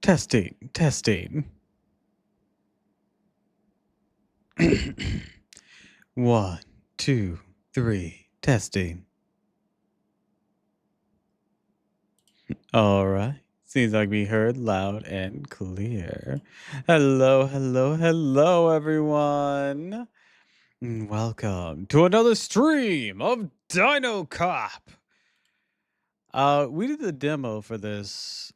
Testing, testing. 1, 2, 3, testing. All right. Seems like we heard loud and clear. Hello, hello, hello, everyone. Welcome to another stream of Dinocop. We did the demo for this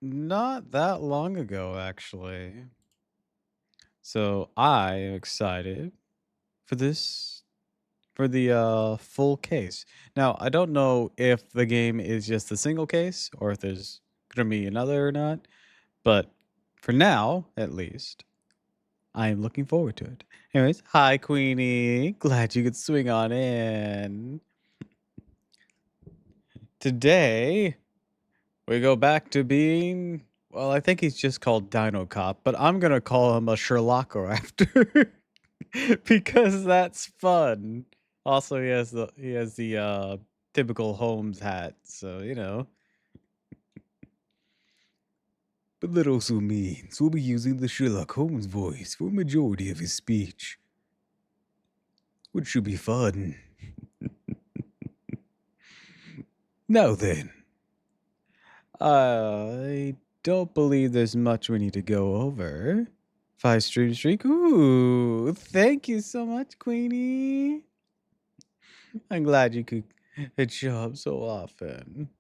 not that long ago, actually. So I am excited for this, for the full case. Now, I don't know if the game is just a single case or if there's gonna be another or not, but for now, at least, I am looking forward to it. Anyways, hi Queenie. Glad you could swing on in. Today, we go back to being, well, I think he's just called Dinocop, but I'm gonna call him a Sherlockaraptor because that's fun. Also, he has the typical Holmes hat, so you know. But that also means we'll be using the Sherlock Holmes voice for a majority of his speech, which should be fun. Now then, I don't believe there's much we need to go over. 5 stream streak. Ooh, thank you so much, Queenie. I'm glad you could show up so often.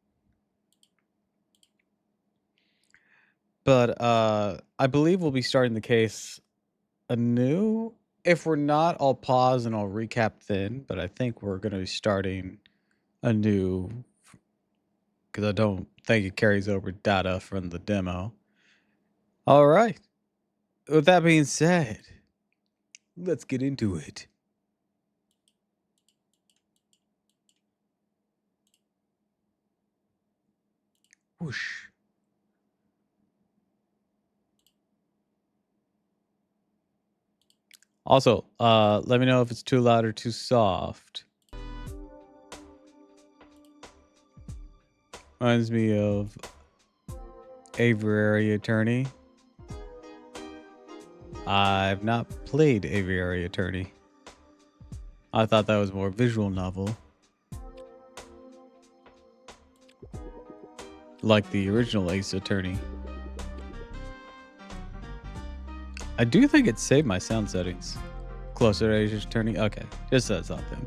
But I believe we'll be starting the case anew. If we're not, I'll pause and I'll recap then. But I think we're going to be starting anew because I don't think it carries over data from the demo. All right. With that being said, let's get into it. Whoosh. Also, let me know if it's too loud or too soft. Reminds me of Aviary Attorney. I've not played Aviary Attorney. I thought that was a more visual novel. Like the original Ace Attorney. I do think it saved my sound settings. Closer to Ace Attorney? Okay, just said something.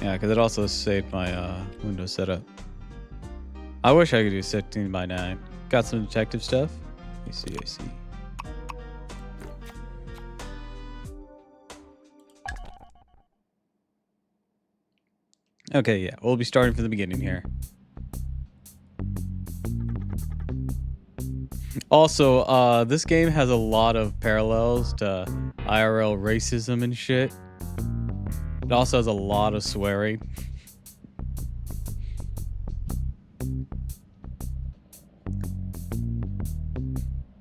Yeah, because it also saved my Windows setup. I wish I could do 16:9. Got some detective stuff? I see. Okay, yeah, we'll be starting from the beginning here. Also, this game has a lot of parallels to IRL racism and shit. It also has a lot of swearing.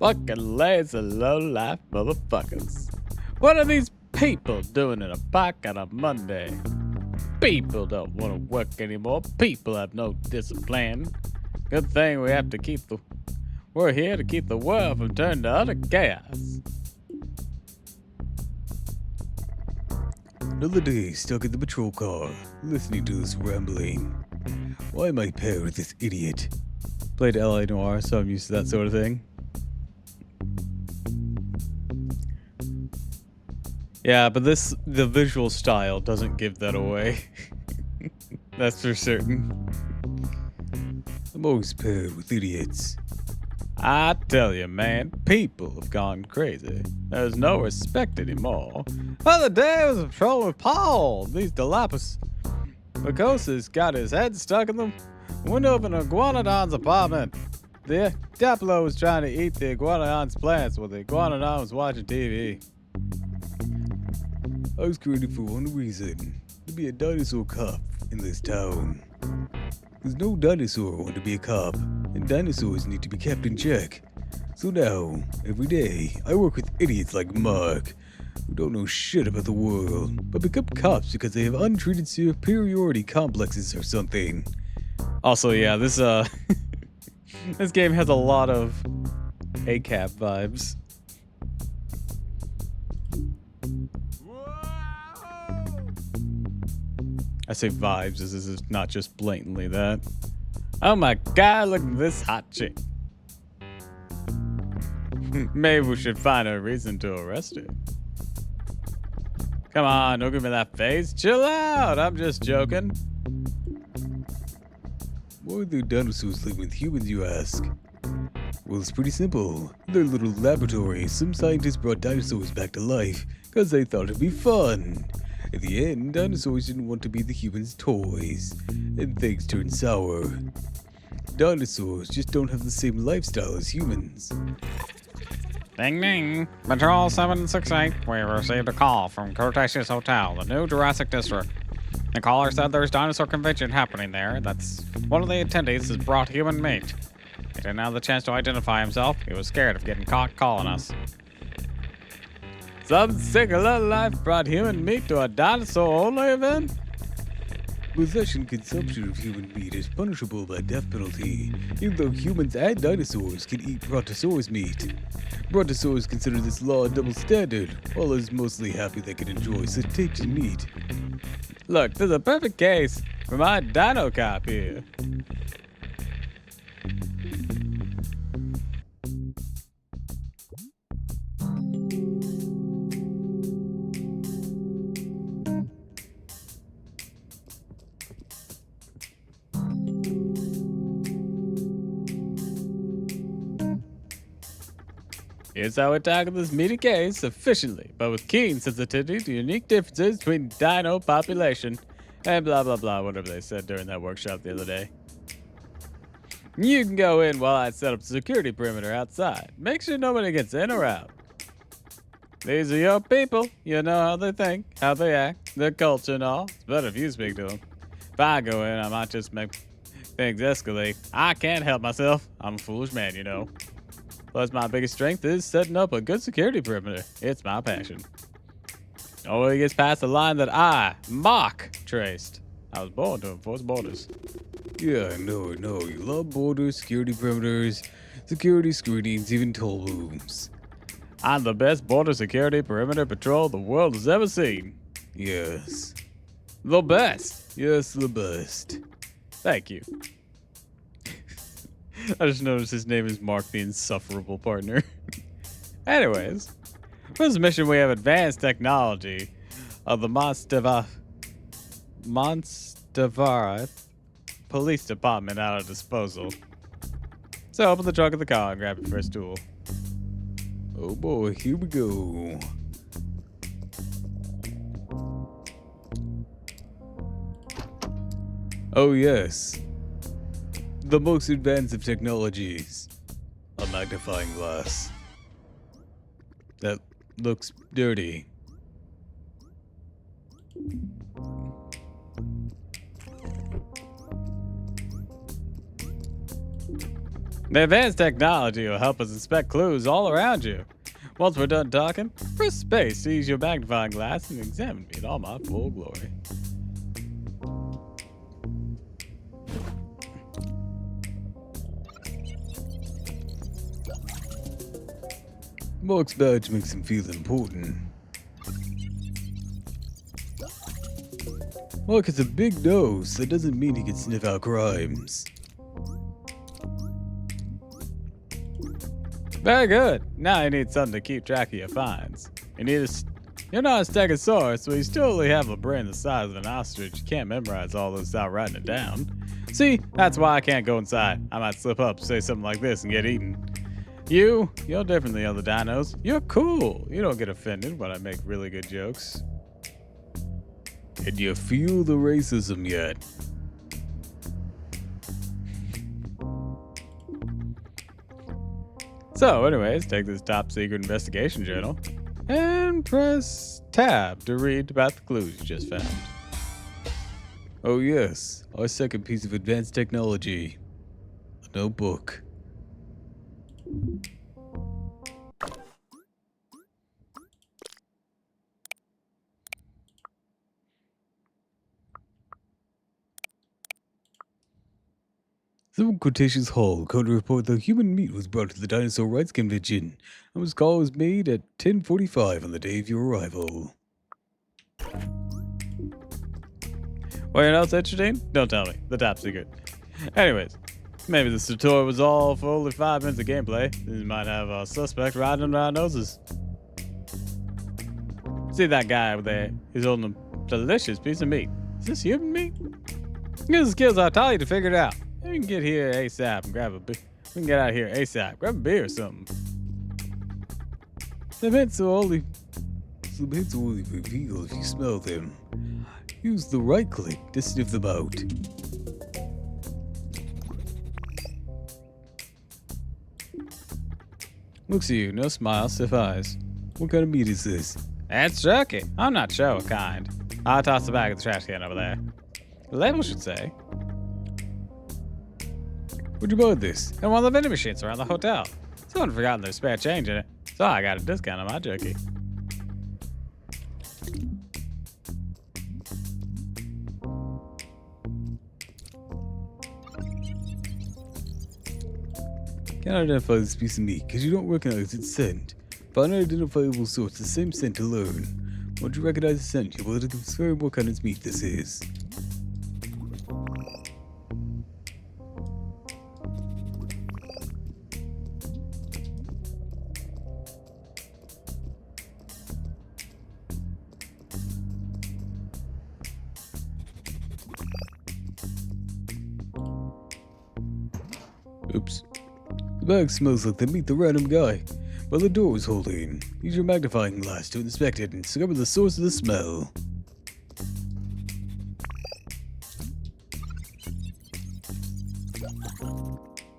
Fucking lazy low-life motherfuckers. What are these people doing in a park on a Monday? People don't want to work anymore. People have no discipline. Good thing we have to keep the... We're here to keep the world from turning to utter chaos. Another day stuck in the patrol car, listening to this rambling. Why am I paired with this idiot? Played L.A. Noire, so I'm used to that sort of thing. Yeah, but the visual style doesn't give that away. That's for certain. I'm always paired with idiots. I tell you, man, people have gone crazy. There's no respect anymore. The other day I was patrolling with Paul. These Dilapus Macosis got his head stuck in the window of an iguanodon's apartment. The Doppel was trying to eat the iguanodon's plants while the iguanodon was watching TV. I was created for one reason, to be a dinosaur cop in this town. There's no dinosaur want to be a cop, and dinosaurs need to be kept in check. So now, every day, I work with idiots like Mark, who don't know shit about the world, but become cops because they have untreated superiority complexes or something. Also, yeah, this This game has a lot of ACAP vibes. I say vibes as this is not just blatantly that. Oh my god, look at this hot chick. Maybe we should find a reason to arrest her. Come on, don't give me that face. Chill out, I'm just joking. Why do dinosaurs live with humans, you ask? Well, it's pretty simple. In their little laboratory, some scientists brought dinosaurs back to life because they thought it'd be fun. In the end, dinosaurs didn't want to be the humans' toys, and things turned sour. Dinosaurs just don't have the same lifestyle as humans. Ding ding. Patrol 768. We received a call from Cretaceous Hotel, the new Jurassic District. The caller said there's dinosaur convention happening there. That's one of the attendees has brought human meat. He didn't have the chance to identify himself. He was scared of getting caught calling us. Some singular life brought human meat to a dinosaur-only event? Possession consumption of human meat is punishable by death penalty, even though humans and dinosaurs can eat brontosaurus meat. Brontosaurs consider this law a double standard, while others mostly happy they can enjoy such tasty meat. Look, there's a perfect case for my Dinocop here. Here's how we tackle this meaty case efficiently, but with keen sensitivity to unique differences between dino population and blah blah blah, whatever they said during that workshop the other day. You can go in while I set up the security perimeter outside. Make sure nobody gets in or out. These are your people. You know how they think, how they act, their culture and all. It's better if you speak to them. If I go in, I might just make things escalate. I can't help myself. I'm a foolish man, you know. Plus, my biggest strength is setting up a good security perimeter. It's my passion. Nobody gets past the line that I, Mock, traced. I was born to enforce borders. Yeah, I know. You love borders, security perimeters, security screenings, even toll booths. I'm the best border security perimeter patrol the world has ever seen. Yes. The best. Yes, the best. Thank you. I just noticed his name is Mark, the insufferable partner. Anyways, for this mission we have advanced technology of the Monstevarath Police Department at our disposal. So open the trunk of the car and grab your first tool. Oh boy, here we go. Oh yes. The most advanced of technologies. A magnifying glass. That looks dirty. The advanced technology will help us inspect clues all around you. Once we're done talking, press space to use your magnifying glass and examine me in all my full glory. Mark's badge makes him feel important. Mark has a big nose, that doesn't mean he can sniff out crimes. Very good. Now you need something to keep track of your finds. You're not a stegosaurus, so you still only have a brain the size of an ostrich. You can't memorize all this without writing it down. See, that's why I can't go inside. I might slip up, say something like this, and get eaten. You're different than the other dinos. You're cool. You don't get offended when I make really good jokes. Can you feel the racism yet? So anyways, take this top secret investigation journal and press tab to read about the clues you just found. Oh yes, our second piece of advanced technology. A notebook. Someone Cretaceous Hall called to report that human meat was brought to the Dinosaur Rights Convention, and this call was made at 10:45 on the day of your arrival. Well, you know what's interesting? Don't tell me. The top secret. Anyways, maybe this tutorial was all for only 5 minutes of gameplay. This might have a suspect riding under our noses. See that guy over there? He's holding a delicious piece of meat. Is this human meat? Use the skills I'll tell you to figure it out. We can get here ASAP and grab a beer. We can get out of here ASAP. Grab a beer or something. Some hints will only reveal if you smell them. Use the right click to sniff them out. Looks at you, no smile, stiff eyes. What kind of meat is this? It's jerky. I'm not sure what kind. I'll toss the bag in the trash can over there. The label should say. Where'd you buy this? And one of the vending machines around the hotel. Someone forgotten their spare change in it, so I got a discount on my jerky. Can't identify this piece of meat because you don't recognize its scent. Find an identifiable source, the same scent alone. Once you recognize the scent, you'll be able to confirm what kind of meat this is. Oops. The bag smells like the meat the random guy, but the door was holding. Use your magnifying glass to inspect it and discover the source of the smell.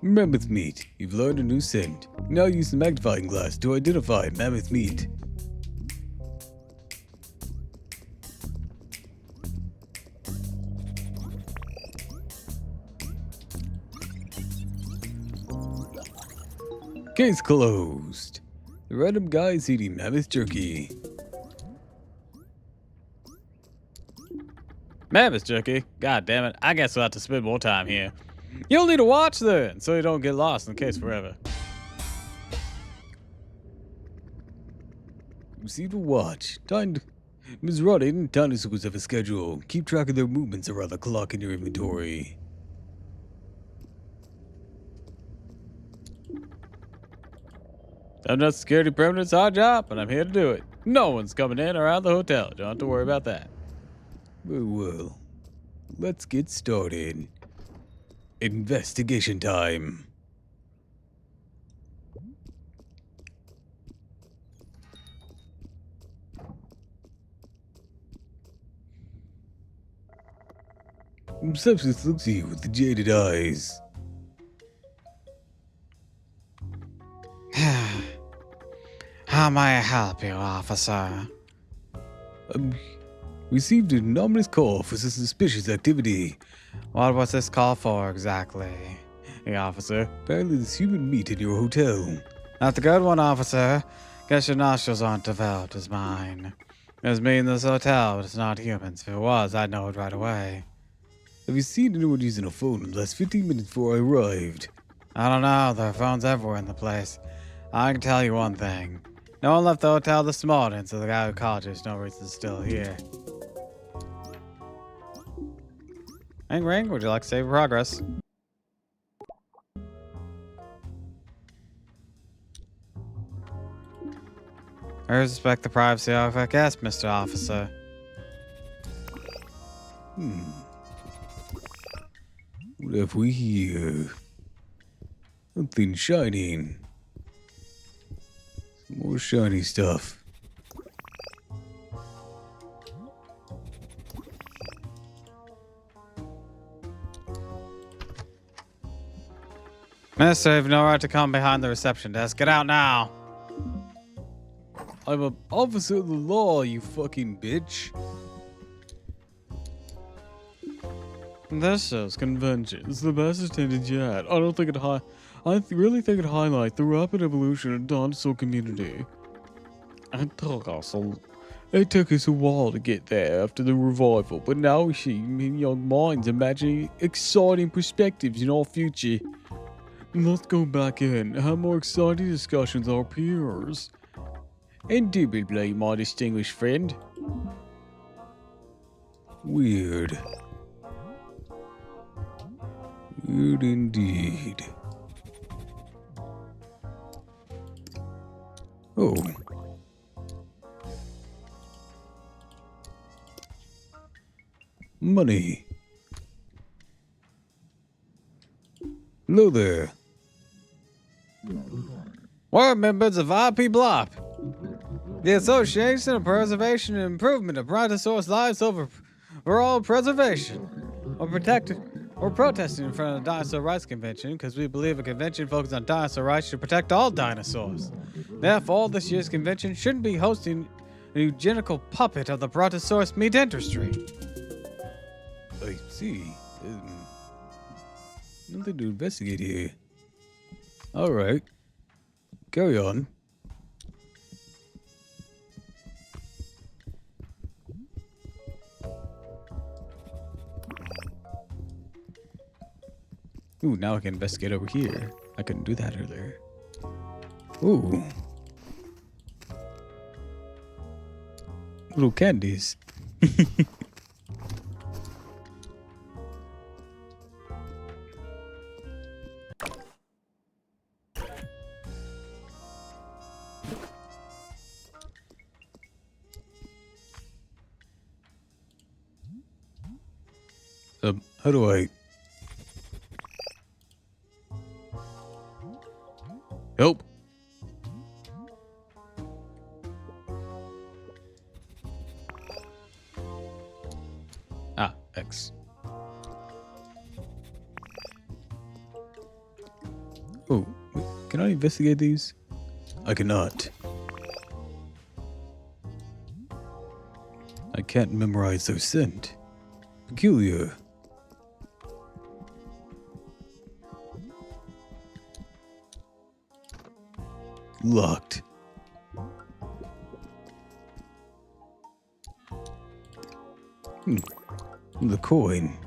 Mammoth meat. You've learned a new scent. Now use the magnifying glass to identify mammoth meat. Case closed. The random guy is eating mammoth jerky. Mammoth jerky? God damn it. I guess we'll have to spend more time here. You'll need to watch then, so you don't get lost in the case forever. Received a watch. Ms. Roddy and dinosaurs have a schedule. Keep track of their movements around the clock in your inventory. I'm not security perimeter, it's our job, but I'm here to do it. No one's coming in or out of the hotel. Don't have to worry about that. Very well. Let's get started. Investigation time. Receptionist looks at you with the jaded eyes. How may I help you, officer? Received an ominous call for some suspicious activity. What was this call for exactly? Hey, officer. Apparently there's human meat in your hotel. Not the good one, officer. Guess your nostrils aren't developed as mine. There's me in this hotel, but it's not humans. If it was, I'd know it right away. Have you seen anyone using a phone in the last 15 minutes before I arrived? I don't know. There are phones everywhere in the place. I can tell you one thing. No one left the hotel this morning, so the guy who called you has no reason still here. Ring ring, would you like to save progress? I respect the privacy of our guest, Mr. Officer. What have we here? Something shining. Some more shiny stuff. Mister, you have no right to come behind the reception desk. Get out now. I'm an officer of the law, you fucking bitch. This show's convention is the best attended yet. I don't think it really think it highlights the rapid evolution of the dinosaur community. And took us It took us a while to get there after the revival, but now we see many young minds imagining exciting perspectives in our future. Let's go back in and have more exciting discussions with our peers. Indubitably, my distinguished friend. Weird. Weird indeed. Oh. Money. Hello there. We're members of IP Blop, the Association of Preservation and Improvement of Brontosaurus Lives Overall Preservation. We're protesting in front of the Dinosaur Rights Convention because we believe a convention focused on dinosaur rights should protect all dinosaurs. Therefore, this year's convention shouldn't be hosting a eugenical puppet of the Brontosaurus meat industry. I see. Nothing to investigate here. Alright. Carry on. Ooh, now I can investigate over here. I couldn't do that earlier. Ooh. Little candies. How do I help? Ah, X. Oh, can I investigate these? I cannot. I can't memorize their scent. Peculiar. Locked. The coin.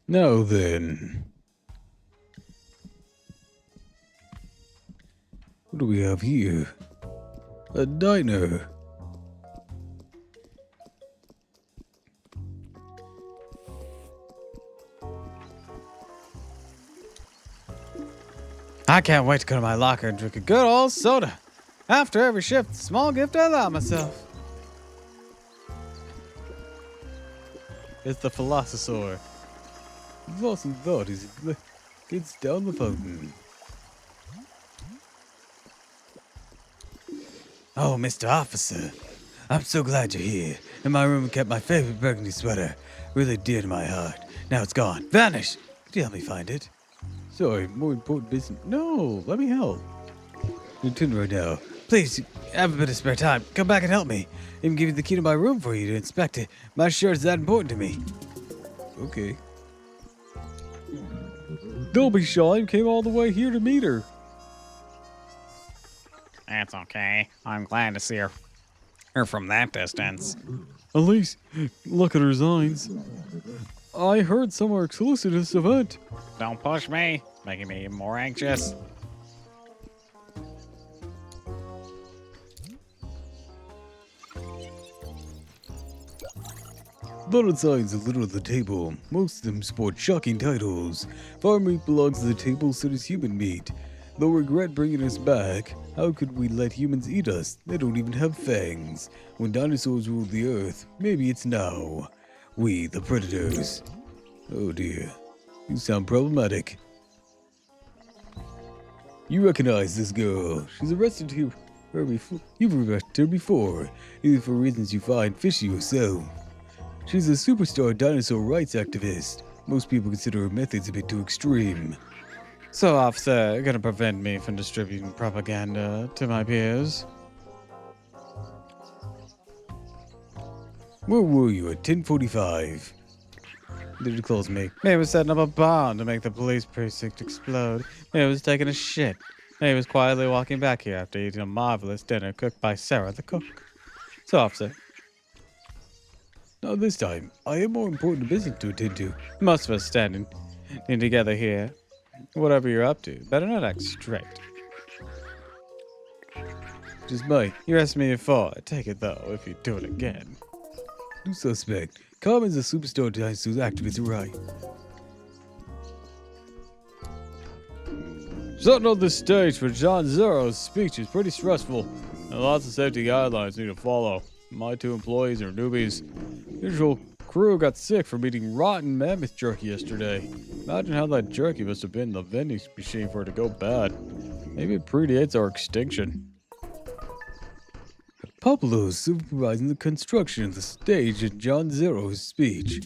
Now then. What do we have here? A diner. I can't wait to go to my locker and drink a good old soda. After every shift, small gift I allow myself. It's the Philosopher. Lost in thought as it gets down the fountain. Oh, Mr. Officer, I'm so glad you're here. In my room, I kept my favorite burgundy sweater, really dear to my heart. Now it's gone. Vanished. Could you help me find it? Sorry, more important business. No, let me help. You're tuned right now. Please, have a bit of spare time. Come back and help me. Even give you the key to my room for you to inspect it. My shirt is that important to me. Okay. Don't be shy. You came all the way here to meet her. That's okay. I'm glad to see her from that distance. At least, look at her signs. I heard some are exclusive to this event. Don't push me, making me even more anxious. Dotted signs that litter the table. Most of them sport shocking titles. Farm meat belongs to the table, so does human meat. They'll regret bringing us back. How could we let humans eat us? They don't even have fangs. When dinosaurs ruled the earth, maybe it's now. We, the predators. Oh dear. You sound problematic. You recognize this girl. She's arrested her before. You've arrested her before, either for reasons you find fishy yourself. She's a superstar dinosaur rights activist. Most people consider her methods a bit too extreme. So, officer, you're gonna prevent me from distributing propaganda to my peers? Where were you at 10:45? Did it close me? Maybe he was setting up a bomb to make the police precinct explode. Maybe he was taking a shit. Maybe he was quietly walking back here after eating a marvelous dinner cooked by Sarah the cook. So, officer, Not this time. I have more important business to attend to. most of us standing in together here. Whatever you're up to, better not act straight. Just might. You asked me before. Take it though, if you do it again. New suspect. Carmen's a superstar dinosaurs activist, right? Sitting on the stage for John Zero's speech is pretty stressful, and lots of safety guidelines need to follow. My two employees are newbies. Usual crew got sick from eating rotten mammoth jerky yesterday. Imagine how that jerky must have been in the vending machine for it to go bad. Maybe it predates our extinction. Pablo's supervising the construction of the stage at John Zero's speech.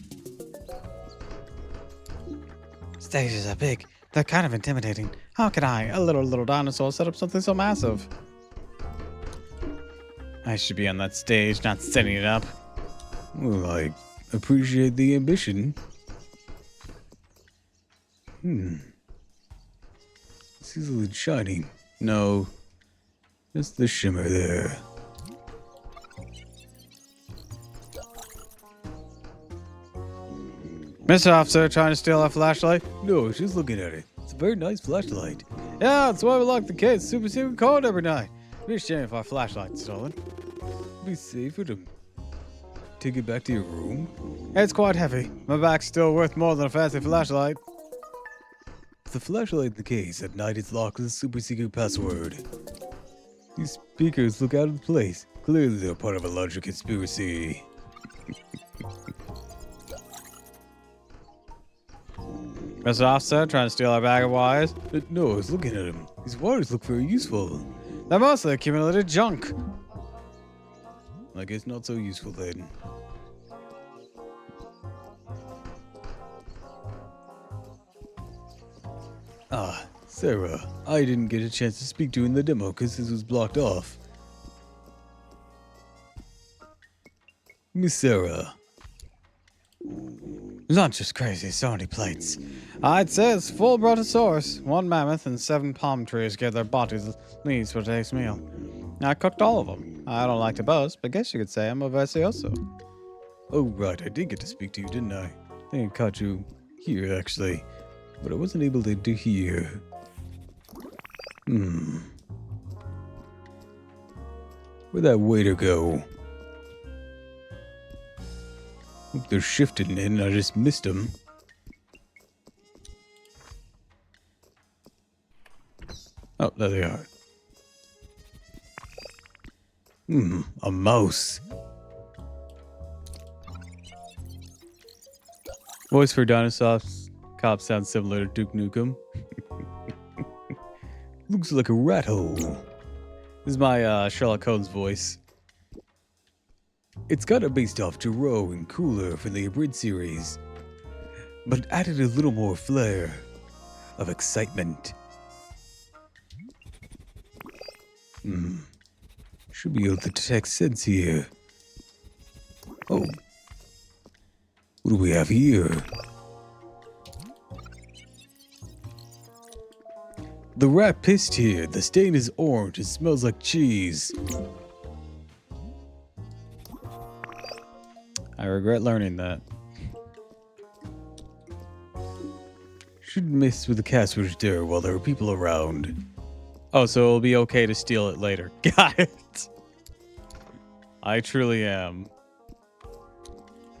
Stages are big. They're kind of intimidating. How can I, a little dinosaur, set up something so massive? I should be on that stage, not setting it up. Well, I appreciate the ambition. See the lid shining? No, just the shimmer there. Mr. Officer, trying to steal our flashlight? No, she's looking at it. It's a very nice flashlight. Yeah, that's why we lock the case super secret code every night. It'd be a shame if our flashlight's stolen. Be safer to take it back to your room. It's quite heavy. My back's still worth more than a fancy flashlight. The flashlight in the case at night is locked with a super secret password. These speakers look out of place. Clearly they're part of a larger conspiracy. Mr. Officer, trying to steal our bag of wires? No, I was looking at him. These wires look very useful. They're mostly accumulated junk. I guess not so useful then. Ah, Sarah. I didn't get a chance to speak to you in the demo because this was blocked off. Miss Sarah. Lunch is crazy, so many plates. I'd say it's full brontosaurus. 1 mammoth and 7 palm trees give their bodies leads for today's meal. I cooked all of them. I don't like to boast, but guess you could say I'm a virtuoso. Oh, right, I did get to speak to you, didn't I? I think I caught you here, actually. But I wasn't able to hear. Where'd that waiter go? Hope they're shifting in, I just missed them. Oh, there they are. A mouse. Voice for Dinosaurs cop sounds similar to Duke Nukem. Looks like a rat hole. This is my Sherlock Holmes voice. It's kind of based off Giro and Cooler from the Abridged series, but added a little more flair of excitement. Should be able to detect sense here. Oh. What do we have here? The rat pissed here. The stain is orange. It smells like cheese. I regret learning that. Shouldn't mess with the cash register while there are people around. Oh, so it'll be okay to steal it later. Got it. I truly am.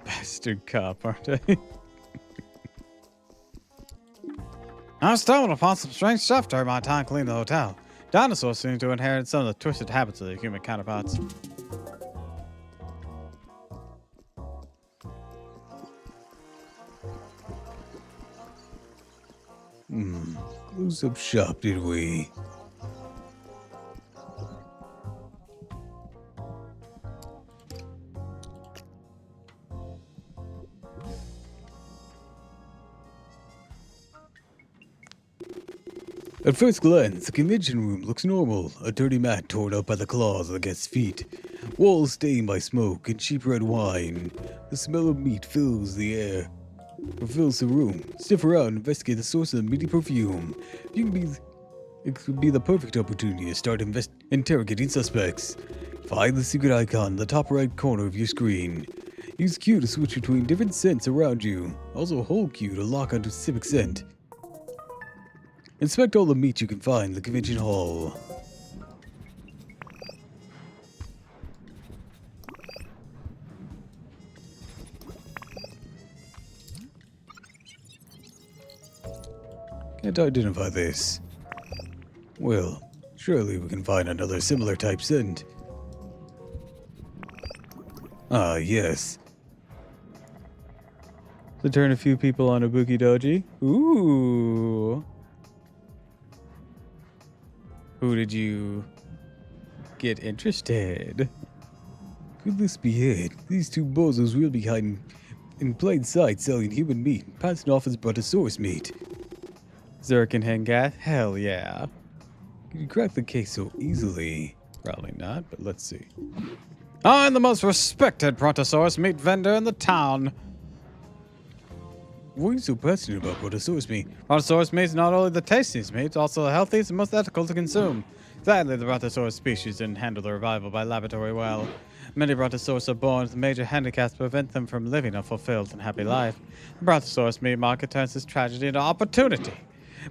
Bastard cop, aren't I? I stumbled upon some strange stuff during my time cleaning the hotel. Dinosaurs seem to inherit some of the twisted habits of their human counterparts. Close up shop, did we? At first glance, the convention room looks normal. A dirty mat torn up by the claws of the guests' feet. Walls stained by smoke and cheap red wine. The smell of meat fills the air. Or fills the room. Sniff around and investigate the source of the meaty perfume. It could be the perfect opportunity to start interrogating suspects. Find the secret icon in the top right corner of your screen. Use Q to switch between different scents around you. Also hold Q to lock onto a specific scent. Inspect all the meat you can find in the convention hall. Can't identify this. Well, surely we can find another similar type scent. Ah, yes. To turn a few people on a Bookie Doji. Ooh. Who did you get interested? Could this be it? These two bozos will be hiding in plain sight selling human meat, passing off as Brontosaurus meat. Zerk and Hengat? Hell yeah. Could you crack the case so easily? Probably not, but let's see. I'm the most respected Brontosaurus meat vendor in the town. Why are you so passionate about Brontosaurus meat? Brontosaurus meat is not only the tastiest meat, it's also the healthiest and most ethical to consume. Sadly, the Brontosaurus species didn't handle the revival by laboratory well. Many Brontosaurus are born with major handicaps that prevent them from living a fulfilled and happy life. The Brontosaurus meat market turns this tragedy into opportunity.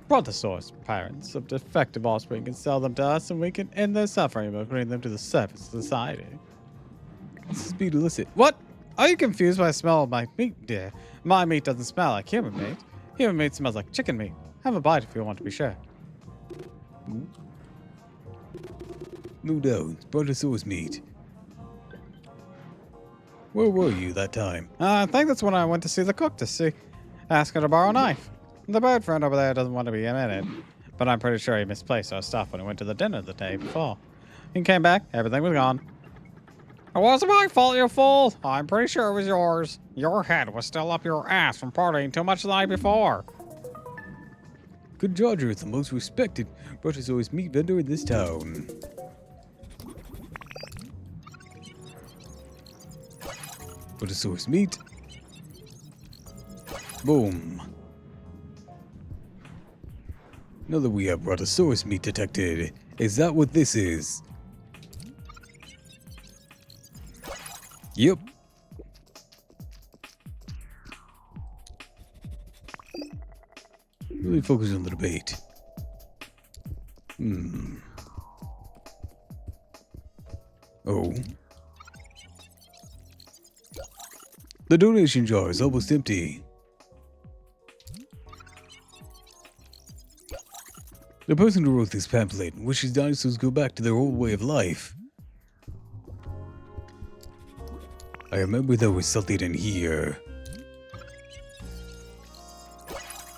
Brontosaurus parents of defective offspring can sell them to us, and we can end their suffering by putting them to the service of society. This is meat illicit. What? Are you confused by the smell of my meat, dear? My meat doesn't smell like human meat. Human meat smells like chicken meat. Have a bite if you want to be sure. No doubt, it's Brontosaurus meat. Where were you that time? I think that's when I went to see the cook ask her to borrow a knife. The bird friend over there doesn't want to be admitted, but I'm pretty sure he misplaced our stuff when he went to the dinner the day before. He came back, everything was gone. It wasn't my fault, you fool. I'm pretty sure it was yours. Your head was still up your ass from partying too much the night before. Good Dodger is the most respected Brontosaurus meat vendor in this town. Brontosaurus meat. Boom. Now that we have Brontosaurus meat detected, is that what this is? Yep. Really focus on the debate. Oh. The donation jar is almost empty. The person who wrote this pamphlet wishes dinosaurs go back to their old way of life. I remember there was something in here.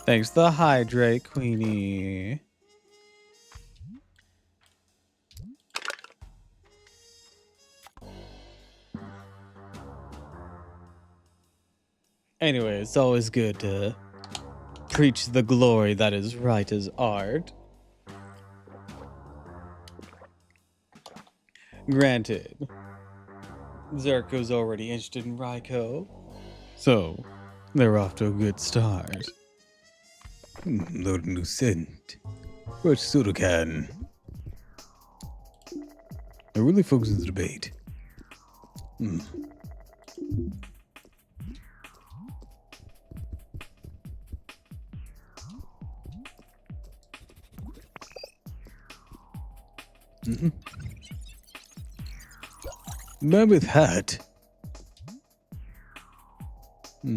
Thanks for the hydrate, Queenie. Anyway, it's always good to preach the glory that is right as art. Granted, Zerk was already interested in Raiko, so they're off to a good start. Load a new scent. Fresh soda can. I really focus on the debate. Mammoth hat. A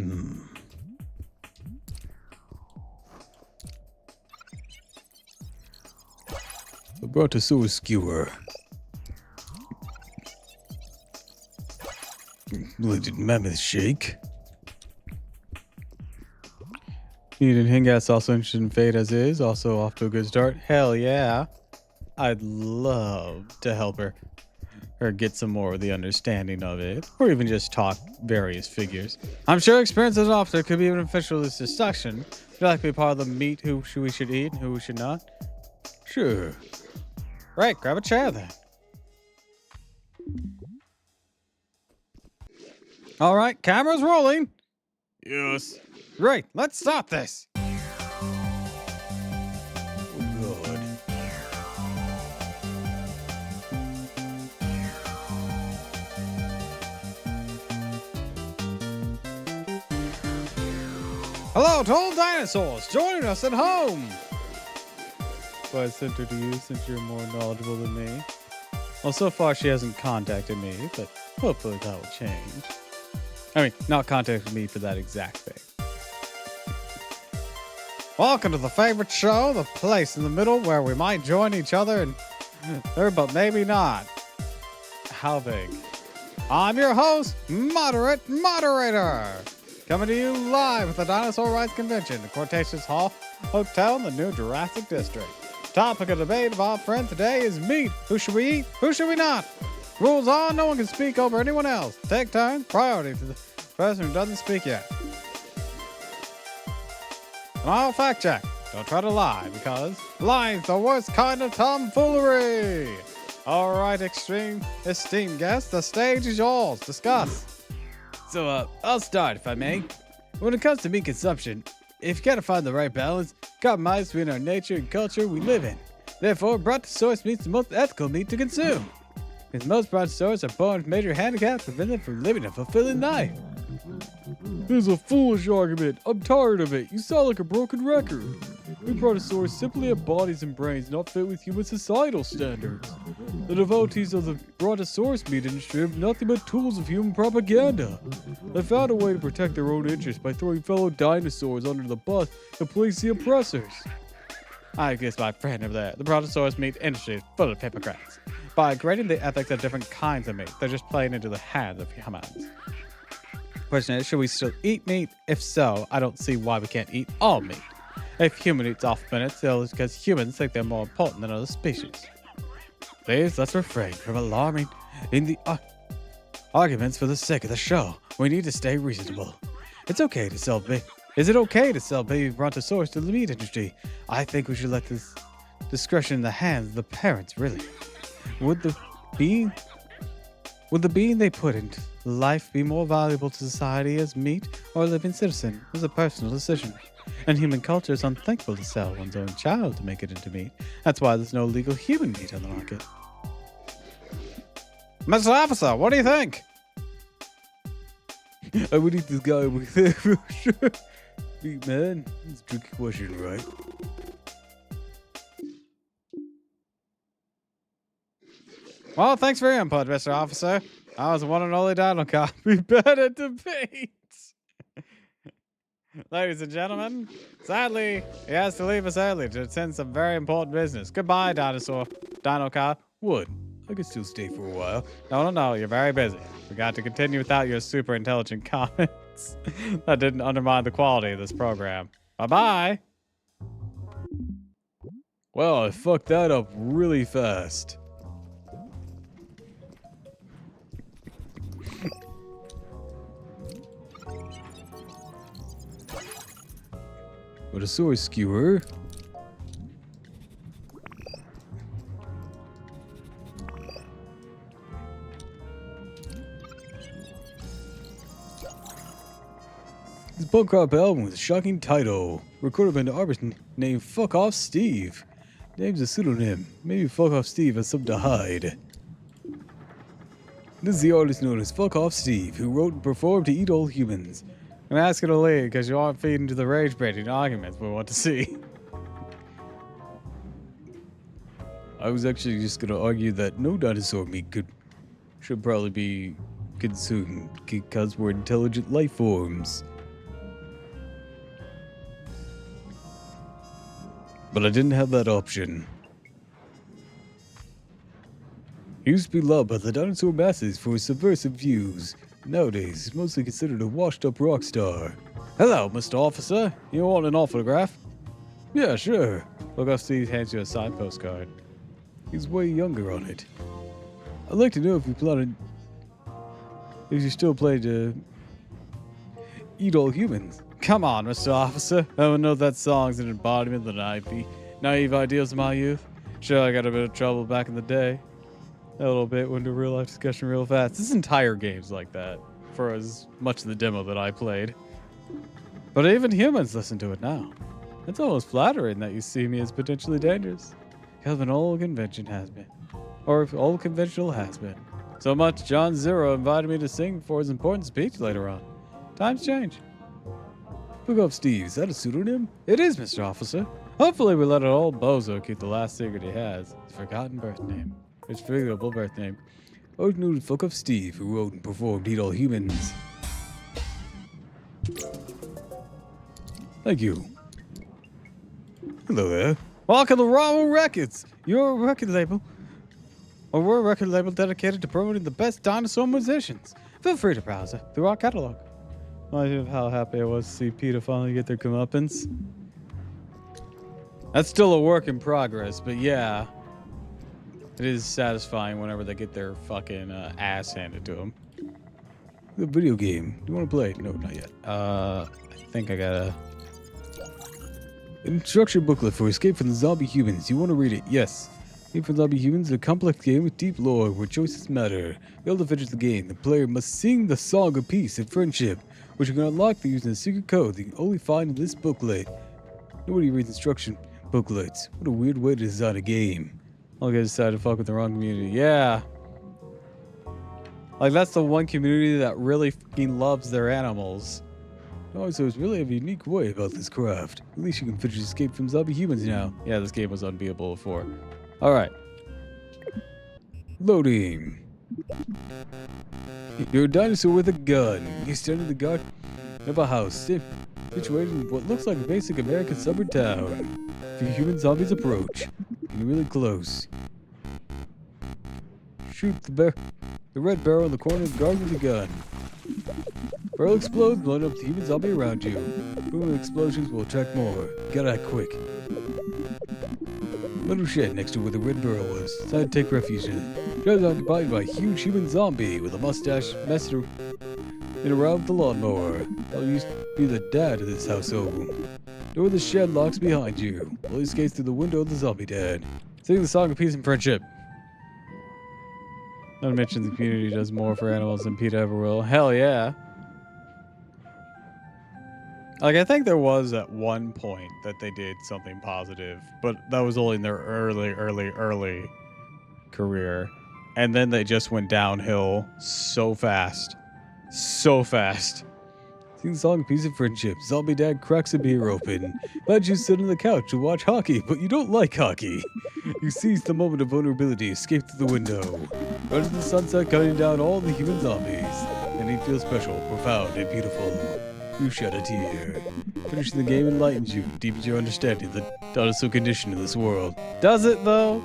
Brontosaurus skewer. Legend mammoth shake. Eden Hingat's also interested in Fate as is, also off to a good start. Hell yeah. I'd love to help her get some more of the understanding of it, or even just talk various figures. I'm sure experience as an officer could be beneficial to this discussion. Would you like to be part of the meet who we should eat and who we should not? Sure. Great, grab a chair then. All right, camera's rolling. Yes. Great, let's stop this. Oh, God. Hello to all dinosaurs joining us at home. So I sent her to you since you're more knowledgeable than me. Well, so far she hasn't contacted me, but hopefully that will change. I mean, not contacted me for that exact thing. Welcome to the favorite show, the place in the middle where we might join each other and but maybe not. How big? I'm your host, Moderate Moderator, coming to you live at the Dinosaur Rights Convention at Cretaceous Hall Hotel in the New Jurassic District. Topic of debate of our friend today is meat. Who should we eat? Who should we not? Rules are no one can speak over anyone else. Take turns. Priority to the person who doesn't speak yet. And I'll fact check. Don't try to lie, because lying's the worst kind of tomfoolery. All right, esteemed guests, the stage is yours. Discuss. So, I'll start if I may. When it comes to meat consumption, if you gotta find the right balance, compromise between our nature and culture we live in. Therefore, Brontosaurus meat's the most ethical meat to consume. Because most Brontosaurus are born with major handicaps that prevent them from living a fulfilling life. This is a foolish argument. I'm tired of it. You sound like a broken record. We Brontosaurus simply have bodies and brains not fit with human societal standards. The devotees of the Brontosaurus meat industry have nothing but tools of human propaganda. They found a way to protect their own interests by throwing fellow dinosaurs under the bus to police the oppressors. I guess my friend over there, the Brontosaurus meat industry is full of hypocrites. By grading the ethics of different kinds of meat, they're just playing into the hands of humans. Question is, should we still eat meat? If so, I don't see why we can't eat all meat. If human eats off limits, it's because humans think they're more important than other species. Please, let's refrain from alarming in the arguments for the sake of the show. We need to stay reasonable. It's okay to sell Is it okay to sell baby Brontosaurus to the meat industry? I think we should let this discretion in the hands of the parents, really. Would the being they put into life be more valuable to society as meat or a living citizen? It was a personal decision. And human culture is unthinkable to sell one's own child to make it into meat. That's why there's no legal human meat on the market. Mr. Officer, what do you think? I would eat this guy with it for sure. Meat man, it's a tricky question, right? Well, thanks for your input, Mr. Officer. I was the one and only Dinocop. We better debate. Ladies and gentlemen, sadly, he has to leave us early to attend some very important business. Goodbye, Dinocop. What? I could still stay for a while. No, you're very busy. We got to continue without your super intelligent comments. That didn't undermine the quality of this program. Bye-bye. Well, I fucked that up really fast. What a sword skewer. This punk rock album with a shocking title, recorded by an artist named Fuck Off Steve. Name's a pseudonym. Maybe Fuck Off Steve has something to hide. This is the artist known as Fuck Off Steve, who wrote and performed to Eat All Humans. I'm asking to leave because you aren't feeding to the rage-baiting arguments we want to see. I was actually just gonna argue that no dinosaur meat should probably be consumed because we're intelligent life forms. But I didn't have that option. He used to be loved by the dinosaur masses for his subversive views. Nowadays, he's mostly considered a washed-up rock star. Hello, Mr. Officer. You want an autograph? Yeah, sure. Look off Steve hands you a signed postcard. He's way younger on it. I'd like to know if you still plan to eat all humans. Come on, Mr. Officer. Everyone knows that song's an embodiment of the naive ideals of my youth. Sure, I got a bit of trouble back in the day. A little bit, went to real life discussion real fast. This entire game's like that, for as much of the demo that I played. But even humans listen to it now. It's almost flattering that you see me as potentially dangerous. Because an old convention has been. Or if old conventional has been. So much John Zero invited me to sing for his important speech later on. Times change. Look up, Steve. Is that a pseudonym? It is, Mr. Officer. Hopefully we let an old bozo keep the last secret he has. His forgotten birth name. His forgettable birth name. Always knew to fuck up Steve, who wrote and performed Eat All Humans. Thank you. Hello there. Welcome to Raw Records. Your record label. Or we're a record label dedicated to promoting the best dinosaur musicians. Feel free to browse it through our catalog. Reminds me of how happy I was to see PETA finally get their comeuppance. That's still a work in progress, but yeah. It is satisfying whenever they get their fucking ass handed to them. The video game. Do you want to play? No, not yet. I think I gotta... Instruction booklet for Escape from the Zombie Humans. You want to read it? Yes. Escape from Zombie Humans is a complex game with deep lore where choices matter. To be able to finish the game, the player must sing the song of peace and friendship, which you can unlock through using a secret code that you can only find in this booklet. Nobody reads instruction booklets. What a weird way to design a game. I'll get decided to fuck with the wrong community. Yeah. Like, that's the one community that really fucking loves their animals. Oh, so it's really a unique way about this craft. At least you can finish Escape from Zombie Humans now. Yeah, this game was unbeatable before. Alright. Loading. You're a dinosaur with a gun. You stand in the garden of a house situated in what looks like a basic American suburban town. A few human zombies approach. You're really close. Shoot the red barrel in the corner of the garden with a gun. Barrel explodes, blowing up the human zombie around you. Boom explosions will attract more. Gotta act quick. Little shed next to where the red barrel was. Decided to take refuge in it. Shed is occupied by a huge human zombie with a mustache messing around with the lawnmower. I'll used to be the dad of this household. Door of the shed locks behind you. Will escape through the window of the zombie dad. Sing the song of peace and friendship. Not to mention the community does more for animals than PETA ever will. Hell yeah. Like, I think there was at one point that they did something positive, but that was only in their early career. And then they just went downhill so fast. So fast. Sing the song Peace and Friendship. Zombie dad cracks a beer open. Glad you sit on the couch to watch hockey, but you don't like hockey. You seize the moment of vulnerability, escape through the window. Run into the sunset, cutting down all the human zombies. And you feel special, profound, and beautiful. You shed a tear. Finishing the game enlightens you, deepens your understanding of the dinosaur condition in this world. Does it, though?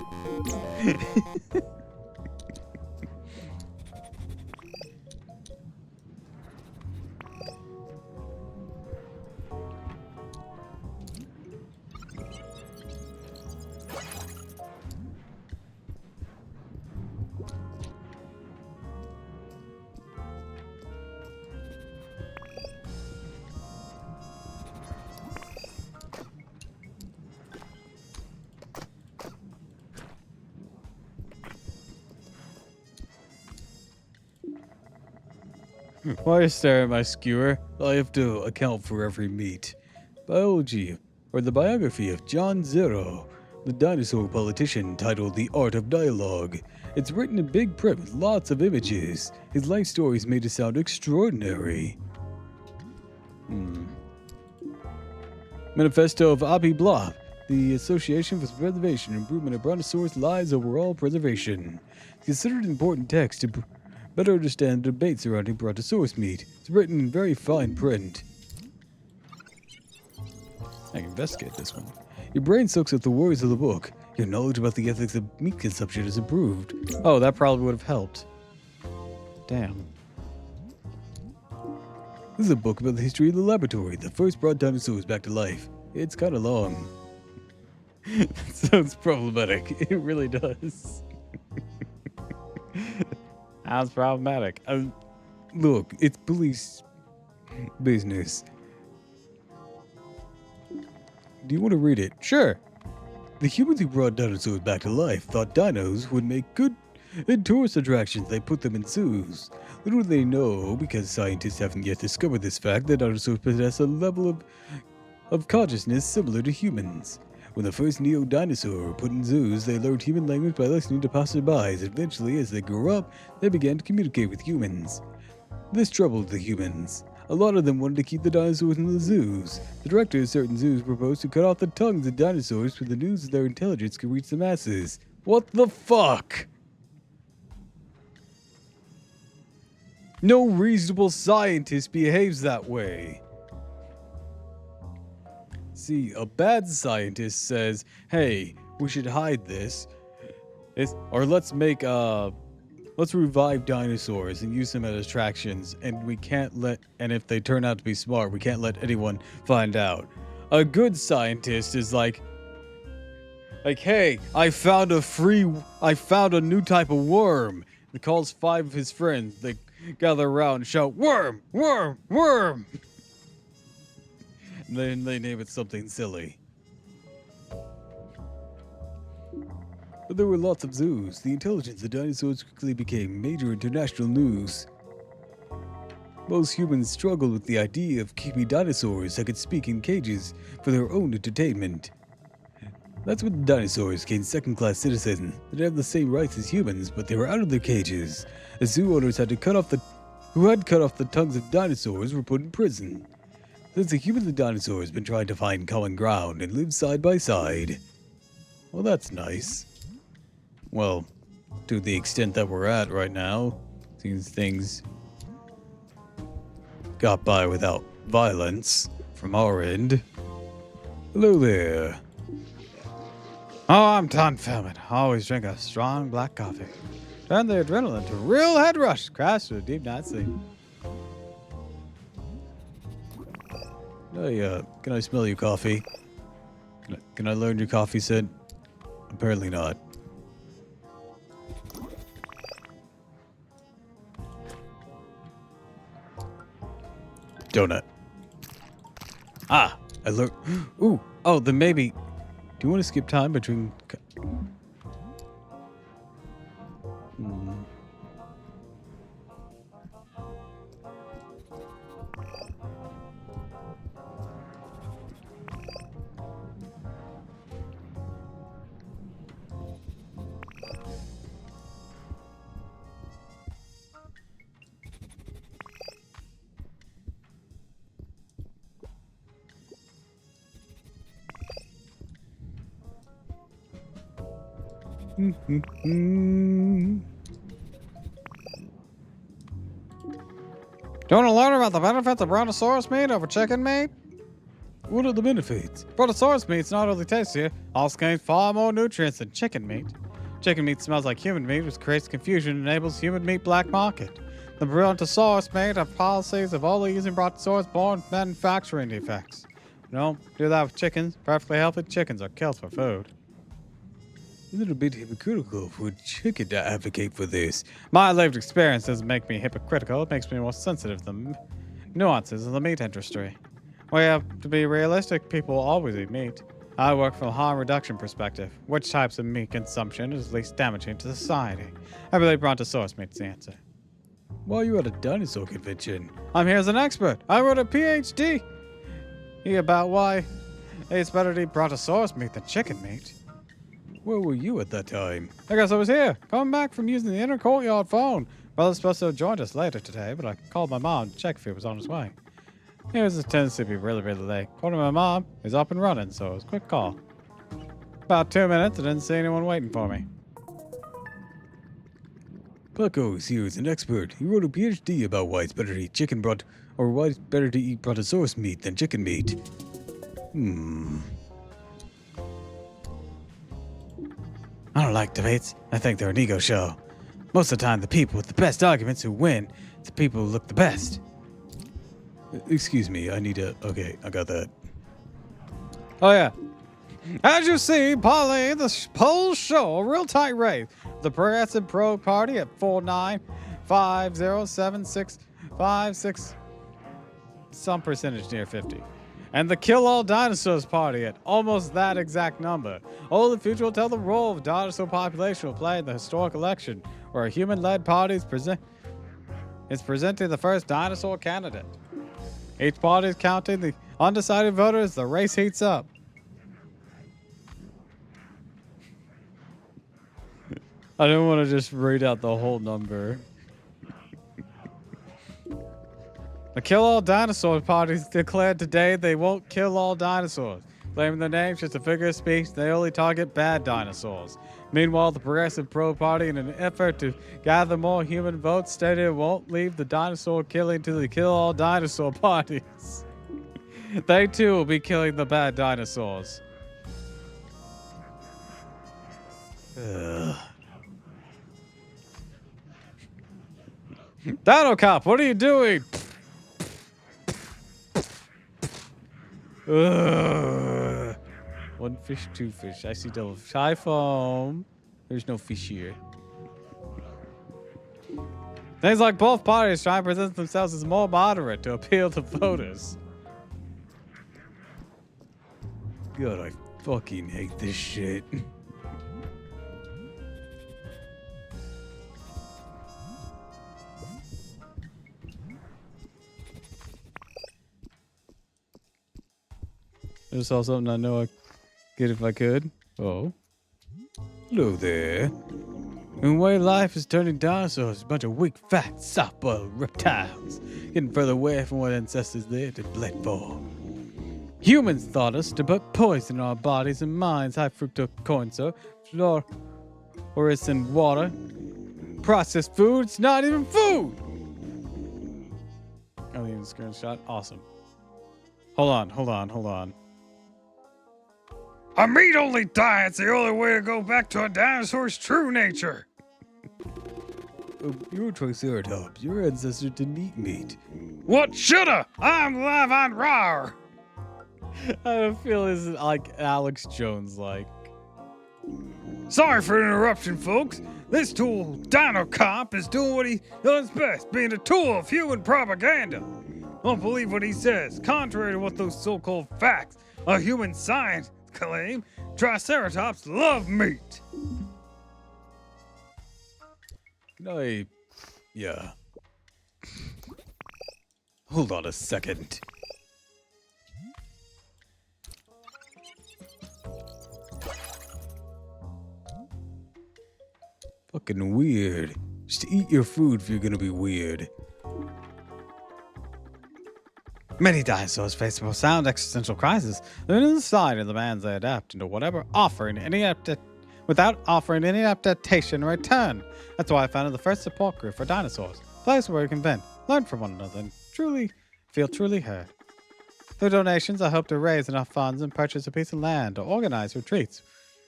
Why are you staring at my skewer? I have to account for every meat. Biology, or the biography of John Zero, the dinosaur politician titled The Art of Dialogue. It's written in big print with lots of images. His life story is made to sound extraordinary. Manifesto of Abi Blob, the Association for Preservation and Improvement of Brontosaurus Lives Overall Preservation. It's considered an important text to better understand the debate surrounding Brontosaurus meat. It's written in very fine print. I can investigate this one. Your brain soaks up the words of the book. Your knowledge about the ethics of meat consumption is improved. Oh, that probably would have helped. Damn. This is a book about the history of the laboratory that first brought dinosaurs back to life. It's kind of long. That sounds problematic. It really does. Sounds problematic. Look, it's police business. Do you want to read it? Sure. The humans who brought dinosaurs back to life thought dinos would make good tourist attractions. They put them in zoos. Little do they know, because scientists haven't yet discovered this fact, that dinosaurs possess a level of consciousness similar to humans. When the first neo-dinosaur were put in zoos, they learned human language by listening to passersby. Eventually, as they grew up, they began to communicate with humans. This troubled the humans. A lot of them wanted to keep the dinosaurs in the zoos. The director of certain zoos proposed to cut off the tongues of dinosaurs so the news of their intelligence could reach the masses. What the fuck? No reasonable scientist behaves that way. See, a bad scientist says, hey, we should hide this. Or let's revive dinosaurs and use them as attractions, and and if they turn out to be smart, we can't let anyone find out. A good scientist is like, hey, I found a new type of worm. He calls 5 of his friends. They gather around and shout, worm, worm, worm. And then they name it something silly. But there were lots of zoos. The intelligence of dinosaurs quickly became major international news. Most humans struggled with the idea of keeping dinosaurs that could speak in cages for their own entertainment. That's when the dinosaurs became second-class citizens. They have the same rights as humans, but they were out of their cages. The zoo owners who had cut off the tongues of dinosaurs were put in prison. Since the humans and dinosaurs have been trying to find common ground and live side by side. Well, that's nice. Well, to the extent that we're at right now, seems things got by without violence from our end. Hello there. Oh, I'm done filming. I always drink a strong black coffee. Turn the adrenaline to a real head rush. Crash to a deep night sleep. Hey, can I smell your coffee? Can I learn your coffee scent? Apparently not. Donut. Ah, I learned. Ooh, oh, then maybe. Do you want to skip time between? Do you want to learn about the benefits of brontosaurus meat over chicken meat? What are the benefits? Brontosaurus meat's not only tastier, also contains far more nutrients than chicken meat. Chicken meat smells like human meat, which creates confusion and enables human meat black market. The brontosaurus meat have policies of only using brontosaurus born with manufacturing defects. Don't do that with chickens. Perfectly healthy chickens are killed for food. Isn't it a bit hypocritical for a chicken to advocate for this? My lived experience doesn't make me hypocritical. It makes me more sensitive to the nuances of the meat industry. We have to be realistic. People always eat meat. I work from a harm reduction perspective. Which types of meat consumption is least damaging to society? I believe brontosaurus meat's the answer. Why are you at a dinosaur convention? I'm here as an expert. I wrote a PhD about why it's better to eat brontosaurus meat than chicken meat. Where were you at that time? I guess I was here, coming back from using the inner courtyard phone. Brother's supposed to have joined us later today, but I called my mom to check if he was on his way. He has a tendency to be really late. According to my mom, he's up and running, so it was a quick call. About 2 minutes, I didn't see anyone waiting for me. Paco is here as an expert. He wrote a PhD about why it's better to eat why it's better to eat brontosaurus meat than chicken meat. I don't like debates. I think they're an ego show. Most of the time, the people with the best arguments who win, the people who look the best. Excuse me, okay, I got that. Oh, yeah. As you see, Pauline, the polls show a real tight race. The Progressive Pro Party at 49507656, some percentage near 50. and the Kill All Dinosaurs party at almost that exact number. Only the future will tell the role of dinosaur population will play in the historic election, where a human-led party is presenting the first dinosaur candidate. Each party is counting the undecided voters. The race heats up. I don't want to just read out the whole number. The Kill All Dinosaurs party declared today they won't kill all dinosaurs. Claiming the name's just a figure of speech, they only target bad dinosaurs. Meanwhile, the Progressive Pro Party, in an effort to gather more human votes, stated it won't leave the dinosaur killing to the Kill All Dinosaur parties. They too will be killing the bad dinosaurs. Ugh. Dinocop, what are you doing? Ugh. One fish, two fish. I see double fish. High foam. There's no fish here. Things like both parties try and present themselves as more moderate to appeal to voters. God, I fucking hate this shit. I just saw something I know I'd get if I could. Oh. Hello there. In a way, life is turning dinosaurs, a bunch of weak, fat, soft-boiled reptiles, getting further away from what ancestors lived and bled for. Humans taught us to put poison in our bodies and minds, high fructose corn syrup, fluorescent water, processed foods, not even food! Oh, even screenshot. Awesome. Hold on. A meat-only diet's the only way to go back to a dinosaur's true nature. You're a Triceratops. Your ancestors didn't eat meat. What shoulda? I'm live on raw. I don't feel this is like Alex Jones like. Sorry for the interruption, folks. This tool, Dinocop, is doing what he does best, being a tool of human propaganda. Don't believe what he says. Contrary to what those so-called facts of human science claim, Triceratops love meat. Yeah. Hold on a second. Fucking weird. Just eat your food if you're gonna be weird. Many dinosaurs face a profound existential crisis. They're in the side of the demands they adapt into whatever without offering any adaptation in return. That's why I founded the first support group for dinosaurs. A place where we can vent, learn from one another, and feel truly heard. Through donations, I hope to raise enough funds and purchase a piece of land or organize retreats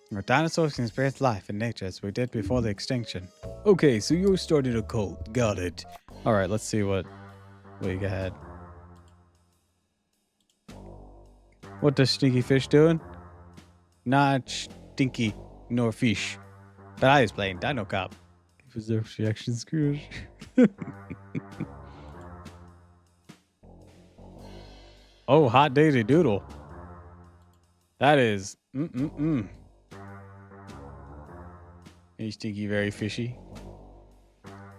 where dinosaurs can experience life in nature as we did before the extinction. Okay, so you're starting a cult. Got it. Alright, let's see what we got. What does Stinky Fish doing? Not stinky nor fish. But I was playing Dinocop. Preserve reaction screws. Oh, hot daisy doodle. That is Hey, Stinky, very fishy.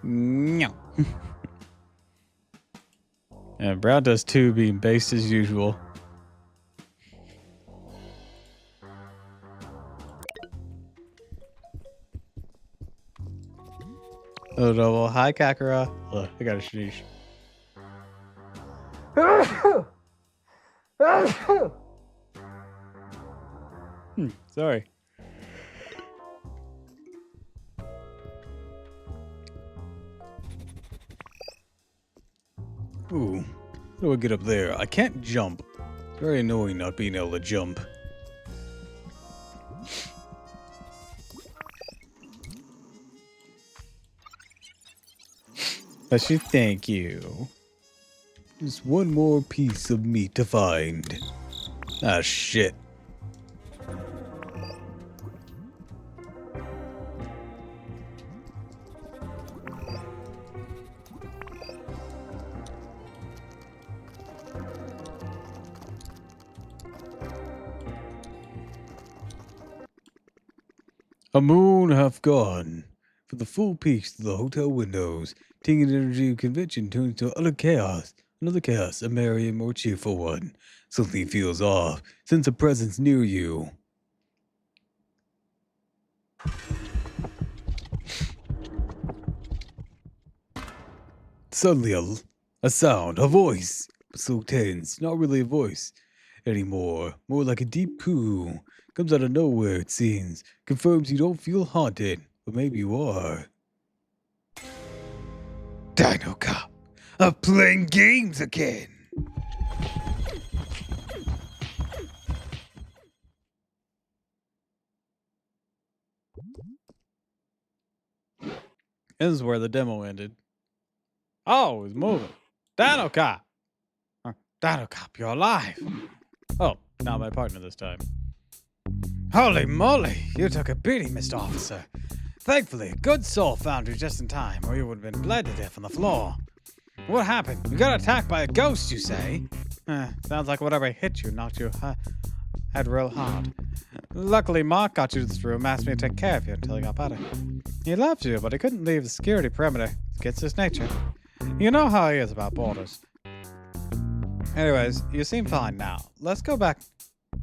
No. And Brown does too, being based as usual. Oh, double. Hi, Kakara. Ugh, I got a sneeze. Sorry. Ooh. How do I get up there? I can't jump. It's very annoying not being able to jump. I should thank you. Just one more piece of meat to find. Ah, shit. A moon half gone. For the full peaks to the hotel windows, tinged energy of convention turns to utter chaos. Another chaos, a merry and more cheerful one. Something feels off. Sense a presence near you. Suddenly, a sound, a voice, so tense, not really a voice anymore, more like a deep coo. Comes out of nowhere, it seems. Confirms you don't feel haunted, but maybe you are. Dinocop, I'm playing games again. This is where the demo ended. Oh, it's moving. Dinocop! Dinocop, you're alive! Oh, not my partner this time. Holy moly, you took a beating, Mr. Officer. Thankfully, a good soul found you just in time, or you would have been bled to death on the floor. What happened? You got attacked by a ghost, you say? Sounds like whatever hit you knocked you head real hard. Luckily, Mark got you to this room, asked me to take care of you until he got better. He loved you, but he couldn't leave the security perimeter. It's against his nature. You know how he is about borders. Anyways, you seem fine now. Let's go back.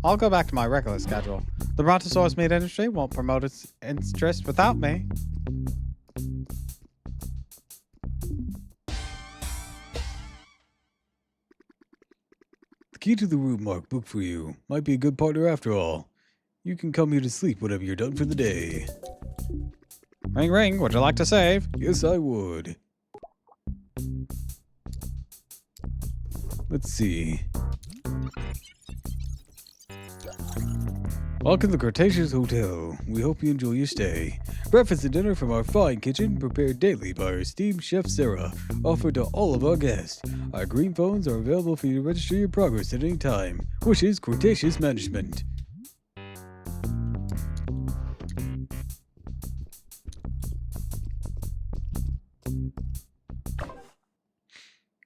I'll go back to my regular schedule. The Brontosaurus meat industry won't promote its interest without me. The key to the room Mark booked for you might be a good partner after all. You can come here to sleep whenever you're done for the day. Ring ring, would you like to save? Yes, I would. Let's see. Welcome to the Cretaceous Hotel. We hope you enjoy your stay. Breakfast and dinner from our fine kitchen, prepared daily by our esteemed chef Sarah, offered to all of our guests. Our green phones are available for you to register your progress at any time. Wishes, Cretaceous Management.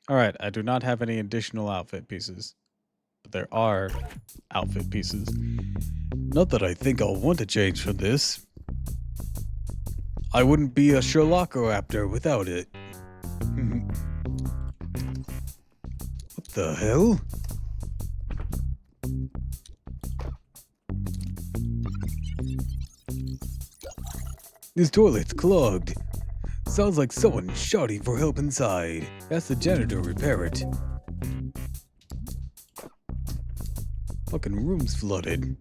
Alright, I do not have any additional outfit pieces. But there are outfit pieces. Not that I think I'll want to change from this. I wouldn't be a Sherlockaraptor without it. What the hell? This toilet's clogged. Sounds like someone shouting for help inside. Ask the janitor to repair it. Fucking room's flooded.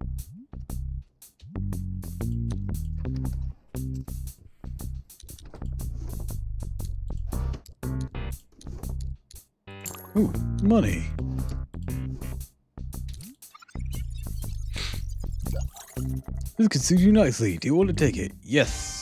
Ooh, money. This could suit you nicely. Do you want to take it? Yes.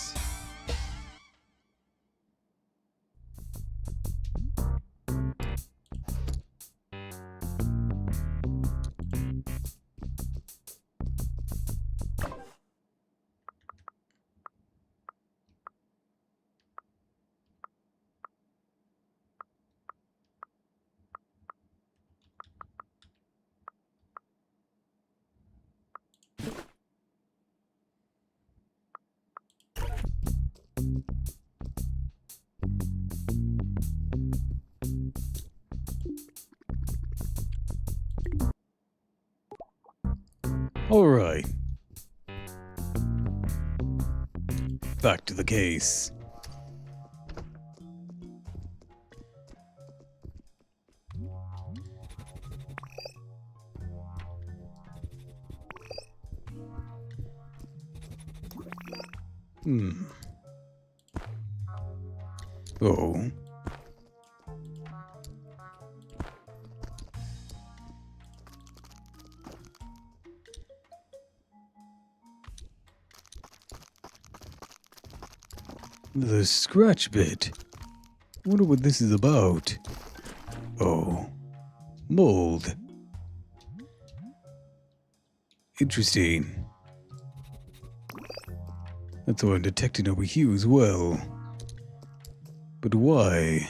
Alright. Back to the case. Oh. The scratch bit. Wonder what this is about. Oh. Mold. Interesting. That's what I'm detecting over here as well. But why?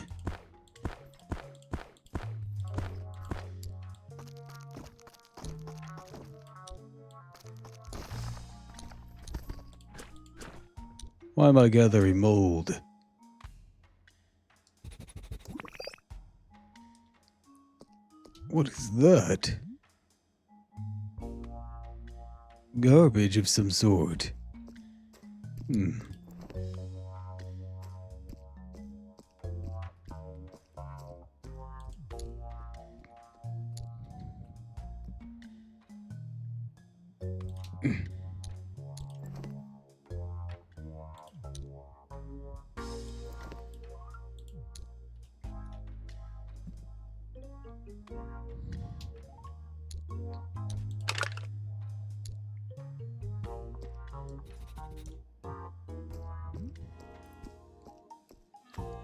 Why am I gathering mold? What is that? Garbage of some sort.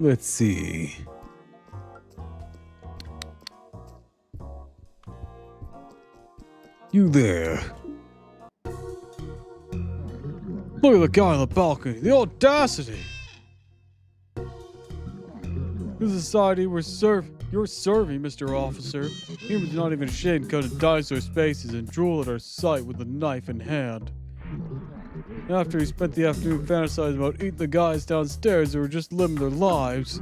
Let's see. You there. Look at the guy on the balcony. The audacity. This society you're serving, Mr. Officer. Humans not even ashamed to cut into dinosaur spaces and drool at our sight with a knife in hand. After he spent the afternoon fantasizing about eating the guys downstairs who were just living their lives,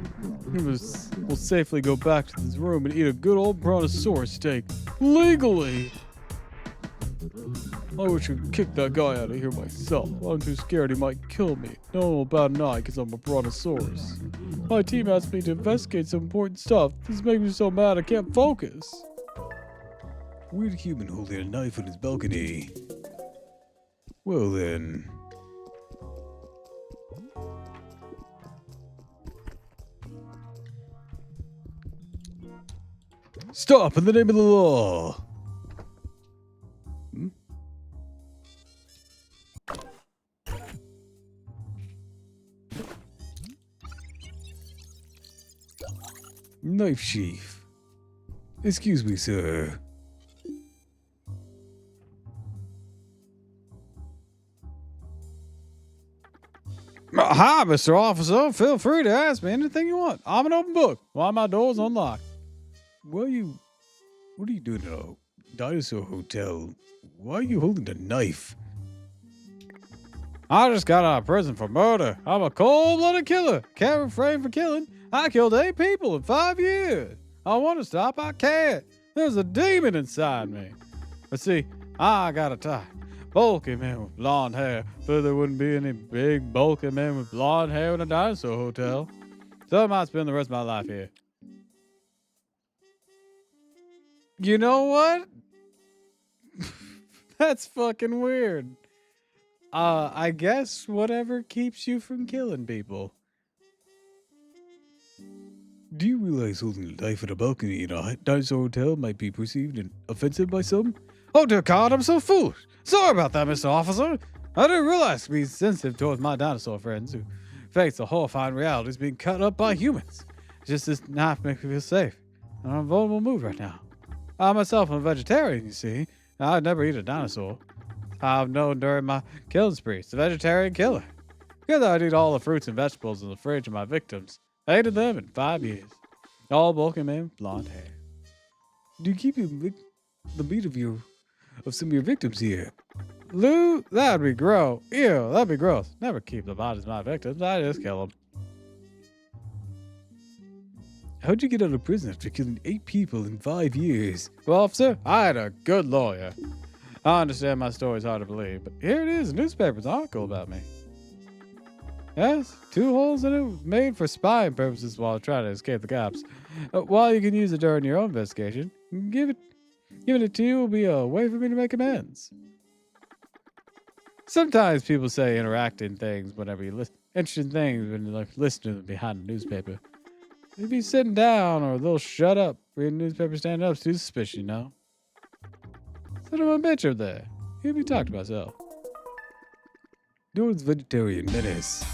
humans will safely go back to this room and eat a good old brontosaurus steak. Legally! I wish I could kick that guy out of here myself. I'm too scared he might kill me. No one will bat an eye because I'm a brontosaurus. My team asked me to investigate some important stuff. This makes me so mad I can't focus. Weird human holding a knife on his balcony. Well then. Stop in the name of the law! Knife sheath. Excuse me, sir. Hi, Mr. Officer. Feel free to ask me anything you want. I'm an open book. Why my door's unlocked? What are you doing at a dinosaur hotel? Why are you holding a knife? I just got out of prison for murder. I'm a cold-blooded killer. Can't refrain from killing. I killed 8 people in 5 years. I want to stop. I can't. There's a demon inside me. But see, I got a type. Bulky man with blonde hair. But there wouldn't be any big bulky man with blonde hair in a dinosaur hotel. So I might spend the rest of my life here. You know what? That's fucking weird. I guess whatever keeps you from killing people. Do you realize holding a knife at a balcony in a dinosaur hotel might be perceived and offensive by some? Oh dear God, I'm so foolish. Sorry about that, Mr. Officer. I didn't realize to be sensitive towards my dinosaur friends who face the horrifying realities being cut up by humans. Just this knife makes me feel safe. I'm in a vulnerable mood right now. I myself am a vegetarian, you see. I'd never eat a dinosaur. I've known during my killing sprees, the vegetarian killer. Because I'd eat all the fruits and vegetables in the fridge of my victims. I hated them in 5 years. All bulky men with blonde hair. Do you keep the meat of some of your victims here? Lou, that'd be gross. Ew, that'd be gross. Never keep the bodies of my victims. I just kill them. How'd you get out of prison after killing 8 people in 5 years? Well, officer, I had a good lawyer. I understand my story's hard to believe, but here it is, a newspaper's article about me. Yes, 2 holes in it made for spying purposes while trying to escape the cops. While you can use it during your own investigation, giving it to you will be a way for me to make amends. Sometimes people say interacting things whenever you listen, interesting things when you listen to them behind the newspaper. They'd be sitting down or they'll shut up, reading newspaper standing up, it's too suspicious, you know. Sit on my bench over there. Hear me talk to myself. North's vegetarian menace.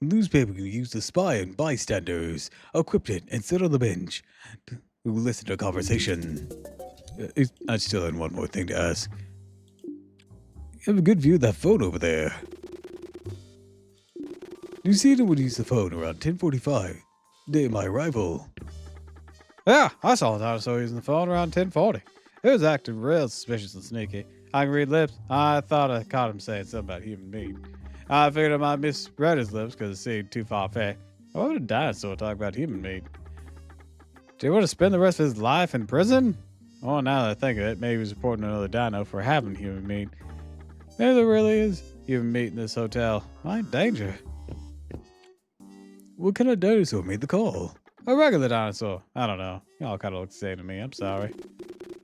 Newspaper can use to spy on bystanders, equip it, and sit on the bench to listen to a conversation. I still had one more thing to ask. You have a good view of that phone over there. Do you see anyone use the phone around 10:45, day of my arrival? Yeah, I saw a dinosaur using the phone around 10:40. It was acting real suspicious and sneaky. I can read lips. I thought I caught him saying something about human meat. I figured I might misread his lips because it seemed too far-fetched. Why would a dinosaur talk about human meat? Do you want to spend the rest of his life in prison? Oh, now that I think of it, maybe he was reporting another dino for having human meat. Maybe there really is human meat in this hotel. I'm in danger. What kind of dinosaur made the call? A regular dinosaur. I don't know. Y'all kind of look the same to me. I'm sorry.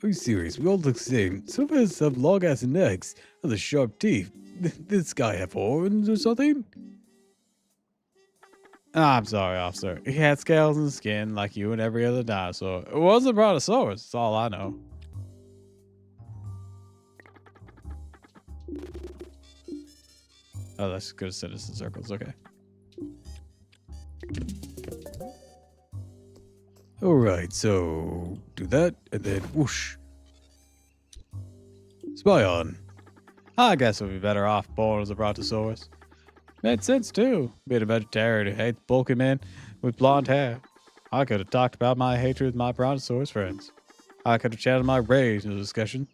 Are you serious? We all look the same. Some of us have long-ass necks, others sharp teeth. This guy have horns or something? I'm sorry, officer. He had scales and skin like you and every other dinosaur. It wasn't a brontosaurus. That's all I know. Oh, that's good citizen circles. Okay. Alright, so do that and then whoosh. Spy on. I guess we'd be better off born as a brontosaurus. Made sense too. Being a vegetarian who hates bulky men with blonde hair. I could have talked about my hatred with my brontosaurus friends. I could have channeled my rage in the discussion.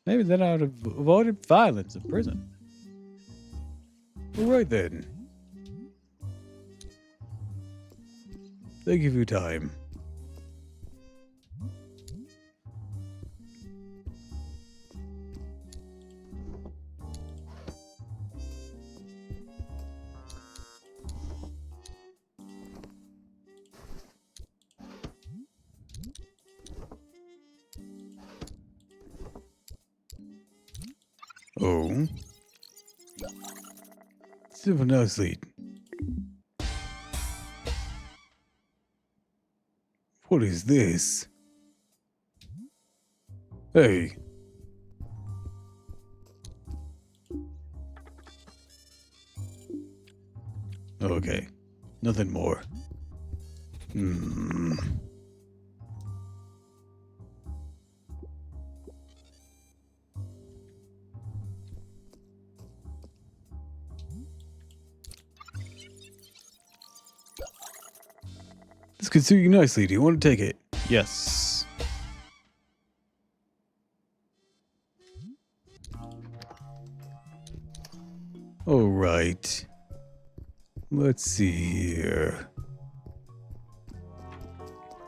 Maybe then I would have avoided violence in prison. Alright then. Thank you for your time. Oh. Simple now sleep. What is this? Hey. Okay. Nothing more. Hmm. This could suit you nicely. Do you want to take it? Yes. All right. Let's see here.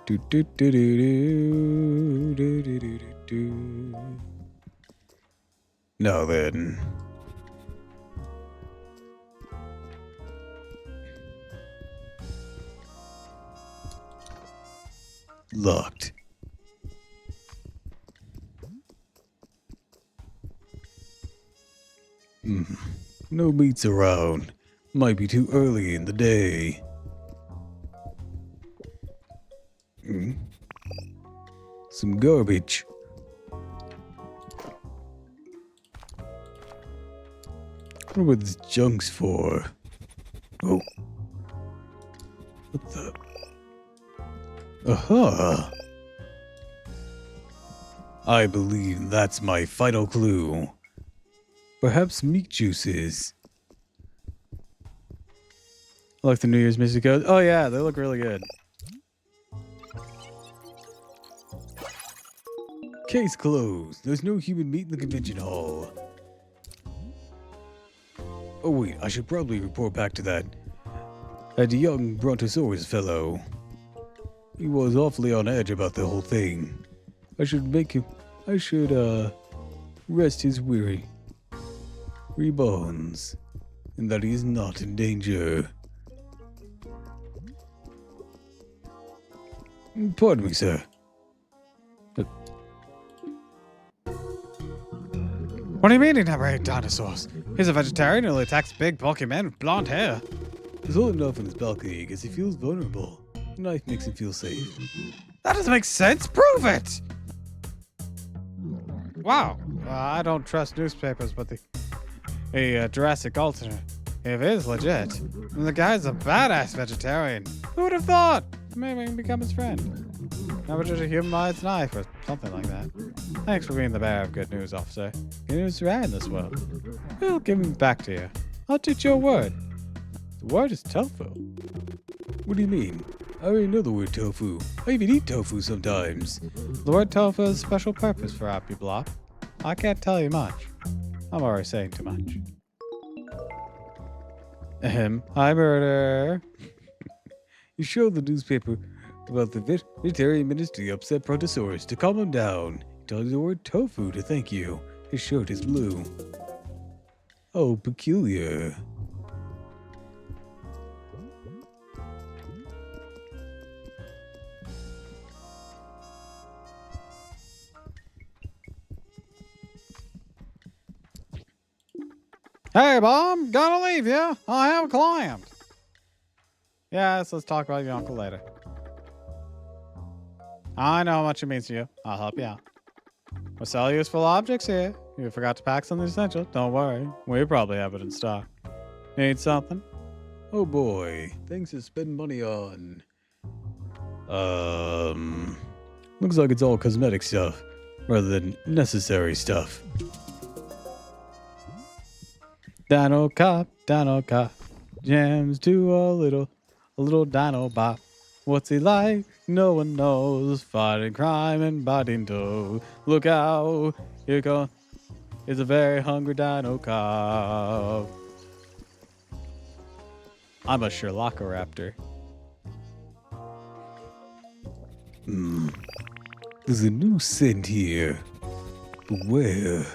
Do do do do do do do do do. Now then. Locked. No meats around. Might be too early in the day. Some garbage. Wonder what this junk's for. Oh. What the? Aha! I believe that's my final clue. Perhaps meat juices. I like the New Year's music goes. Oh yeah, they look really good. Case closed. There's no human meat in the convention hall. Oh wait, I should probably report back to that young Brontosaurus fellow. He was awfully on edge about the whole thing. I should rest his weary bones, and that he is not in danger. Pardon me, sir. What do you mean he never ate dinosaurs? He's a vegetarian who only attacks big, bulky men with blonde hair. He's holding off on his balcony because he feels vulnerable. The knife makes him feel safe. That doesn't make sense. Prove it! Wow. I don't trust newspapers, but the Jurassic alternate, if it is legit, then the guy's a badass vegetarian. Who would have thought? Maybe I can become his friend. Never just a humanized knife or something like that. Thanks for being the bearer of good news, officer. Good news is rare in this world. We'll give him back to you. I'll teach you a word. The word is tofu. What do you mean? I already know the word tofu. I even eat tofu sometimes. The word tofu has a special purpose for Happy Block. I can't tell you much. I'm already saying too much. Hi, Murder. You showed the newspaper about the veterinary ministry upset Brontosaurus to calm him down. He told you the word tofu to thank you. His shirt is blue. Oh, peculiar. Hey, Bob, gotta leave you. I have a client. Yes, let's talk about your uncle later. I know how much it means to you. I'll help you out. We sell useful objects here. You forgot to pack something essential. Don't worry. We probably have it in stock. Need something? Oh boy, things to spend money on. Looks like it's all cosmetic stuff rather than necessary stuff. Dinocop, jams to a little dino bop. What's he like? No one knows. Fighting crime and biting toes. Look out, here goes. It's a very hungry Dinocop. I'm a Sherlockaraptor. There's a new scent here. Beware.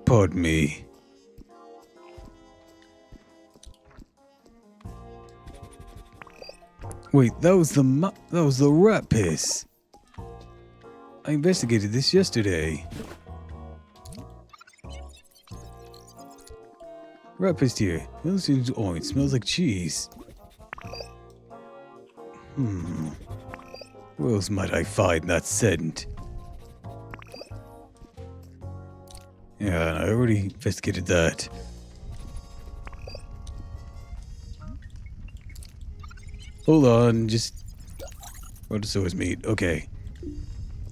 Pardon me. Wait, that was the rat piss. I investigated this yesterday. Rat piss here. It looks orange. Smells like cheese. Where else might I find that scent? Yeah, I already investigated that. Hold on, just... Brontosaurus meat, okay.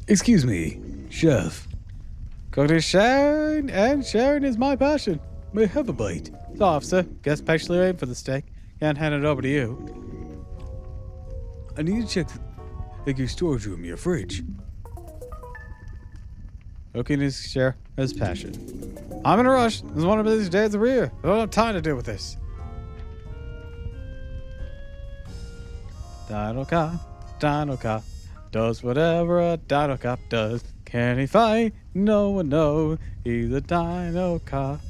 Excuse me, chef. Cooking sharing, and sharing is my passion. May I have a bite? So, officer, guess patiently waiting for the steak. Can't hand it over to you. I need to check your storage room, your fridge. Cooking is share his passion. I'm in a rush. This is one of these days of the year. I don't have time to deal with this. Dinocop does whatever a Dinocop does. Can he fight? No one knows. He's a Dinocop.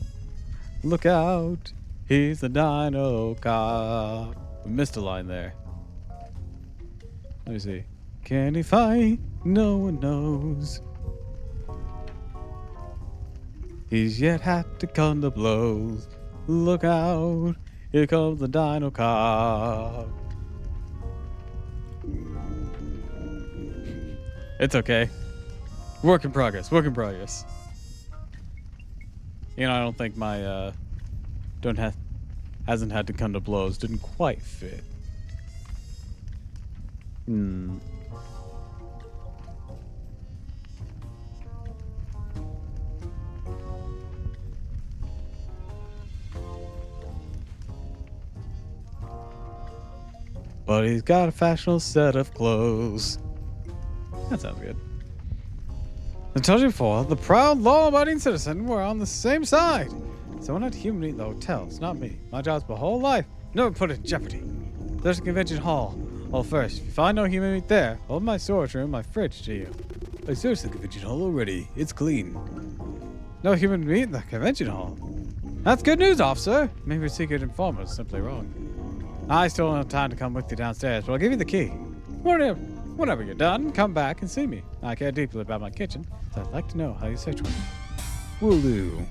Look out, he's a Dinocop. We missed a line there. Let me see. Can he fight? No one knows. He's yet had to come to blows. Look out, here comes the Dinocop. It's okay. Work in progress. Work in progress. You know, I don't think my hasn't had to come to blows didn't quite fit. But he's got a fashionable set of clothes. That sounds good. I told you before, the proud, law-abiding citizen were on the same side. Someone had human meat in the hotel. It's not me. My job's my whole life. Never put it in jeopardy. There's a convention hall. Well, first, if you find no human meat there, hold my storage room, my fridge to you. I searched the convention hall already. It's clean. No human meat in the convention hall. That's good news, officer. Maybe your secret informant is simply wrong. I still don't have time to come with you downstairs, but I'll give you the key. Whenever you're done, come back and see me. I care deeply about my kitchen, so I'd like to know how you search one. Will do.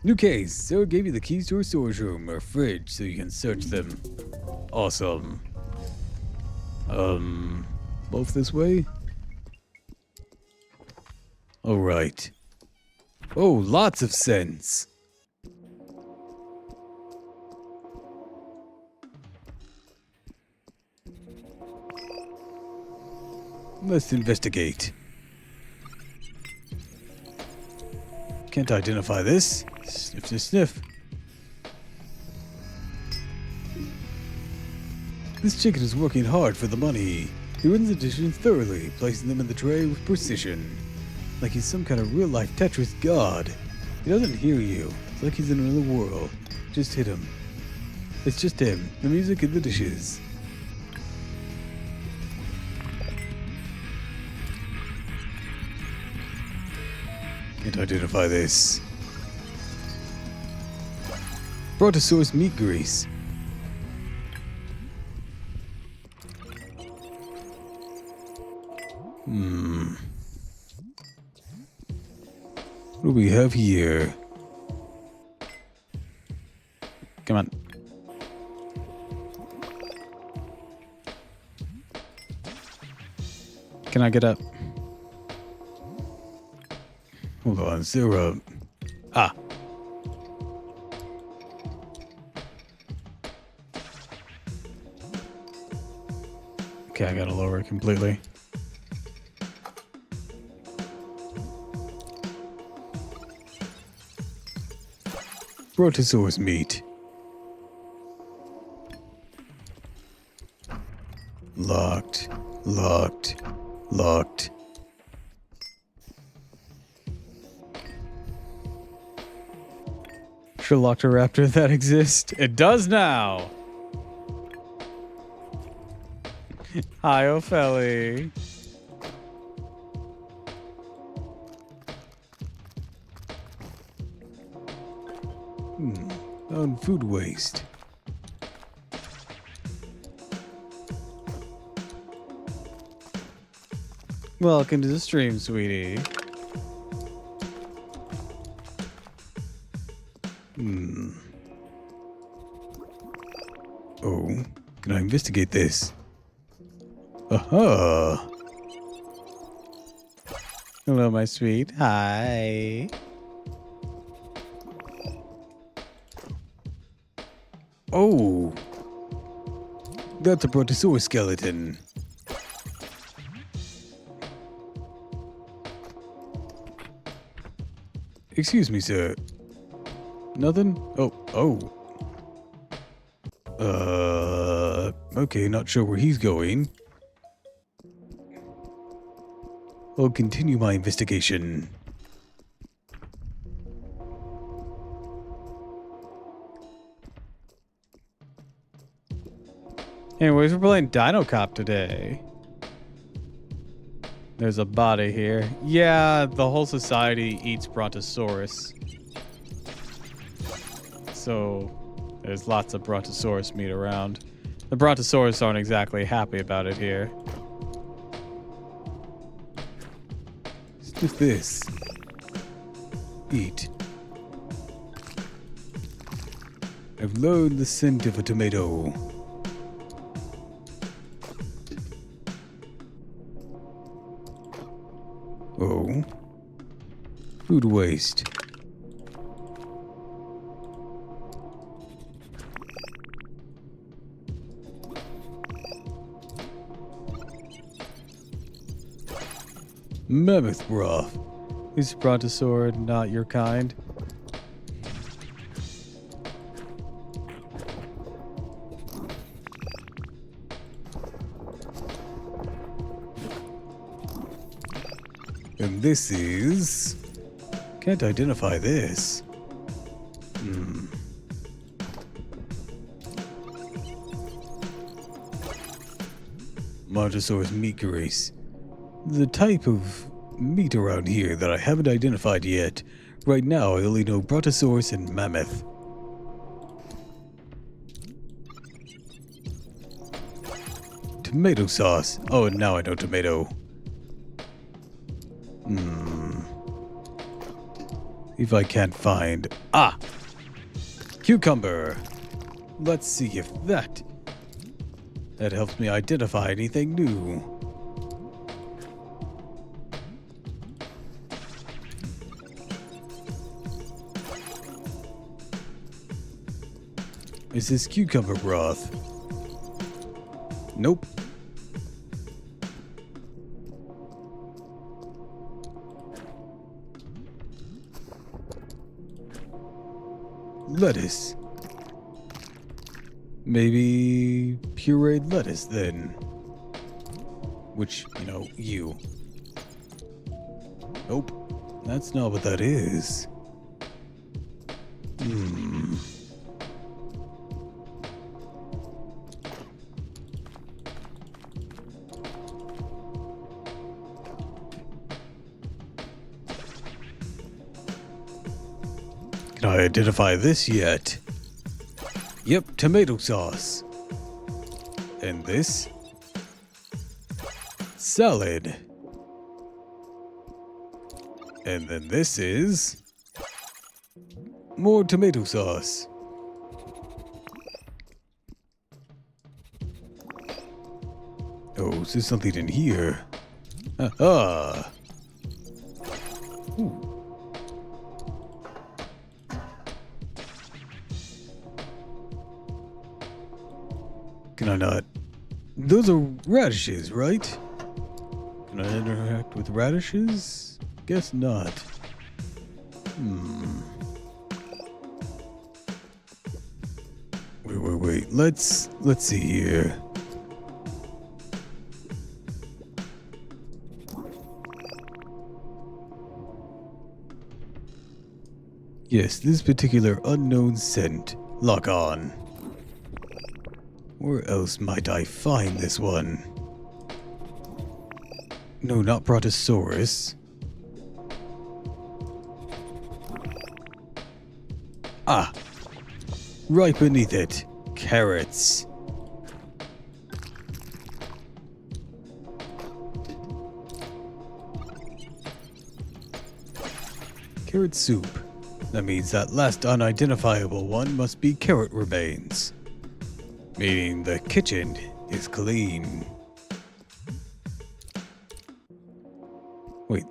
New case. Sarah gave you the keys to her storage room or fridge so you can search them. Awesome. Both this way? Alright. Oh, lots of sense. Let's investigate. Can't identify this. Sniff, sniff, sniff. This chicken is working hard for the money. He runs the dishes thoroughly, placing them in the tray with precision. Like he's some kind of real-life Tetris god. He doesn't hear you. It's like he's in another world. Just hit him. It's just him, the music and the dishes. Can't identify this. Brontosaurus meat grease. What do we have here? Come on. Can I get up? Hold on, Sarah. Ah. Okay, I gotta lower it completely. Brontosaurus meat. Locked. Locked. Locked. Sherlockaraptor that exists. It does now. Hi, Ophelli. Found food waste. Welcome to the stream, sweetie. Oh, can I investigate this? Aha! Hello, my sweet. Hi. Oh! That's a Brontosaurus skeleton. Excuse me, sir. Nothing? Oh. Okay, not sure where he's going. I'll continue my investigation. Anyways, we're playing Dinocop today. There's a body here. Yeah, the whole society eats Brontosaurus. So, there's lots of Brontosaurus meat around. The Brontosaurus aren't exactly happy about it here. Sniff this. Eat. I've learned the scent of a tomato. Oh. Food waste. Mammoth broth. Is Brontosaur not your kind? And this is... Can't identify this. Brontosaurus meat grease. The type of meat around here that I haven't identified yet. Right now, I only know Brontosaurus and Mammoth. Tomato sauce. Oh, and now I know tomato. If I can't find... Ah! Cucumber! Let's see if that helps me identify anything new. Is this cucumber broth? Nope. Lettuce. Maybe pureed lettuce then. Which, you. Nope, that's not what that is. Can I identify this yet? Yep, tomato sauce. And this? Salad. And then this is more tomato sauce. Oh, is there something in here? Aha! Ooh. Can I not? Those are radishes, right? Can I interact with radishes? Guess not. Wait. Let's see here. Yes, this particular unknown scent. Lock on. Where else might I find this one? No, not Brontosaurus. Ah! Right beneath it. Carrots. Carrot soup. That means that last unidentifiable one must be carrot remains. Meaning the kitchen is clean. Wait.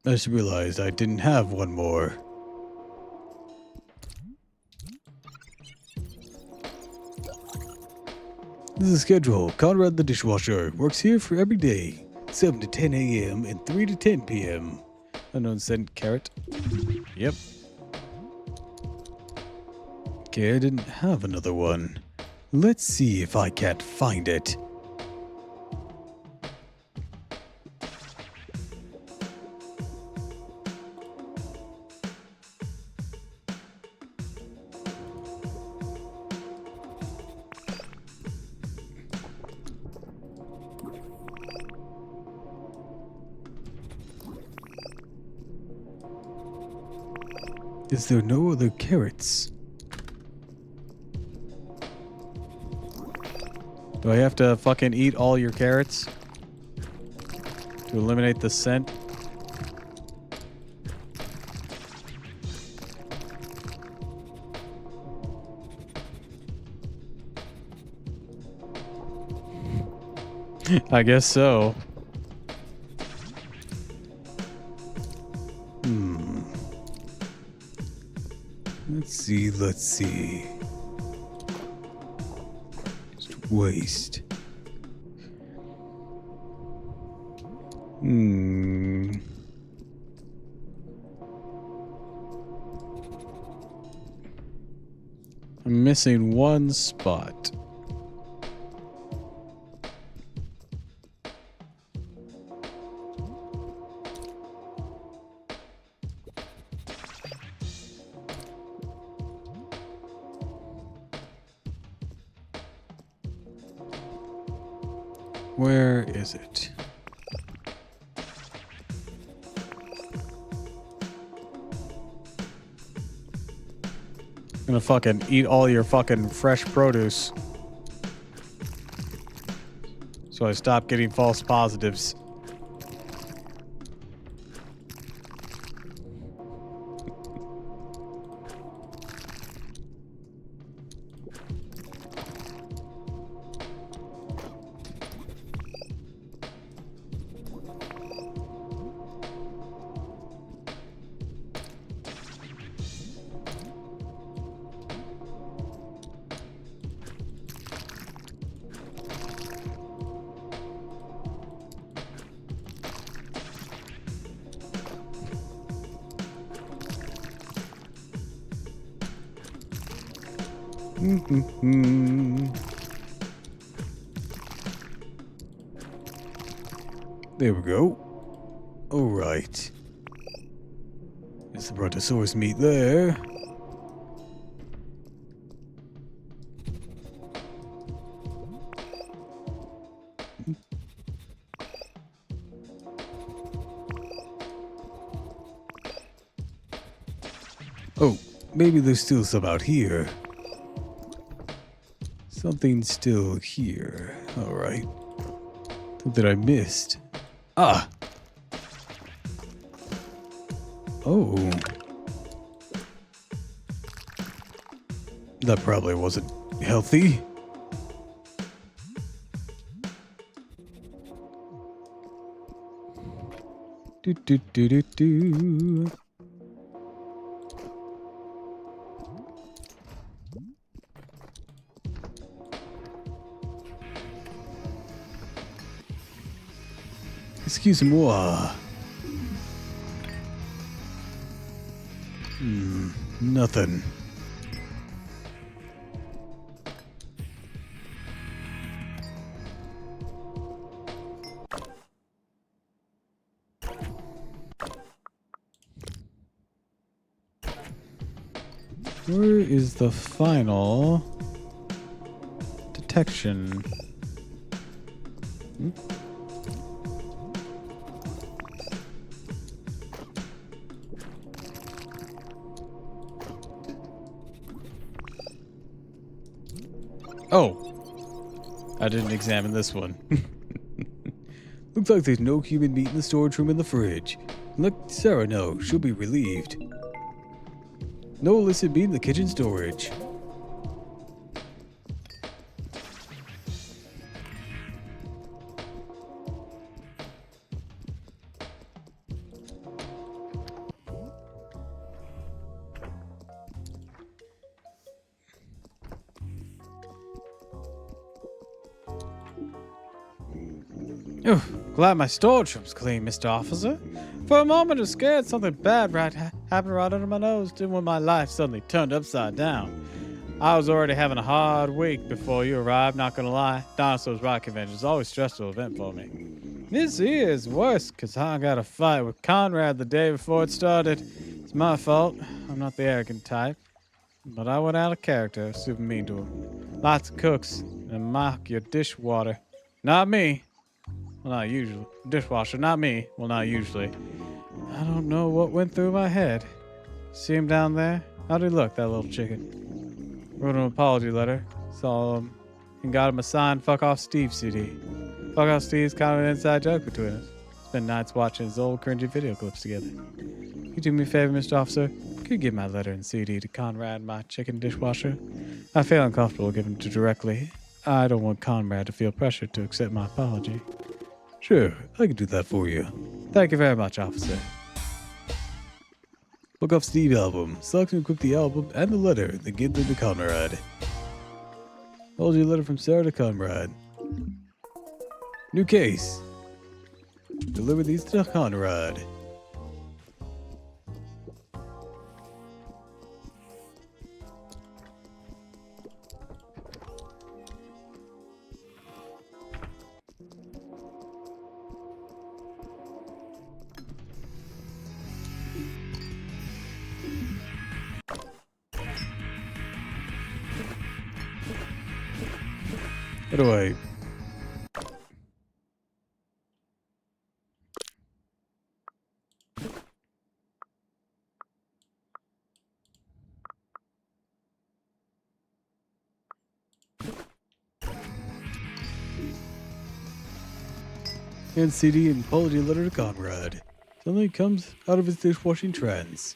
I just realized I didn't have one more. This is a schedule. Conrad the dishwasher works here for every day. 7 to 10 a.m. and 3 to 10 p.m. Unknown scent carrot. Yep. Okay, I didn't have another one. Let's see if I can't find it. Is there no other carrots? Do I have to fucking eat all your carrots to eliminate the scent? I guess so. Let's see. Just waste. I'm missing one spot. Where is it? I'm gonna fucking eat all your fucking fresh produce. So I stop getting false positives. There we go. All right. There's the Brontosaurus meat there. Oh, maybe there's still some out here. Something still here. All right. Something I missed. Ah! Oh. That probably wasn't healthy. Do do do do do. Excuse-moi. Nothing. Where is the final detection? Oh, I didn't examine this one. Looks like there's no human meat in the storage room in the fridge. Let Sarah know. She'll be relieved. No illicit meat in the kitchen storage. Oh, glad my storage room's clean, Mr. Officer. For a moment I was scared something bad happened right under my nose, did when my life suddenly turned upside down. I was already having a hard week before you arrived, not gonna lie. Dinosaurs Rock Convention is always a stressful event for me. This here is worse, cause I got a fight with Conrad the day before it started. It's my fault. I'm not the arrogant type. But I went out of character, super mean to him. Lots of cooks, and mock your dishwater. Not me. Well, not usually. Dishwasher, not me. Well, not usually. I don't know what went through my head. See him down there? How'd he look, that little chicken? Wrote him an apology letter. Saw him and got him a signed Fuck Off Steve CD. Fuck Off Steve's kind of an inside joke between us. Spend nights watching his old cringy video clips together. Can you do me a favor, Mr. Officer? Could you give my letter and CD to Conrad, my chicken dishwasher? I feel uncomfortable giving it to directly. I don't want Conrad to feel pressured to accept my apology. Sure, I can do that for you. Thank you very much, officer. Look up Steve album. Select and equip the album and the letter, then give them to Conrad. Hold your letter from Sarah to Conrad. New case. Deliver these to Conrad. How do I... And CD and apology letter to Conrad. Suddenly comes out of his dishwashing trance.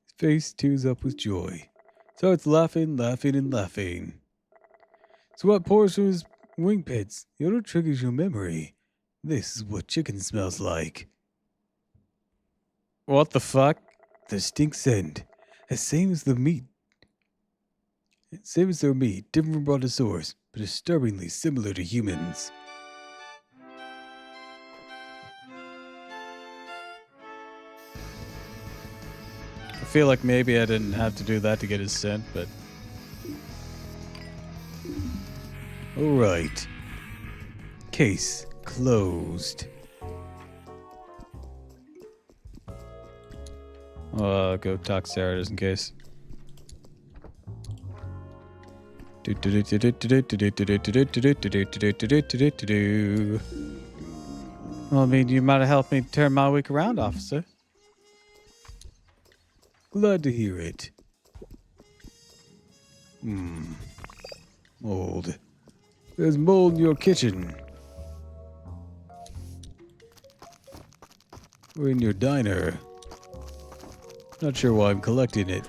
His face tears up with joy. Starts laughing, laughing, and laughing. Sweat pours from his wing pits. The odor triggers your memory. This is what chicken smells like. What the fuck? The stink scent, as same as the meat. Same as their meat, different from brontosaurs, but disturbingly similar to humans. I feel like maybe I didn't have to do that to get his scent, but Alright. Case closed. I'll go talk Sarah just in case. Well, I mean, you might have helped me turn my week around, officer. Glad to hear it. Mold. There's mold in your kitchen. Or in your diner. Not sure why I'm collecting it.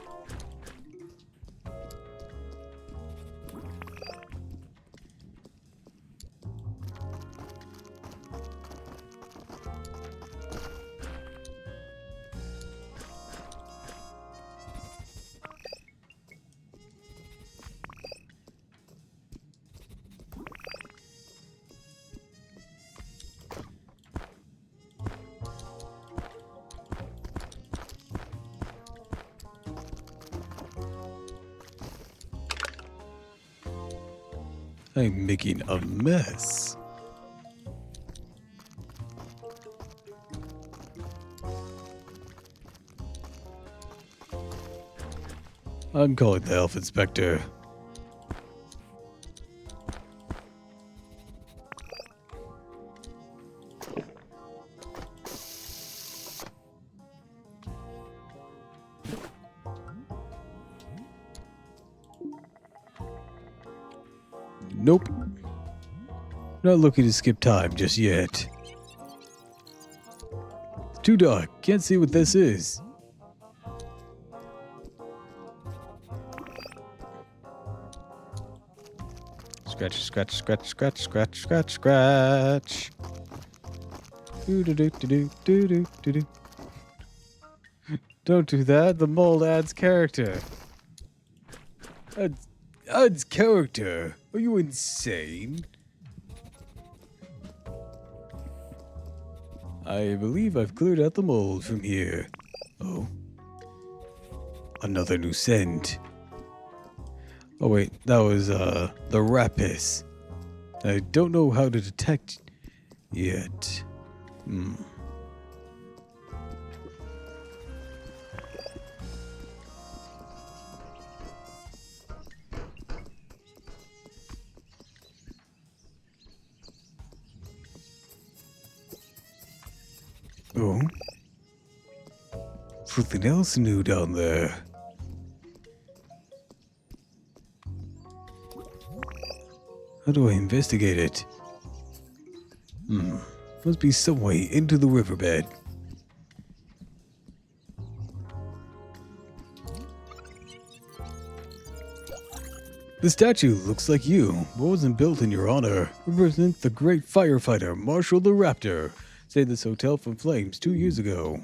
I'm making a mess. I'm calling the health inspector. Nope. Not looking to skip time just yet. It's too dark. Can't see what this is. Scratch, scratch, scratch, scratch, scratch, scratch, scratch. Do-do-do-do-do-do-do-do. Don't do that. The mold adds character. Adds character. Are you insane? I believe I've cleared out the mold from here. Oh. Another new scent. Oh wait, that was the rapis. I don't know how to detect yet. Oh. Something else new down there. How do I investigate it? Must be some way into the riverbed. The statue looks like you, but wasn't built in your honor. Represents the great firefighter, Marshall the Raptor. Saved this hotel from flames 2 years ago.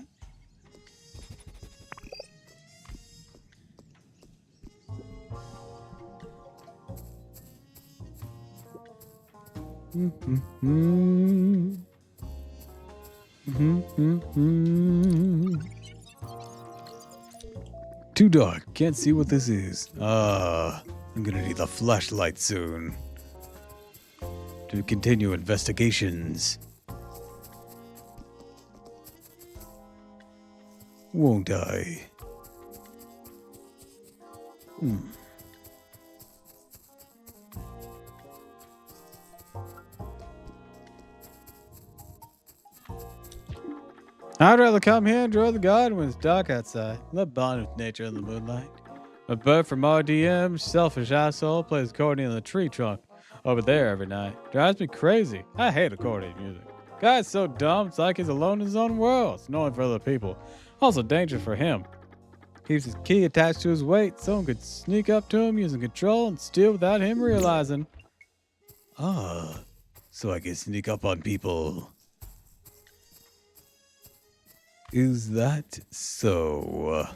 Too dark. Can't see what this is. I'm gonna need a flashlight soon. To continue investigations. Won't I? I'd rather come here and enjoy the garden when it's dark outside. Love bonding with nature in the moonlight. A bird from RDM, selfish asshole, plays accordion in the tree trunk over there every night. Drives me crazy. I hate accordion music. Guy's so dumb, it's like he's alone in his own world. It's annoying for other people. Also dangerous for him. Keeps his key attached to his weight. Someone could sneak up to him using control and steal without him realizing. So I can sneak up on people. Is that so?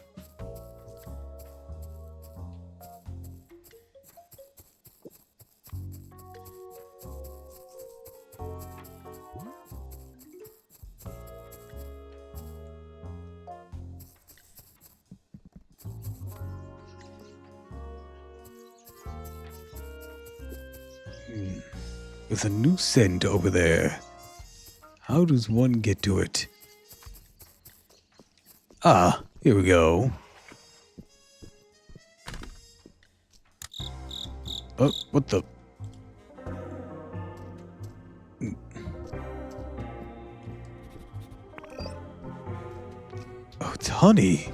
There's a new scent over there. How does one get to it? Ah, here we go. Oh, what the? Oh, it's honey.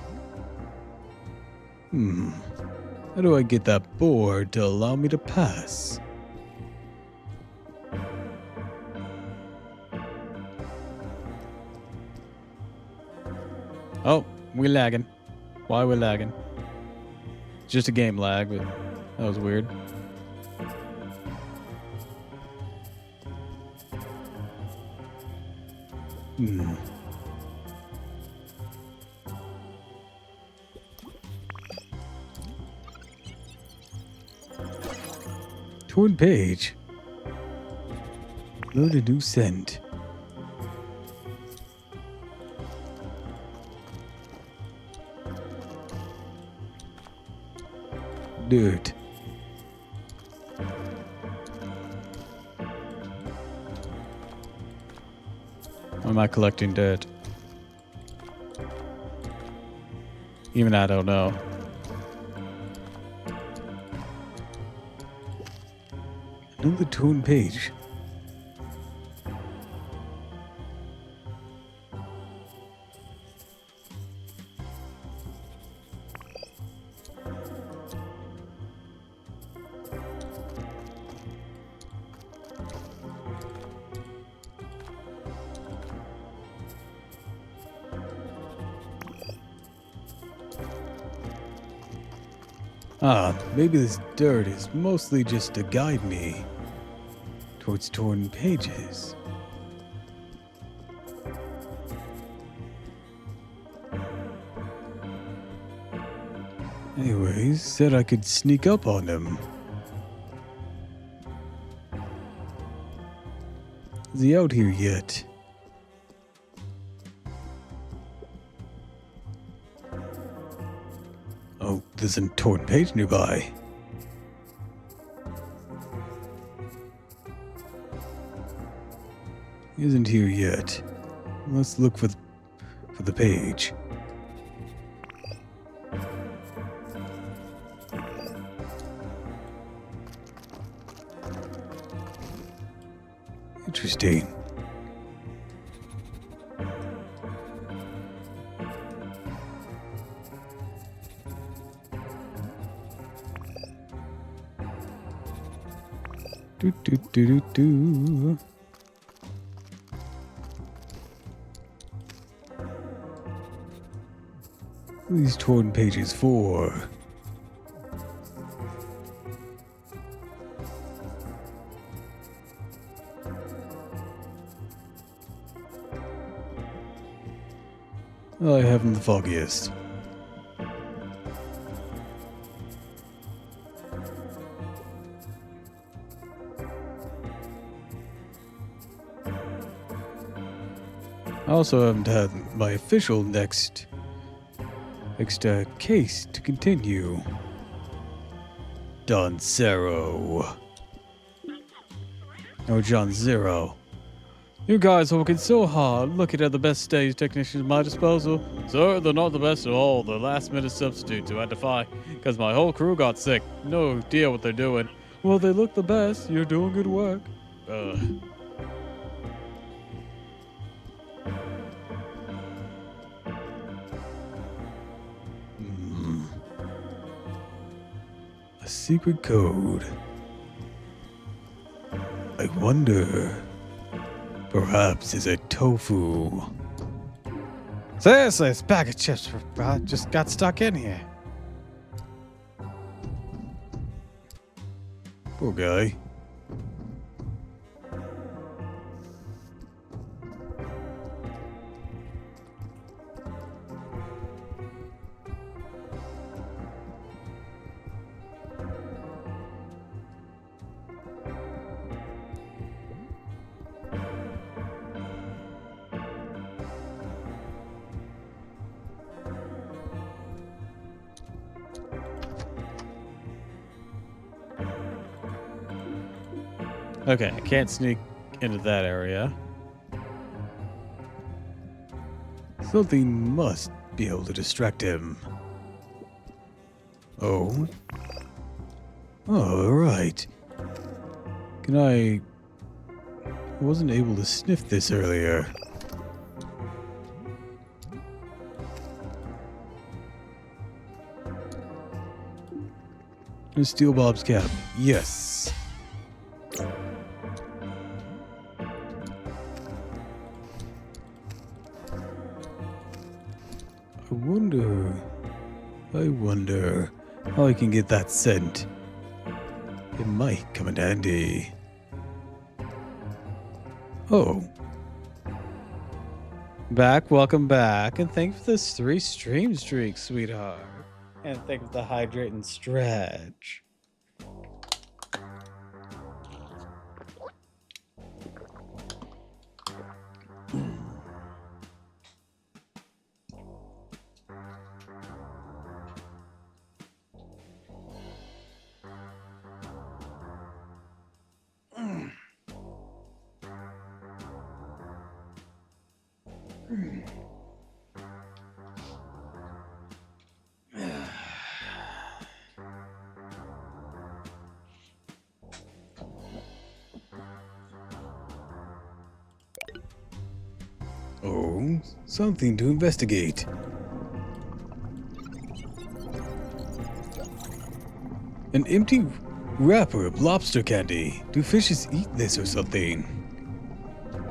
How do I get that board to allow me to pass? Oh, we lagging. Why we lagging? It's just a game lag, but that was weird. Torn page. Load a new scent. Dirt. Why am I collecting dirt? Even I don't know. Another torn page. Ah, maybe this dirt is mostly just to guide me towards torn pages. Anyways, said I could sneak up on him. Is he out here yet? Oh, there's a torn page nearby. He isn't here yet. Let's look for the page. Interesting. Do do do do do. What are these torn pages for? I haven't the foggiest. I also haven't had my official next case to continue. Don Zero. Oh, John Zero. You guys are working so hard, looking at the best stage technicians at my disposal. Sir, they're not the best at all. They're last-minute substitutes who had to fight because my whole crew got sick. No idea what they're doing. Well, they look the best. You're doing good work. A secret code. I wonder. Perhaps it's a tofu. Seriously, this bag of chips just got stuck in here. Poor guy. Okay, I can't sneak into that area. Something must be able to distract him. Oh. All right. Can I wasn't able to sniff this earlier. Steal Bob's cap. Yes. I wonder how I can get that scent. It might come in handy. Oh, Welcome back, and thank you for this 3 stream streak, sweetheart. And thank you for the hydrate and stretch. oh, something to investigate. An empty wrapper of lobster candy. Do fishes eat this or something?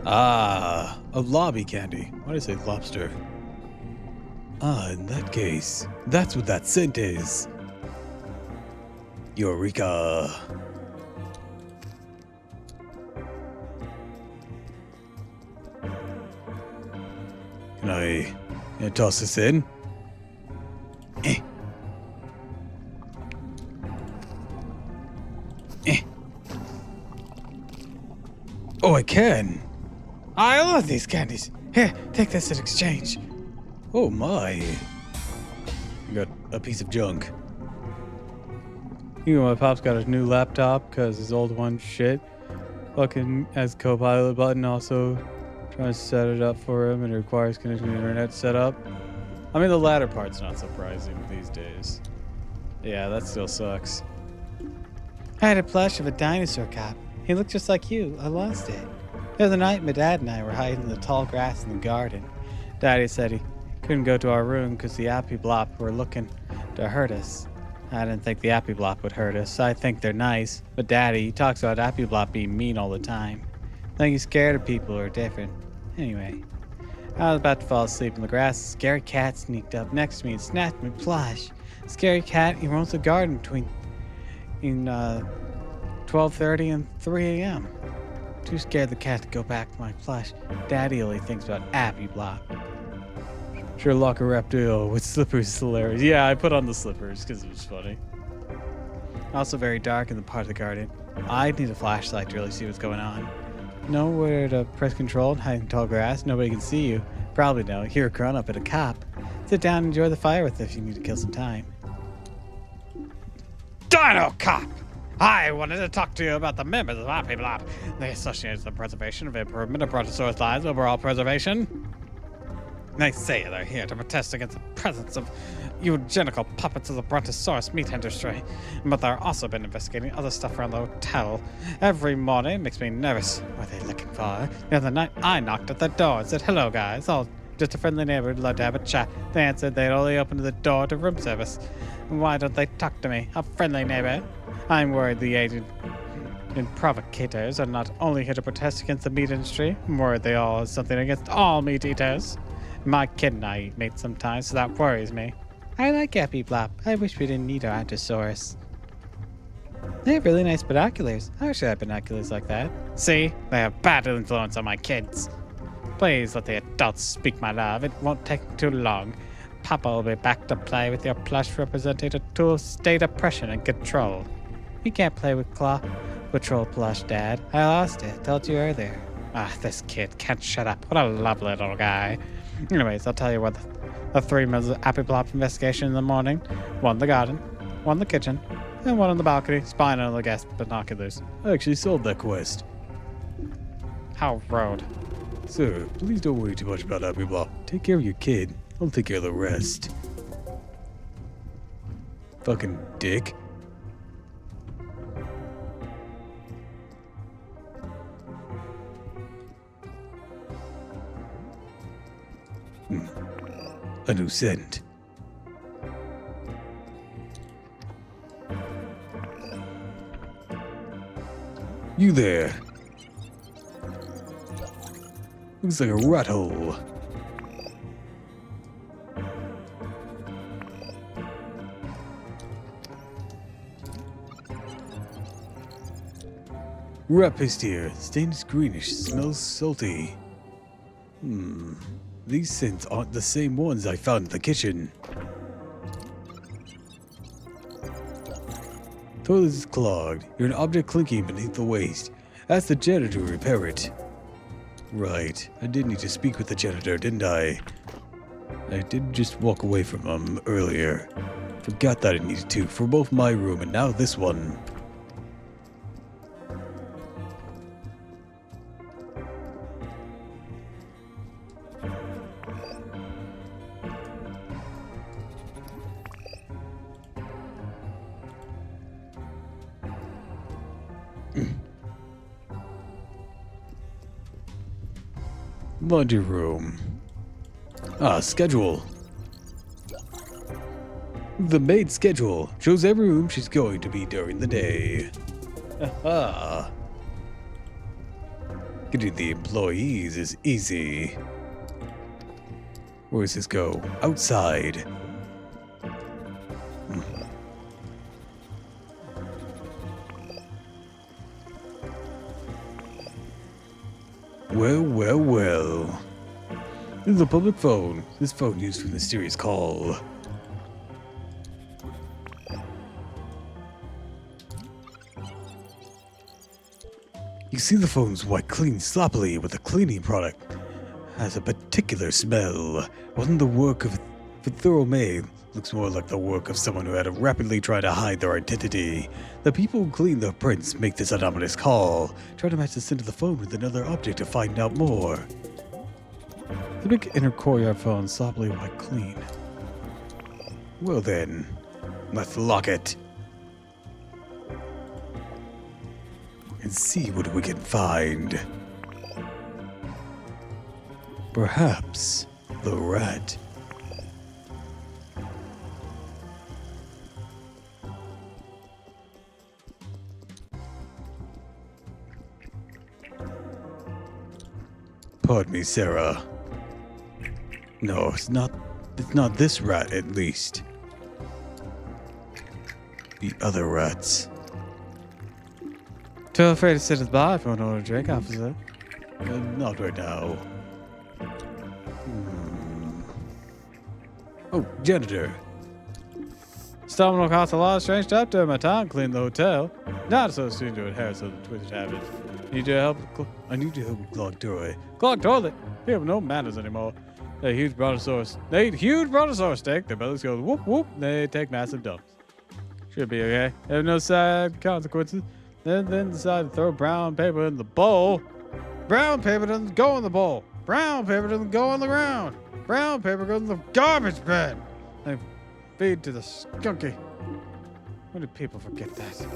Ah, a lobby candy. Why did I say lobster? Ah, in that case, that's what that scent is. Eureka. Can I toss this in? Eh. Eh. Oh, I can. I love these candies. Here, take this in exchange. Oh my. I got a piece of junk. You know, my pop's got a new laptop because his old one's shit. Fucking has Copilot button also. Trying to set it up for him and it requires connection to the internet setup. I mean, the latter part's not surprising these days. Yeah, that still sucks. I had a plush of a dinosaur cop. He looked just like you. I lost it. The other night, my dad and I were hiding in the tall grass in the garden. Daddy said he couldn't go to our room because the Appy Blop were looking to hurt us. I didn't think the Appy Blop would hurt us. I think they're nice. But Daddy, he talks about Appy Blop being mean all the time. I think he's scared of people who are different. Anyway, I was about to fall asleep in the grass. A scary cat sneaked up next to me and snatched my plush. Scary cat, he roams the garden between 12:30 and 3 a.m. Too scared the cat to go back to my plush. Daddy only thinks about Appy Blop. Sherlockaraptor with slippers is hilarious. Yeah, I put on the slippers because it was funny. Also very dark in the part of the garden. I need a flashlight to really see what's going on. Know where to press control and hide in tall grass. Nobody can see you. Probably know. You're a grown-up and a cop. Sit down and enjoy the fire with if you need to kill some time. Dinocop! I wanted to talk to you about the members of Appy Blop. They associate the preservation of improvement of Brontosaurus lives, overall preservation. They say they're here to protest against the presence of eugenical puppets of the Brontosaurus meat industry, but they've also been investigating other stuff around the hotel. Every morning it makes me nervous. What are they looking for? The other night I knocked at the door and said, "Hello guys, I'll just a friendly neighbor who'd love to have a chat." They answered they'd only opened the door to room service. Why don't they talk to me? A friendly neighbor. I'm worried the agent and provocators are not only here to protest against the meat industry, I'm worried they all have something against all meat eaters. My kid and I eat meat sometimes, so that worries me. I like Appy Blop. I wish we didn't need our Antosaurus. They have really nice binoculars. I wish I had binoculars like that. See? They have bad influence on my kids. Please let the adults speak, my love. It won't take too long. Papa will be back to play with your plush representing a tool of state oppression and control. You can't play with Claw Patrol plush, Dad. I lost it. Told you earlier. Ah, this kid can't shut up. What a lovely little guy. Anyways, I'll tell you what the 3 members of Appy Blop investigation in the morning. 1 the garden, 1 the kitchen, and one on the balcony, spying on the guest binoculars. I actually solved that quest. How rude. Sir, please don't worry too much about Happy Block. Take care of your kid. I'll take care of the rest. Fucking dick. A new scent. You there. Looks like a rat hole. Rat paste here. Stain is greenish. Smells salty. These scents aren't the same ones I found in the kitchen. Toilet is clogged. You're an object clinking beneath the waste. Ask the janitor to repair it. Right. I did need to speak with the janitor, didn't I? I did just walk away from him earlier. Forgot that I needed to for both my room and now this one. Laundry room. Schedule. The maid's schedule shows every room she's going to be during the day. Aha. Getting the employees is easy. Where does this go? Outside. Well, well, well. This is a public phone. This phone used for mysterious call. You see the phone's wiped clean sloppily with a cleaning product. Has a particular smell. Wasn't the work of a thorough maid. Looks more like the work of someone who had to rapidly try to hide their identity. The people who clean the prints make this anomalous call. Try to match the scent of the phone with another object to find out more. The big inner courtyard phone sloppily wiped clean. Well then, let's lock it. And see what we can find. Perhaps the rat. Pardon me, Sarah. No, it's not this rat, at least. The other rats. Feel free to sit at the bar if you want to order a drink, officer. Not right now. Oh, janitor. Storming will cost a lot of strange stuff during my time cleaning the hotel. Not so soon to inherit some twisted habits. Need your help? I need to help with clogged toilet. Clogged toilet? We have no manners anymore. They huge brontosaurus. They eat huge brontosaurus steak. Their bellies go whoop whoop. They take massive dumps. Should be okay. They have no sad consequences. Then decide to throw brown paper in the bowl. Brown paper doesn't go in the bowl. Brown paper doesn't go on the ground. Brown paper goes in the garbage bin. They feed to the skunky. When do people forget that?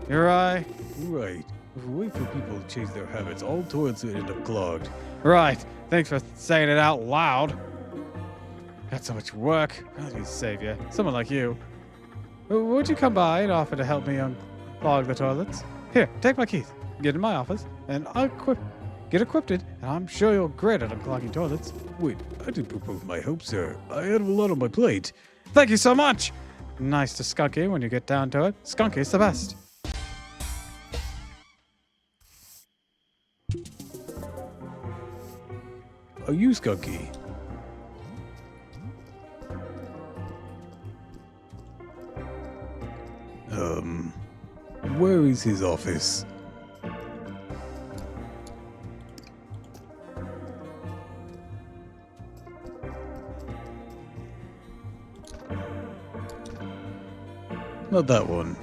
You're right. Right. If we wait for people to change their habits, all toilets would end up clogged. Right. Thanks for saying it out loud. Got so much work. I need to save you. Someone like you. Would you come by and offer to help me unclog the toilets? Here, take my keys. Get in my office, and get equipped, and I'm sure you're great at unclogging toilets. Wait, I didn't propose my hopes, sir. I had a lot on my plate. Thank you so much. Nice to skunky when you get down to it. Skunky's the best. Are you skunky? Where is his office? Not that one.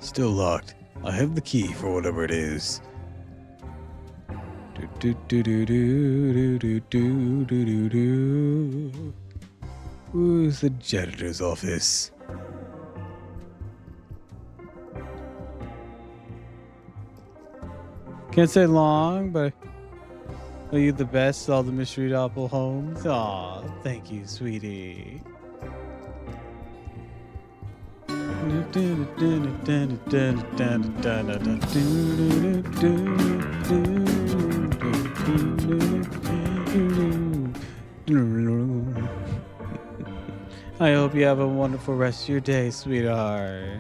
Still locked. I have the key for whatever it is. Where's the janitor's office? Can't say long, but are you the best? All the mystery Doppel homes. Aw, thank you, sweetie. I hope you have a wonderful rest of your day, sweetheart.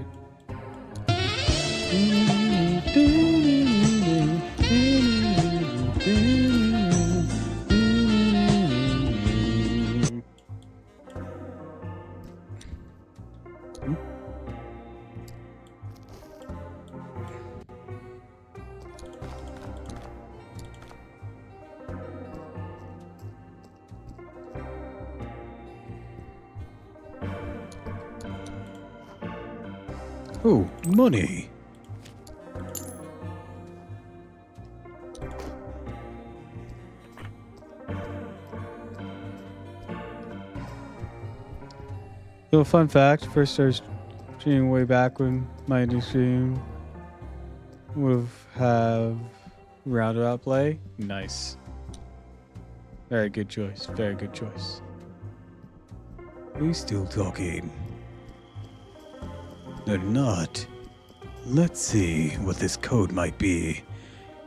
Oh, money. So, fun fact: first started streaming way back when my new stream would have roundabout play. Nice. Very good choice. Very good choice. Are you still talking? They're not. Let's see what this code might be.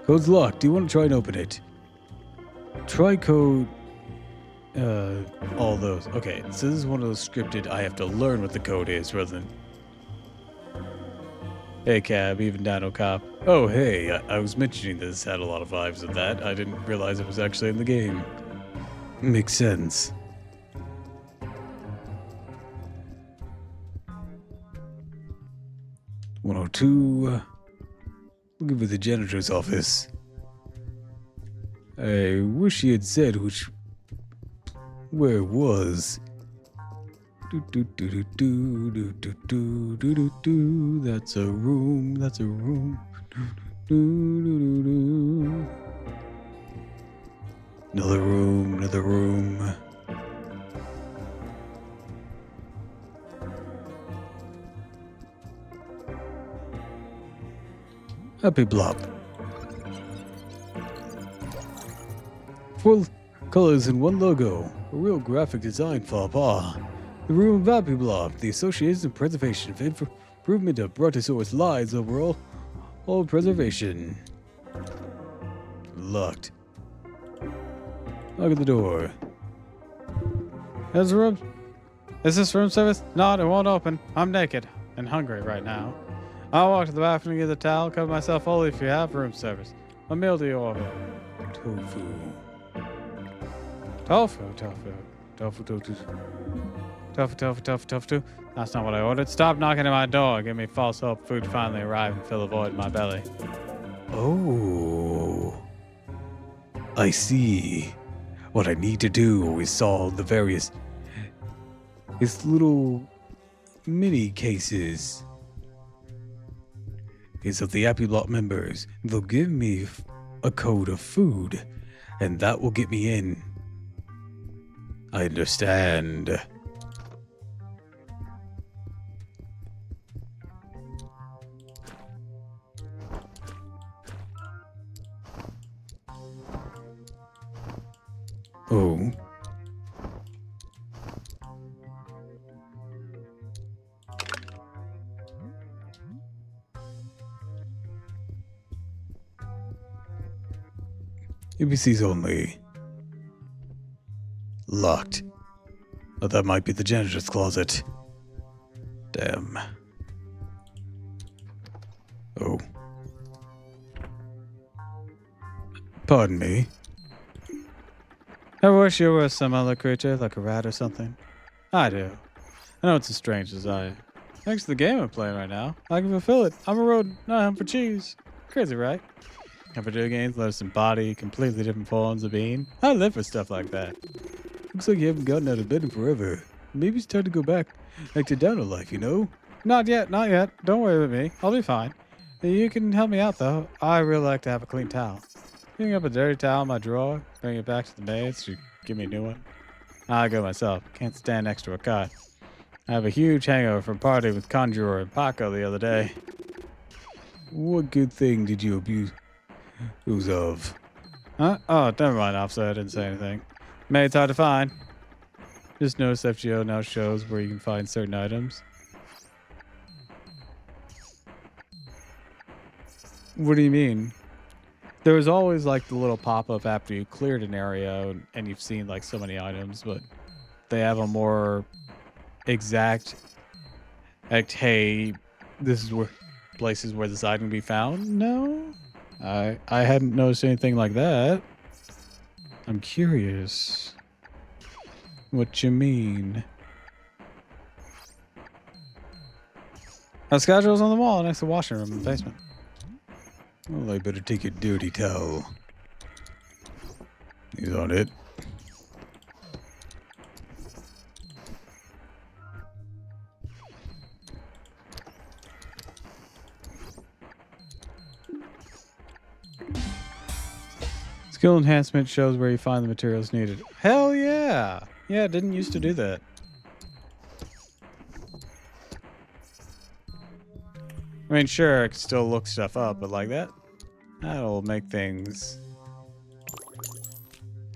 Code's locked. Do you want to try and open it? Try code. All those. Okay, so this is one of those scripted. I have to learn what the code is rather than. Hey, Cab, even Dinocop. Oh, hey, I was mentioning this had a lot of vibes of that. I didn't realize it was actually in the game. Makes sense. "102. Looking for the janitor's office. I wish he had said where it was. That's a room. That's a room. Another room. Another room. Happy Blob. 4 colors in one logo. A real graphic design faux pas. The room of Happy Blob. The association and preservation of improvement of Brontosaurus lies overall. All preservation. Locked. Lock at the door. Is this room service? No, it won't open. I'm naked and hungry right now. I'll walk to the bathroom and get the towel, cover myself fully if you have room service. What meal do you order? Tofu. Tofu. That's not what I ordered. Stop knocking at my door. Give me false hope food finally arrive and fill a void in my belly. Oh. I see. What I need to do is solve the various little mini cases is of the Happy Block members. They'll give me a code of food, and that will get me in. I understand. Oh. ABCs only. Locked. But that might be the janitor's closet. Damn. Oh. Pardon me. I wish you were some other creature, like a rat or something. I do. I know it's a strange desire. Thanks to the game I'm playing right now, I can fulfill it. I'm a rodent, not hunt for cheese. Crazy, right? And video games let us embody completely different forms of being. I live for stuff like that. Looks like you haven't gotten out of bed in forever. Maybe it's time to go back to dino life, you know? Not yet, not yet. Don't worry about me. I'll be fine. You can help me out, though. I really like to have a clean towel. Picking up a dirty towel in my drawer, bring it back to the maid, she give me a new one. I go myself. Can't stand next to a cut. I have a huge hangover from partying with Conjurer and Paco the other day. What good thing did you abuse of? Huh? Oh, never mind, officer. I didn't say anything. Maid's hard to find. Just noticed FGO now shows where you can find certain items. What do you mean? There was always like the little pop-up after you cleared an area and you've seen like so many items, but they have a more exact, like, hey, this is where places where this item can be found. No, I hadn't noticed anything like that. I'm curious. What you mean? Our schedule's on the wall next to the washing room in the basement. Well, I better take your dirty towel. Is on it. Skill enhancement shows where you find the materials needed. Hell yeah! Yeah, it didn't used to do that. I mean, sure, I could still look stuff up, but like that'll make things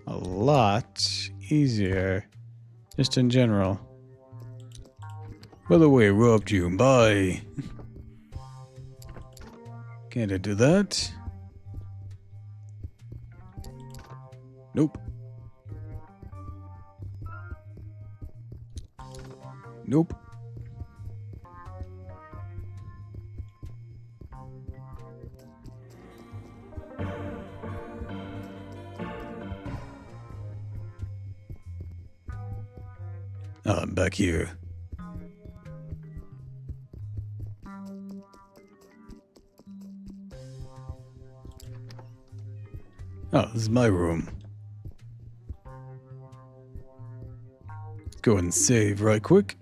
a lot easier, just in general. By the way, robbed you. Bye. Can't I do that? Nope. Nope. I'm back here. Oh, this is my room. Let's go and save right quick.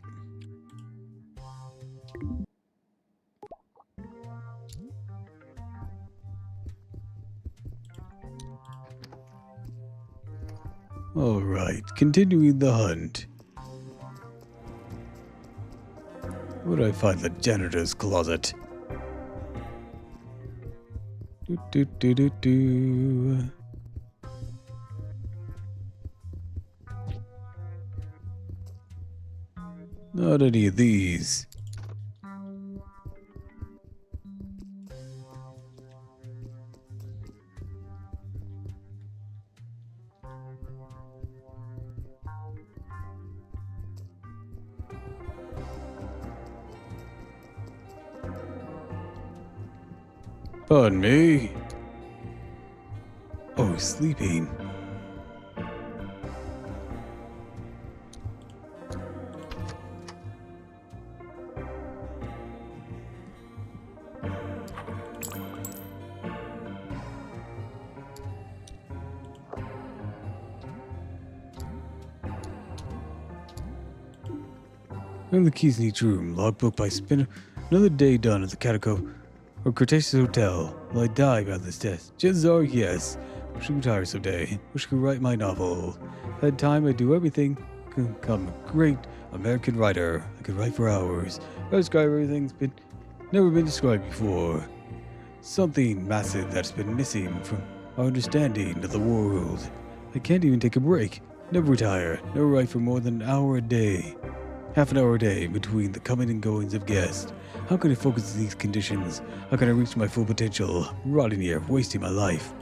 All right, continuing the hunt. Where do I find the janitor's closet? Do. Not any of these. Pardon me. Oh, sleeping. Found the keys in each room. Logbook by Spinner. Another day done at the Catacomb or Cretaceous Hotel. Will I die by this death? Chances are, yes. Wish I could retire someday. Wish I could write my novel. If I had time, I'd do everything. Become a great American writer. I could write for hours. I describe everything's never been described before. Something massive that's been missing from our understanding of the world. I can't even take a break. Never retire. Never write for more than an hour a day. Half an hour a day between the coming and goings of guests. How can I focus in these conditions? How can I reach my full potential? I'm rotting here, wasting my life.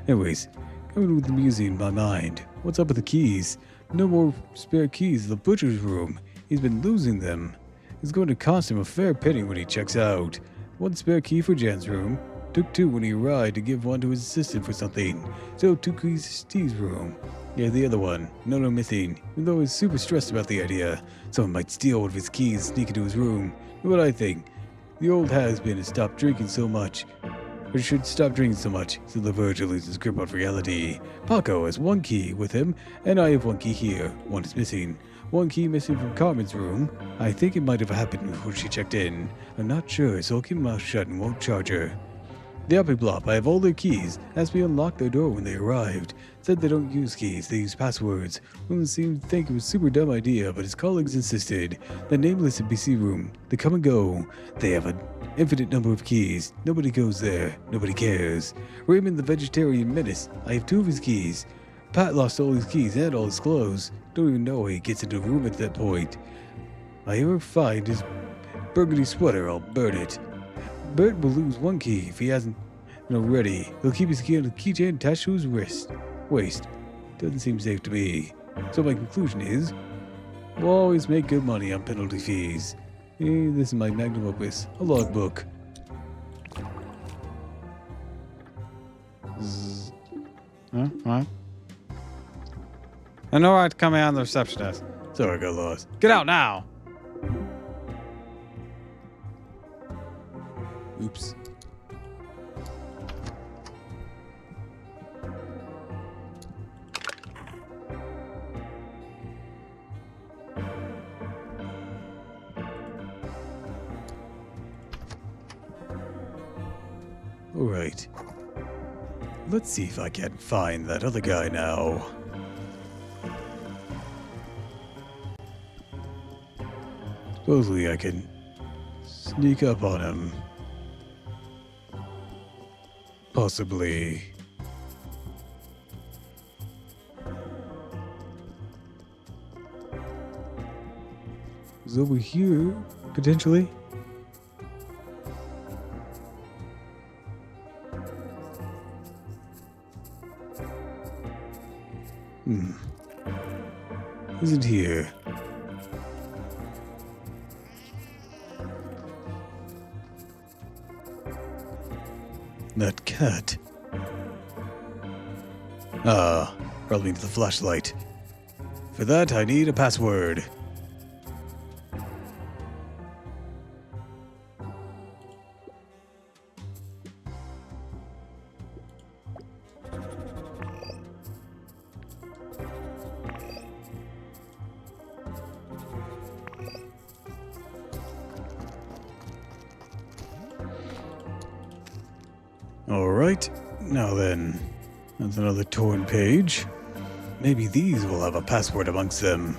Anyways, coming with the music in my mind. What's up with the keys? No more spare keys in the butcher's room. He's been losing them. It's going to cost him a fair penny when he checks out. One spare key for Jan's room. Took two when he arrived to give one to his assistant for something. Still 2 keys to Steve's room. Yeah, the other one. No missing. Even though he's super stressed about the idea. Someone might steal one of his keys and sneak into his room. What I think. The old has-been has stopped drinking so much. Or should stop drinking so much, so the verge of loses grip on reality. Paco has 1 key with him, and I have 1 key here. 1 is missing. One key missing from Carmen's room. I think it might have happened before she checked in. I'm not sure, so I'll keep my mouth shut and won't charge her. The Uppy Blop, I have all their keys. Asked me to unlock their door when they arrived. Said they don't use keys, they use passwords. Roman seemed to think it was a super dumb idea, but his colleagues insisted. The nameless NPC room, they come and go. They have an infinite number of keys. Nobody goes there. Nobody cares. Raymond the Vegetarian Menace, I have 2 of his keys. Pat lost all his keys and all his clothes. Don't even know how he gets into the room at that point. If I ever find his burgundy sweater, I'll burn it. Bert will lose 1 key if he hasn't already. He'll keep his key on a keychain attached to his waist. Doesn't seem safe to me. So my conclusion is, we'll always make good money on penalty fees. This is my magnum opus, a logbook. Huh? What? I know I'd come in on the reception desk. Sorry, I got lost. Get out now! Oops. Alright. Let's see if I can find that other guy now. Supposedly I can sneak up on him. Possibly. He's over here, potentially. Isn't here. That cat. Probably needs the flashlight. For that, I need a password. Alright, now then, that's another torn page. Maybe these will have a password amongst them.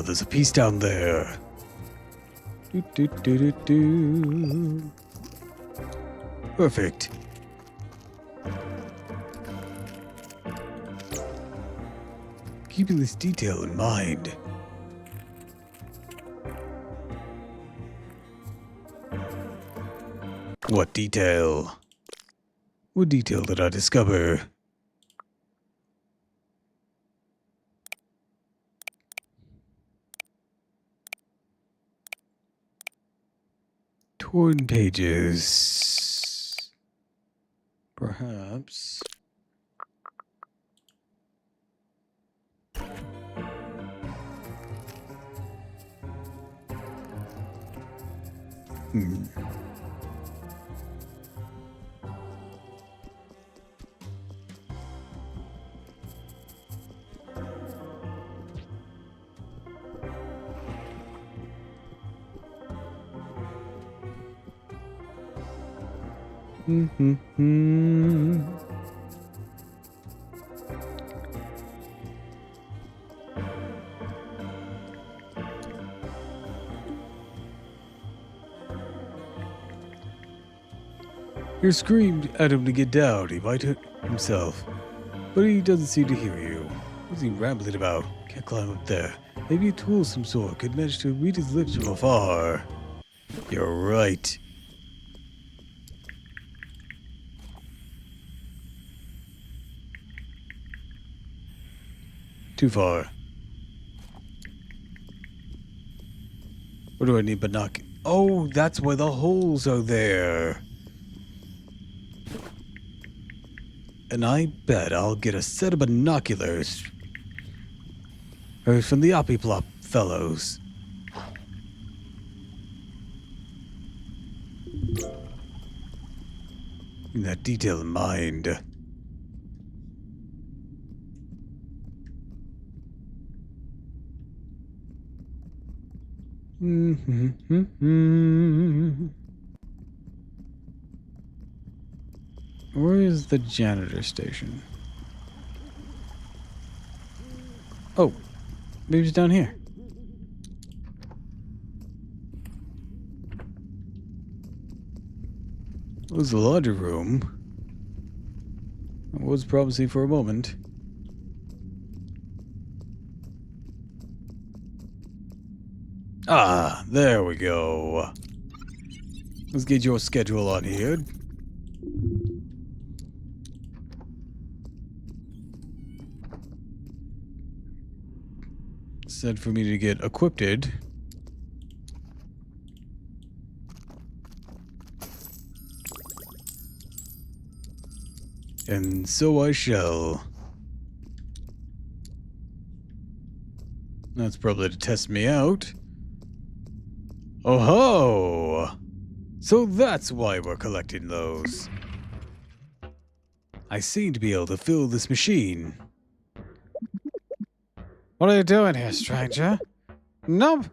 There's a piece down there. Do. Perfect. Keeping this detail in mind. What detail? What detail did I discover? Torn pages. Perhaps. You screamed at him to get down. He might hurt himself. But he doesn't seem to hear you. What's he rambling about? Can't climb up there. Maybe a tool of some sort could manage to read his lips from afar. You're right. Too far. What do I need Oh, that's why the holes are there. And I bet I'll get a set of binoculars. From the Oppiplop fellows. In that detail in mind. Where is the janitor station? Oh, maybe it's down here. It was the laundry room. I was promising for a moment. Ah, there we go. Let's get your schedule on here. Said for me to get equipped. And so I shall. That's probably to test me out. Oh ho! So that's why we're collecting those. I seem to be able to fill this machine. What are you doing here, stranger? Nope.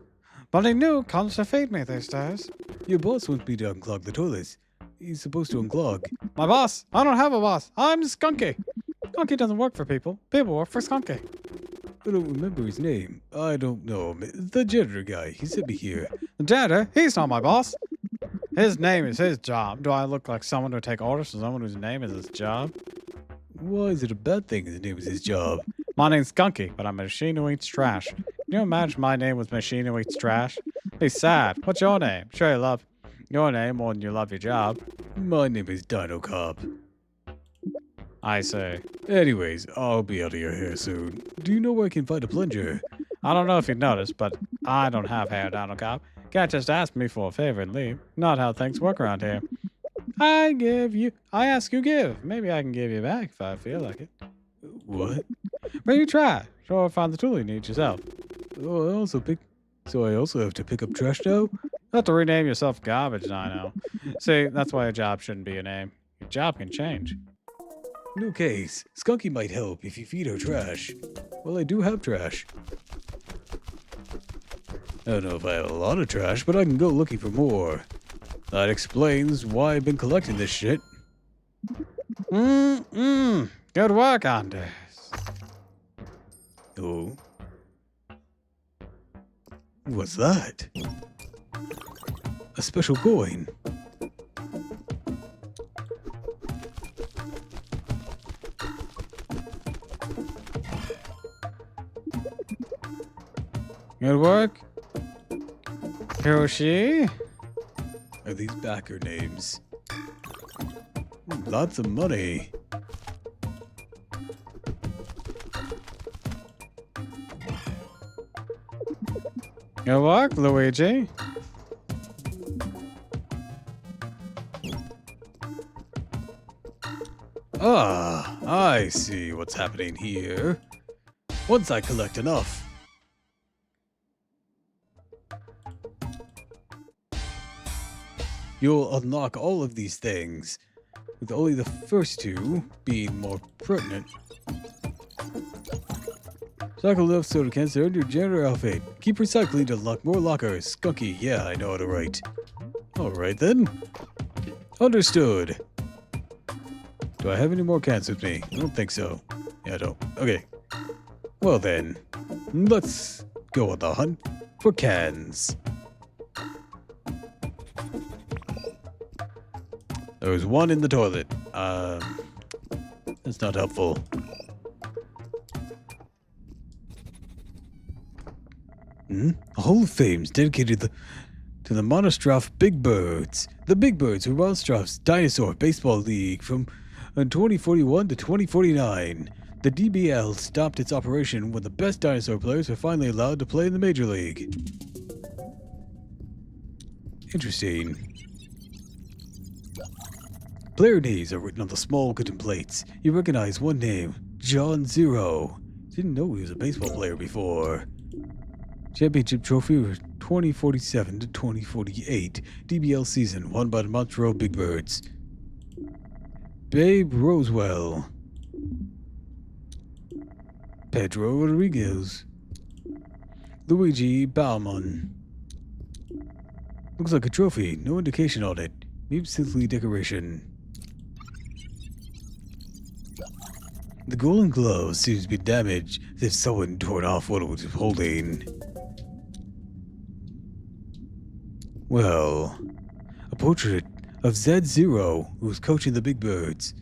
Bloody new comes to feed me these days. Your boss wants me to unclog the toilets. He's supposed to unclog. My boss? I don't have a boss. I'm Skunky. Skunky doesn't work for people. People work for Skunky. I don't remember his name. I don't know him. The janitor guy. He sent me here. The janitor? He's not my boss. His name is his job. Do I look like someone who take orders from someone whose name is his job? Why is it a bad thing his name is his job? My name's Skunky, but I'm a machine who eats trash. Can you imagine my name was machine who eats trash? Be sad. What's your name? Sure you love your name more than you love your job. My name is Dinocop. I say. Anyways, I'll be out of your hair soon. Do you know where I can find a plunger? I don't know if you noticed, but I don't have hair, Dinocop. Can't just ask me for a favor and leave. Not how things work around here. I ask, you give. Maybe I can give you back if I feel like it. What? But you try. Sure, find the tool you need yourself. Oh, I also have to pick up trash now? You have to rename yourself Garbage, Dino. See, that's why a job shouldn't be a name. Your job can change. No case. Skunky might help if you feed her trash. Well, I do have trash. I don't know if I have a lot of trash, but I can go looking for more. That explains why I've been collecting this shit. Good work, Anders. Oh. What's that? A special coin. Good work. Hiroshi. Are these backer names? Lots of money. Good work, Luigi. Ah, I see what's happening here. Once I collect enough, you'll unlock all of these things, with only the first two being more pertinent. Cycle enough soda cans to earn your janitor outfit. Keep recycling to unlock more lockers. Skunky, yeah, I know how to write. Alright then. Understood. Do I have any more cans with me? I don't think so. Yeah, I don't. Okay. Well then, let's go on the hunt for cans. There's one in the toilet. That's not helpful. A Hall of Fame's dedicated to the Monostroff Big Birds. The Big Birds were Monostroff's dinosaur baseball league from 2041 to 2049. The DBL stopped its operation when the best dinosaur players were finally allowed to play in the Major League. Interesting. Player names are written on the small wooden plates. You recognize one name, John Zero. Didn't know he was a baseball player before. Championship trophy was 2047 to 2048. DBL season won by the Montreal Big Birds. Babe Rosewell. Pedro Rodriguez. Luigi Bauman. Looks like a trophy, no indication on it. Maybe simply decoration. The golden glove seems to be damaged, as if someone torn off what it was holding. Well, a portrait of Z0, who was coaching the Big Birds.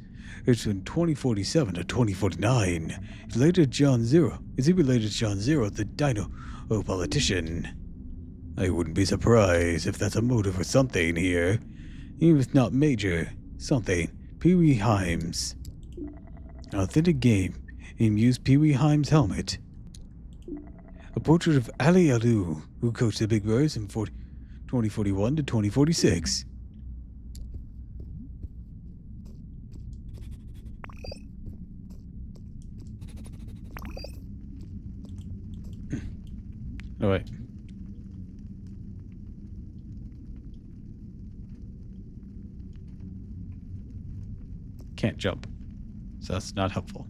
It's from 2047 to 2049. It's related to John Zero. Is he related to John Zero, the dino politician? I wouldn't be surprised if that's a motive or something here. Even if not major, something. Pee-wee Himes. An authentic game. Him used Pee-wee Himes' helmet. A portrait of Ali Alou, who coached the Big Birds from 2041 to 2046. Oh, wait. Can't jump, so that's not helpful.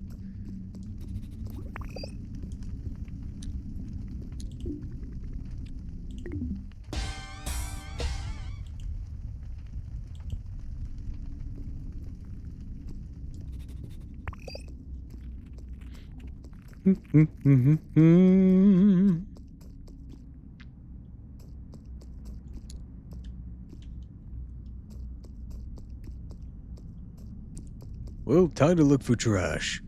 Well, time to look for trash.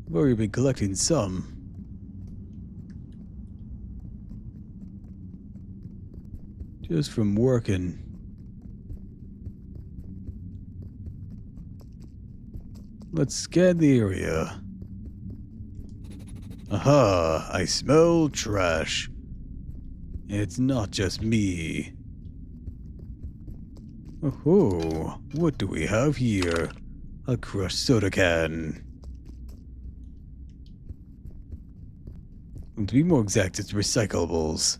I've already been collecting some. Just from working. Let's scan the area. Aha! I smell trash. It's not just me. Oh, what do we have here? A crushed soda can. And to be more exact, it's recyclables.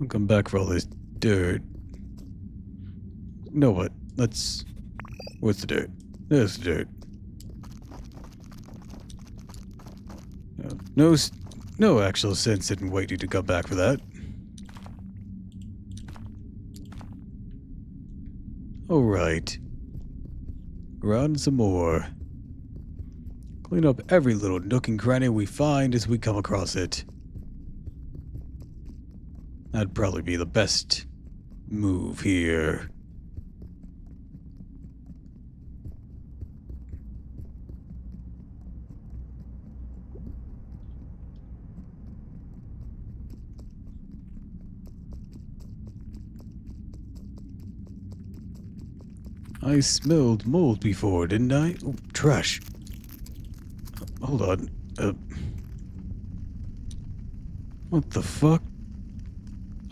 I'll come back for all this dirt. You know what? Let's... What's the dirt? There's the dirt. No actual sense in waiting to come back for that. Alright. Ground some more. Clean up every little nook and cranny we find as we come across it. That'd probably be the best move here. I smelled mold before, didn't I? Oh, trash. Hold on. What the fuck?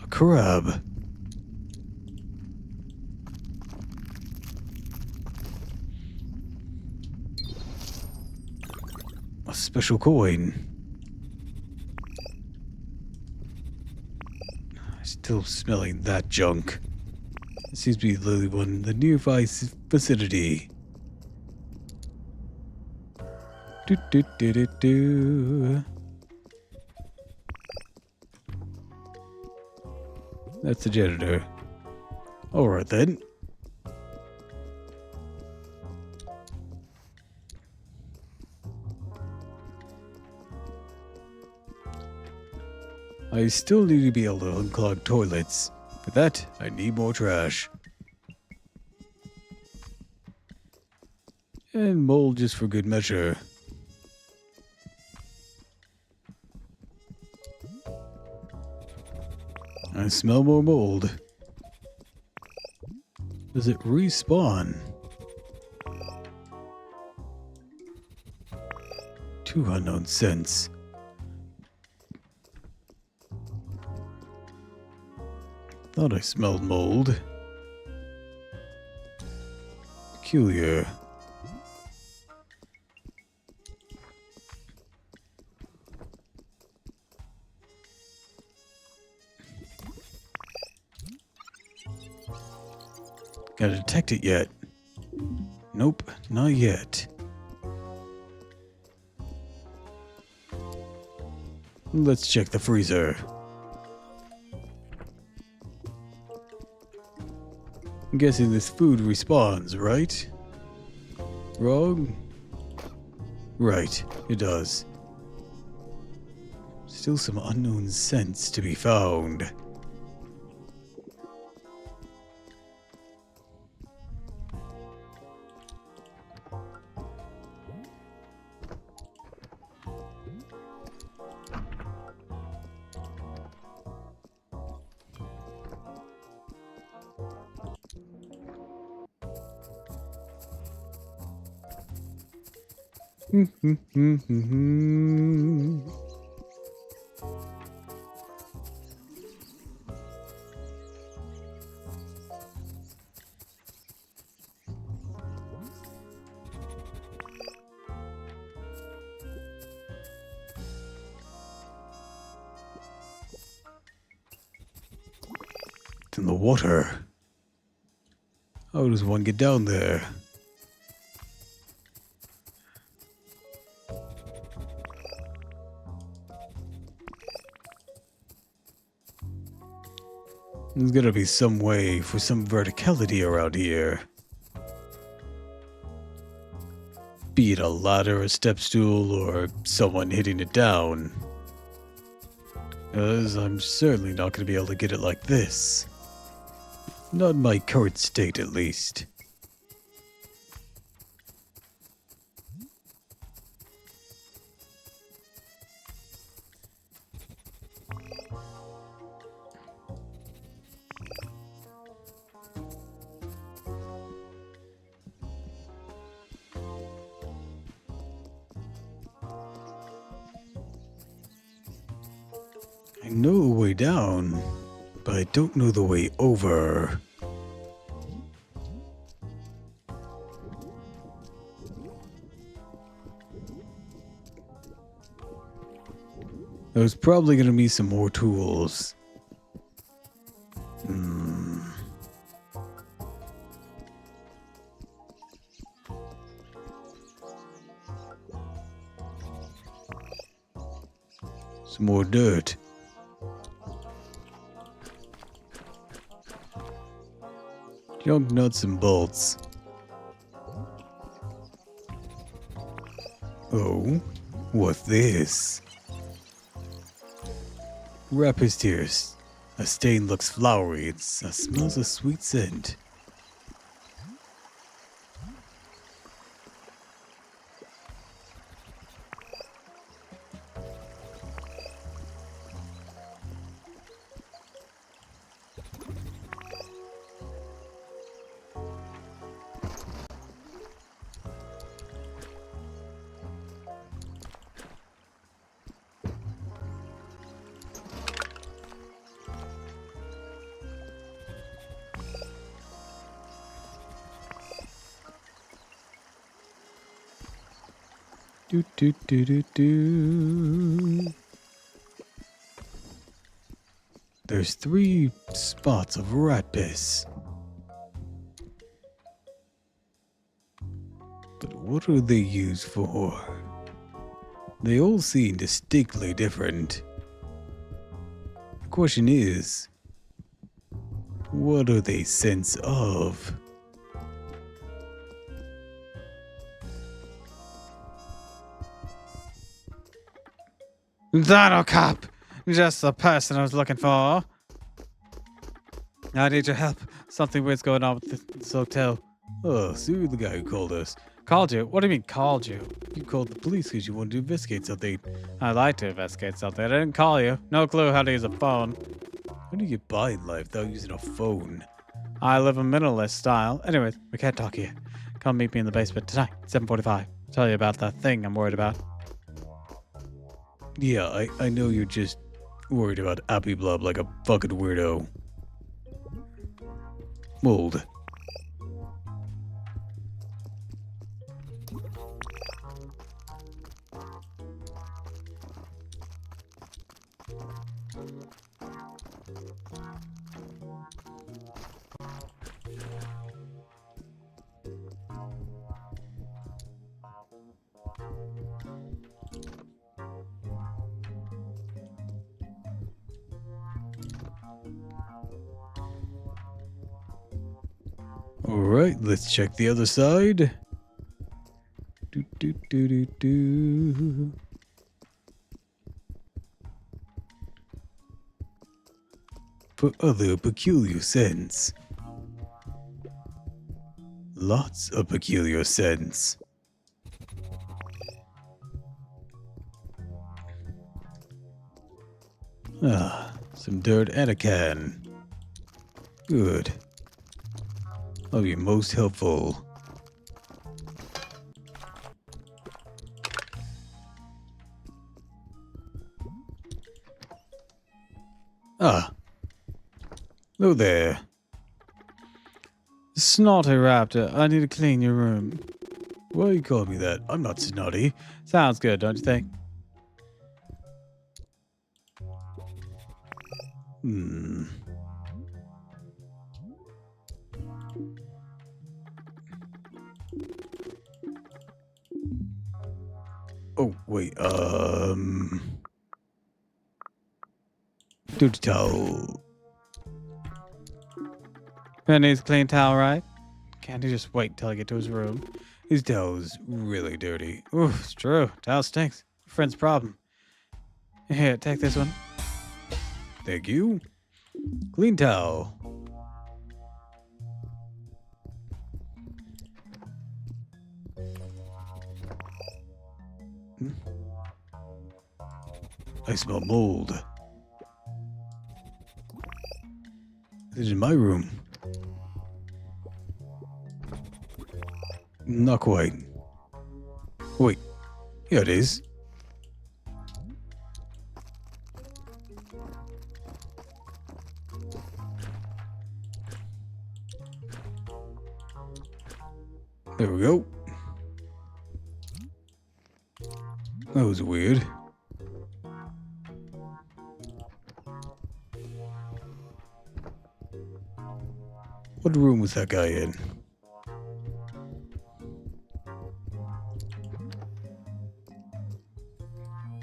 A crab. A special coin. Still smelling that junk. It seems to be the only one in the nearby vicinity. Do. That's the janitor. Alright then. I still need to be able to unclog toilets. For that, I need more trash. And mold just for good measure. I smell more mold. Does it respawn? Two unknown scents. Thought I smelled mold. Peculiar. Gotta detect it yet. Nope, not yet. Let's check the freezer. I'm guessing this food respawns, right? Wrong? Right, it does. Still some unknown scents to be found. It's in the water. How does one get down there? There's gotta be some way for some verticality around here. Be it a ladder, a step stool, or someone hitting it down. Because I'm certainly not gonna be able to get it like this. Not in my current state, at least. I know the way down, but I don't know the way over. There's probably gonna be some more tools. Some more dirt. Junk nuts and bolts. Oh, what's this? Rapis tears. A stain looks flowery. It smells a sweet scent. Do do do do do. There's 3 spots of rat piss. But what are they used for? They all seem distinctly different. The question is, what are they scents of? Dinocop! Just the person I was looking for. I need your help. Something weird's going on with this hotel. Oh, so you're the guy who called us. Called you? What do you mean called you? You called the police because you wanted to investigate something. I'd like to investigate something. I didn't call you. No clue how to use a phone. How do you get by in life without using a phone? I live a minimalist style. Anyways, we can't talk here. Come meet me in the basement tonight, 7:45. Tell you about that thing I'm worried about. Yeah, I know you're just worried about Appy Blob like a fucking weirdo. Mold. Alright, let's check the other side. Do, do, do, do, do. For other peculiar scents. Lots of peculiar scents. Ah, some dirt and a can. Good. I'll be most helpful. Ah. Hello there. Snotty Raptor, I need to clean your room. Why you call me that? I'm not snotty. Sounds good, don't you think? Hmm. Oh, wait, Dirty towel. Ben needs a clean towel, right? Can't he just wait till I get to his room? His towel's really dirty. Oof, it's true. Towel stinks. Friend's problem. Here, take this one. Thank you. Clean towel. Hmm? I smell mold. This is my room. Not quite. Wait. Yeah, it is. There we go. That was weird. What room was that guy in?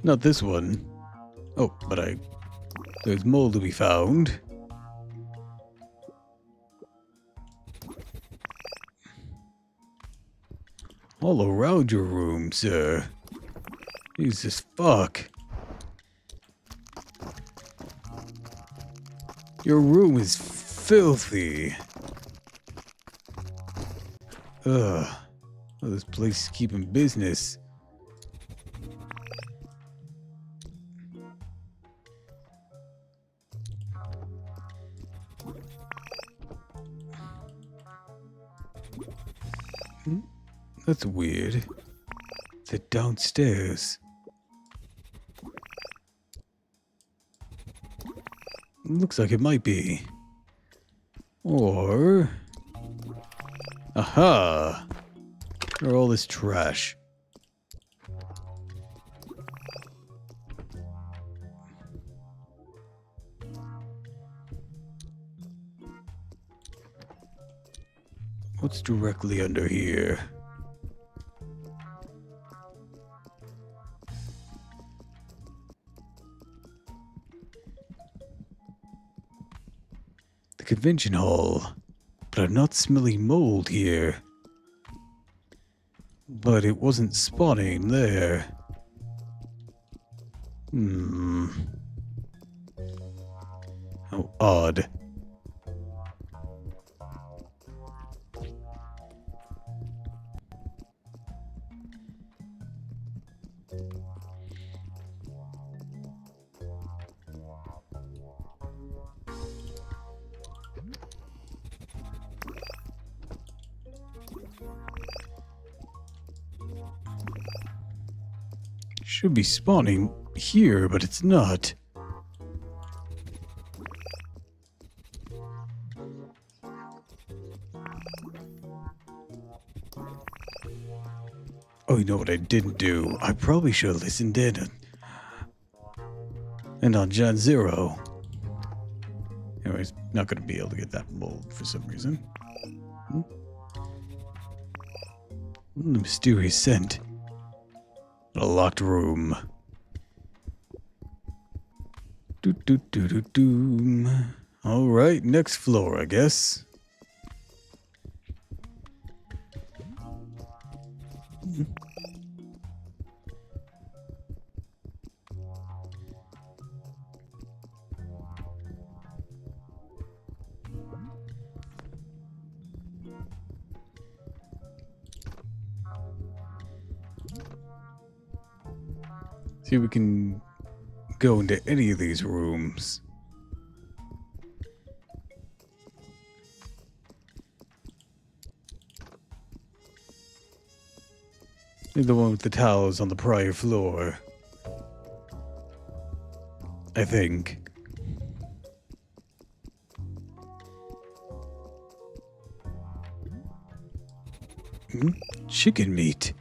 Not this one. Oh, but there's mold to be found. All around your room, sir. Jesus fuck. Your room is filthy. Ugh. Oh, this place is keeping business. That's weird. It's downstairs. Looks like it might be. Or... Aha! Or all this trash. What's directly under here? The convention hall. But I'm not smelling mold here. But it wasn't spawning there. How odd. Should be spawning here, but it's not. Oh, you know what I didn't do? I probably should have listened in and on John Zero. Anyways, not going to be able to get that mold for some reason. The mysterious scent. A locked room. Do. All right, next floor, I guess. See if we can go into any of these rooms. The one with the towels on the prior floor. I think. Chicken meat.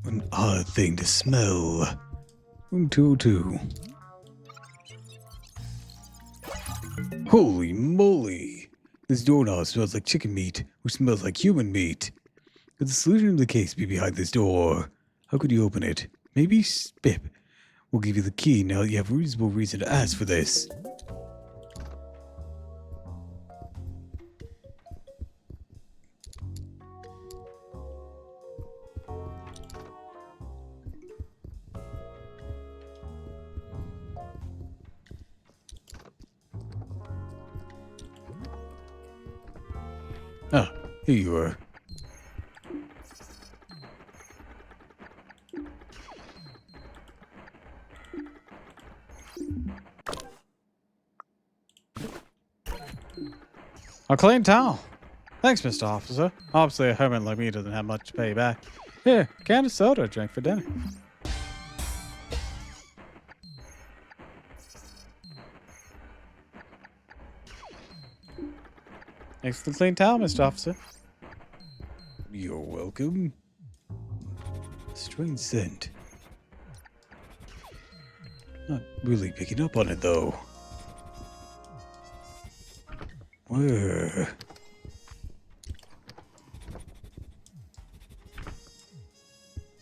An odd thing to smell. Room 202. Holy moly! This doorknob smells like chicken meat, which smells like human meat. Could the solution of the case be behind this door? How could you open it? Maybe Spip will give you the key now that you have a reasonable reason to ask for this. Ah, here you are. A clean towel. Thanks, Mr. Officer. Obviously, a hermit like me doesn't have much to pay back. Here, can of soda, drink for dinner. Thanks for the clean towel, Mr. Officer. You're welcome. Strange scent. Not really picking up on it, though. Where?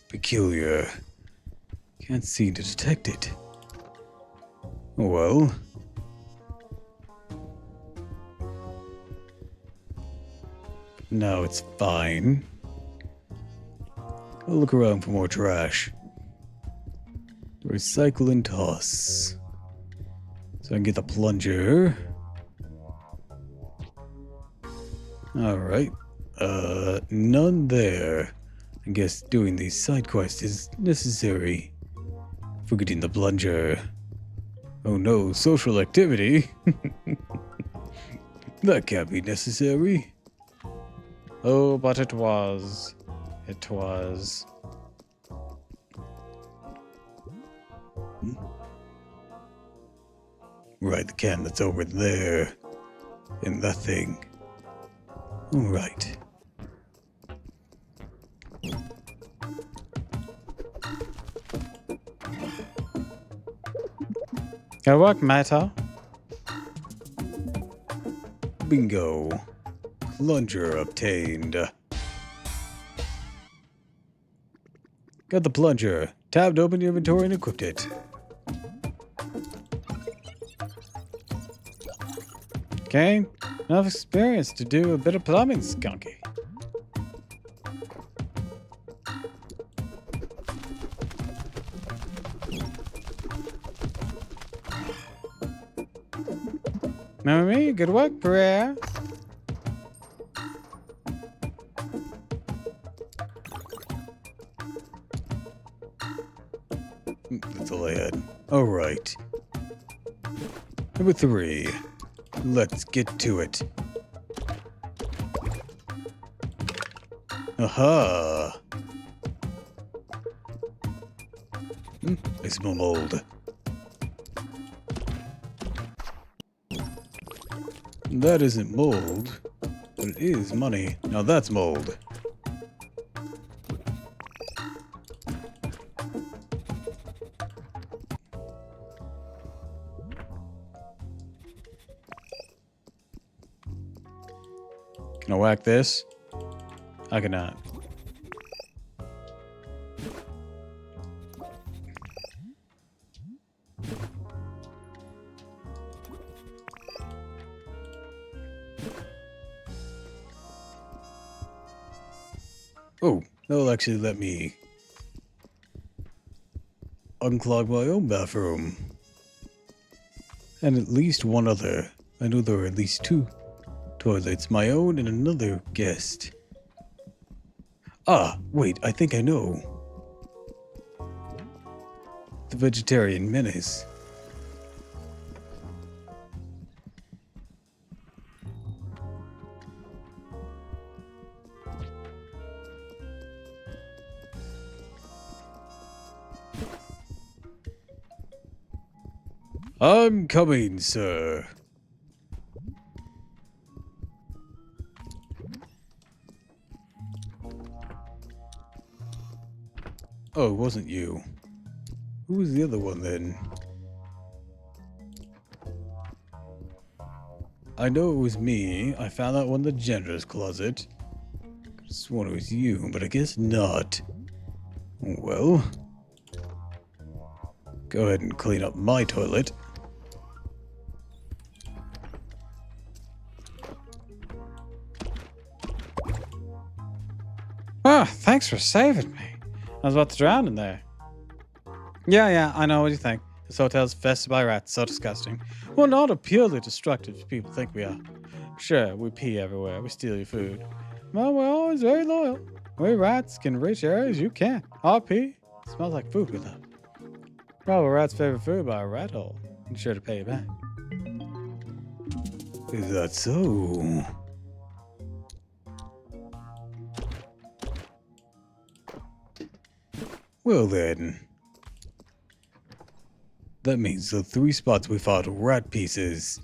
Peculiar. Can't seem to detect it. Well. No, it's fine. I'll look around for more trash. Recycle and toss. So I can get the plunger. Alright. None there. I guess doing these side quests is necessary. Forgetting the plunger. Oh no, social activity. That can't be necessary. Oh, but it was. It was. Right, the can that's over there. In that thing. Alright. Good work, Meta. Bingo. Plunger obtained. Got the plunger. Tabbed open your inventory and equipped it. Okay, enough experience to do a bit of plumbing, Skunky. Remember me? Good work, Prayer. That's all I had. Alright. Number 3. Let's get to it. Aha! I smell mold. That isn't mold, but it is money. Now that's mold. Can I whack this? I cannot. Oh, that'll actually let me unclog my own bathroom. And at least one other. I know there are at least 2 toilets, my own and another guest. Ah, wait, I think I know. The Vegetarian Menace. I'm coming, sir. Oh, it wasn't you. Who was the other one then? I know it was me. I found that one in the janitor's closet. Could've sworn it was you, but I guess not. Well, go ahead and clean up my toilet. Ah, thanks for saving me. I was about to drown in there. Yeah, I know what you think. This hotel's infested by rats. So disgusting. We're not a purely destructive people think we are. Sure, we pee everywhere. We steal your food. Well, we're always very loyal. We rats can reach areas you can't. Our pee smells like food we love. Well, a rat's favorite food by a rat hole. I'm sure to pay you back. Is that so? Well then. That means the 3 spots we fought rat pieces.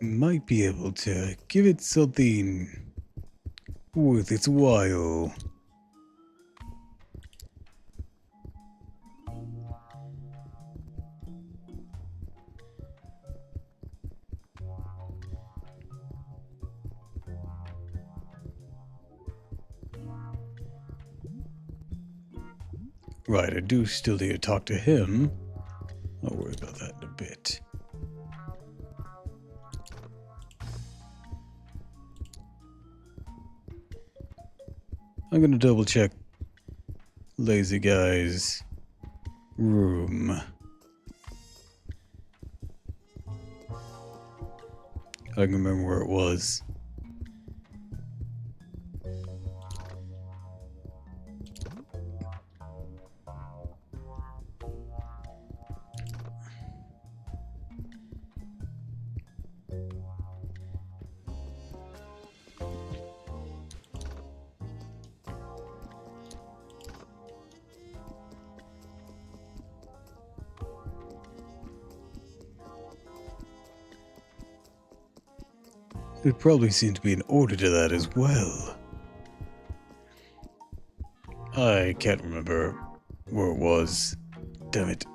Might be able to give it something worth its while. Right, I do still need to talk to him. I'll worry about that in a bit. I'm gonna double check Lazy Guy's room. I can remember where it was. There probably seemed to be an order to that as well. I can't remember where it was. Damn it.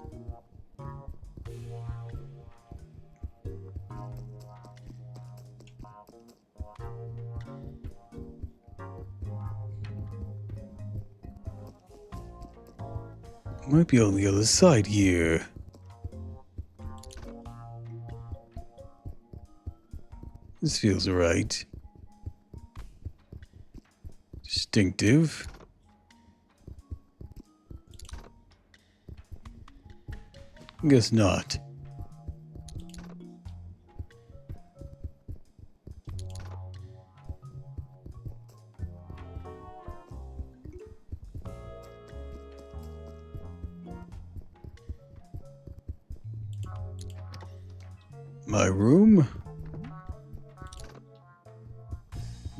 Might be on the other side here. This feels right. Distinctive. Guess not. My room?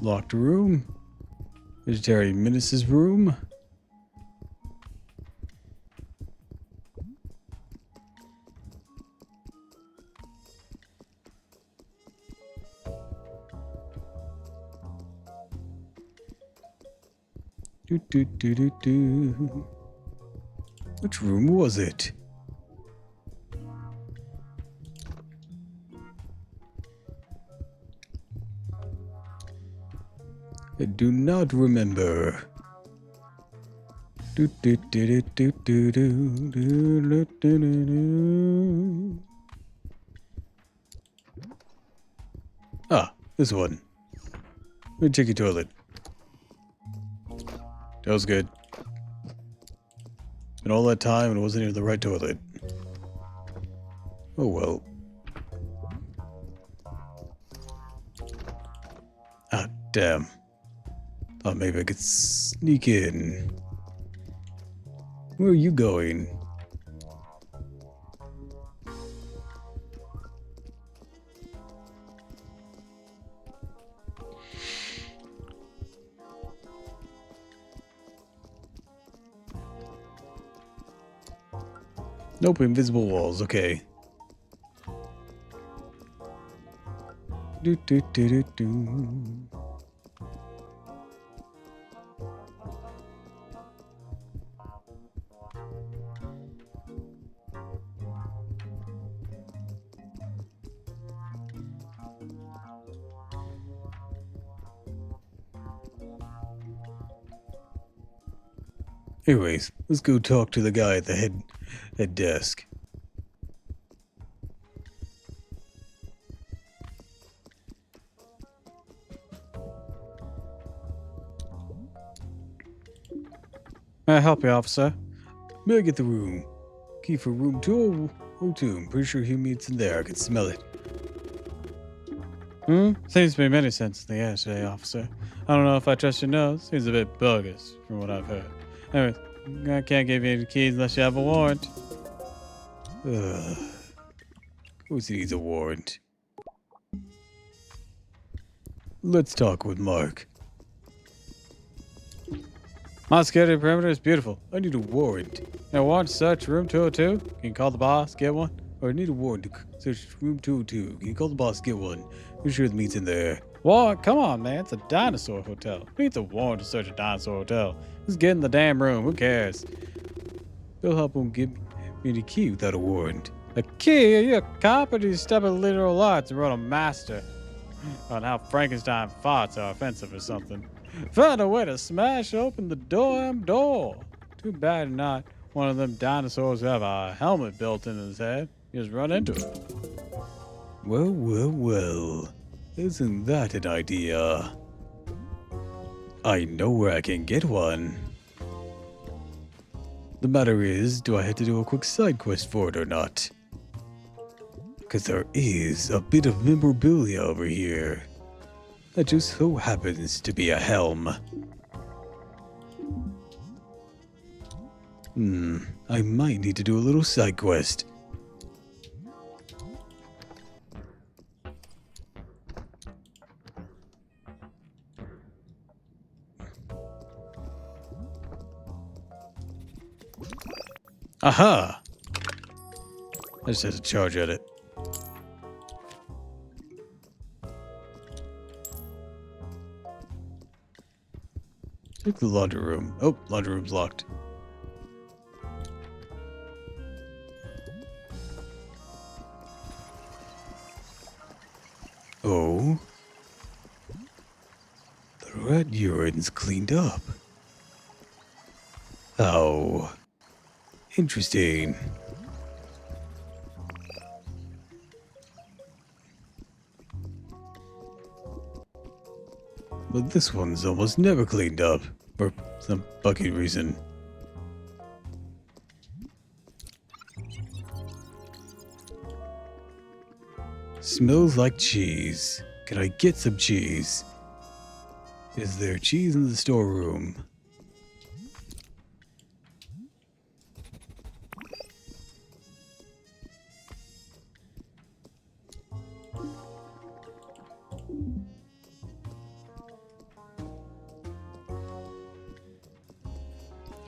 Locked room? Vegetarian Menace's room? Do. Which room was it? I do not remember. Ah, this one. Let me check your toilet. That was good. Been all that time and it wasn't even the right toilet. Oh well. Ah, damn. Thought maybe I could sneak in. Where are you going? Nope, invisible walls, okay. Do. Anyways, let's go talk to the guy at the head desk. May I help you, officer? May I get the room? Key for room 202. I'm pretty sure humid's in there. I can smell it. Seems to be many cents in the air today, officer. I don't know if I trust your nose. Seems a bit bogus, from what I've heard. Anyways, I can't give you any keys unless you have a warrant. Of course he needs a warrant. Let's talk with Mark. My security perimeter is beautiful. I need a warrant. Now, warrant to search room 202? You can call the boss, get one. I need a warrant to search room 202. Can you call the boss, get one? I'm sure the meat's in there. Warrant? Come on, man. It's a dinosaur hotel. Who needs a warrant to search a dinosaur hotel? Just get in the damn room. Who cares? Bill Hop won't give me the key without a warrant. A key? Are you a cop or do you step in literal arts and run a master on how Frankenstein farts are offensive or something? Find a way to smash open the damn door. Too bad not one of them dinosaurs who have a helmet built into his head. You just run into it. Well. Isn't that an idea? I know where I can get one. The matter is, do I have to do a quick side quest for it or not? Because there is a bit of memorabilia over here. That just so happens to be a helm. I might need to do a little side quest. Aha! I just had to charge at it. Take the laundry room. Oh, laundry room's locked. Oh. The rat urine's cleaned up. Oh. Interesting. But this one's almost never cleaned up, for some fucking reason. Smells like cheese. Can I get some cheese? Is there cheese in the storeroom?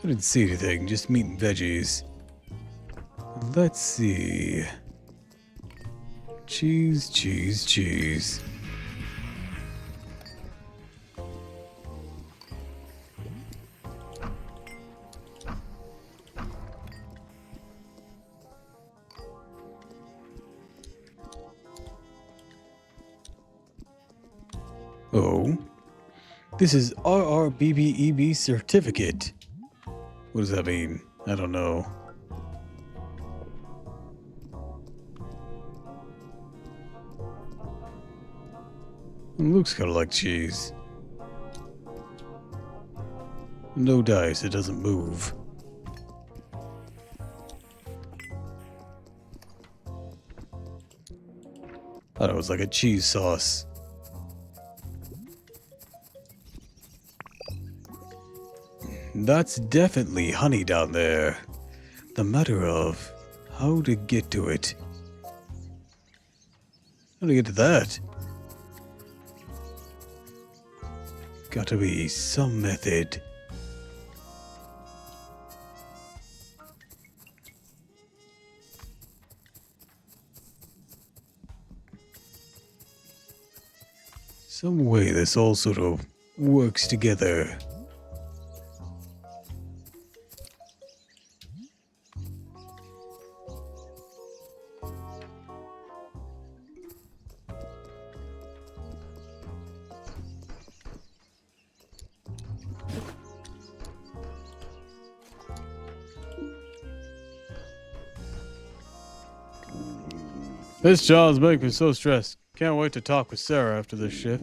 I didn't see anything, just meat and veggies. Let's see. Cheese, cheese, cheese. Oh, this is RRBBEB certificate. What does that mean? I don't know. It looks kind of like cheese. No dice, it doesn't move. Thought it was like a cheese sauce. That's definitely honey down there. The matter of how to get to it. How to get to that? Gotta be some method. Some way this all sort of works together. This job's making me so stressed. Can't wait to talk with Sarah after this shift.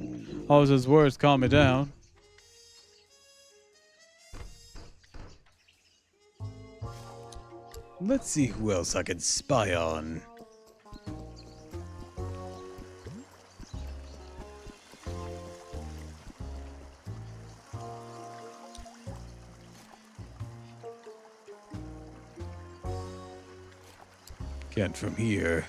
Always his words calm me down. Let's see who else I can spy on. Can't from here.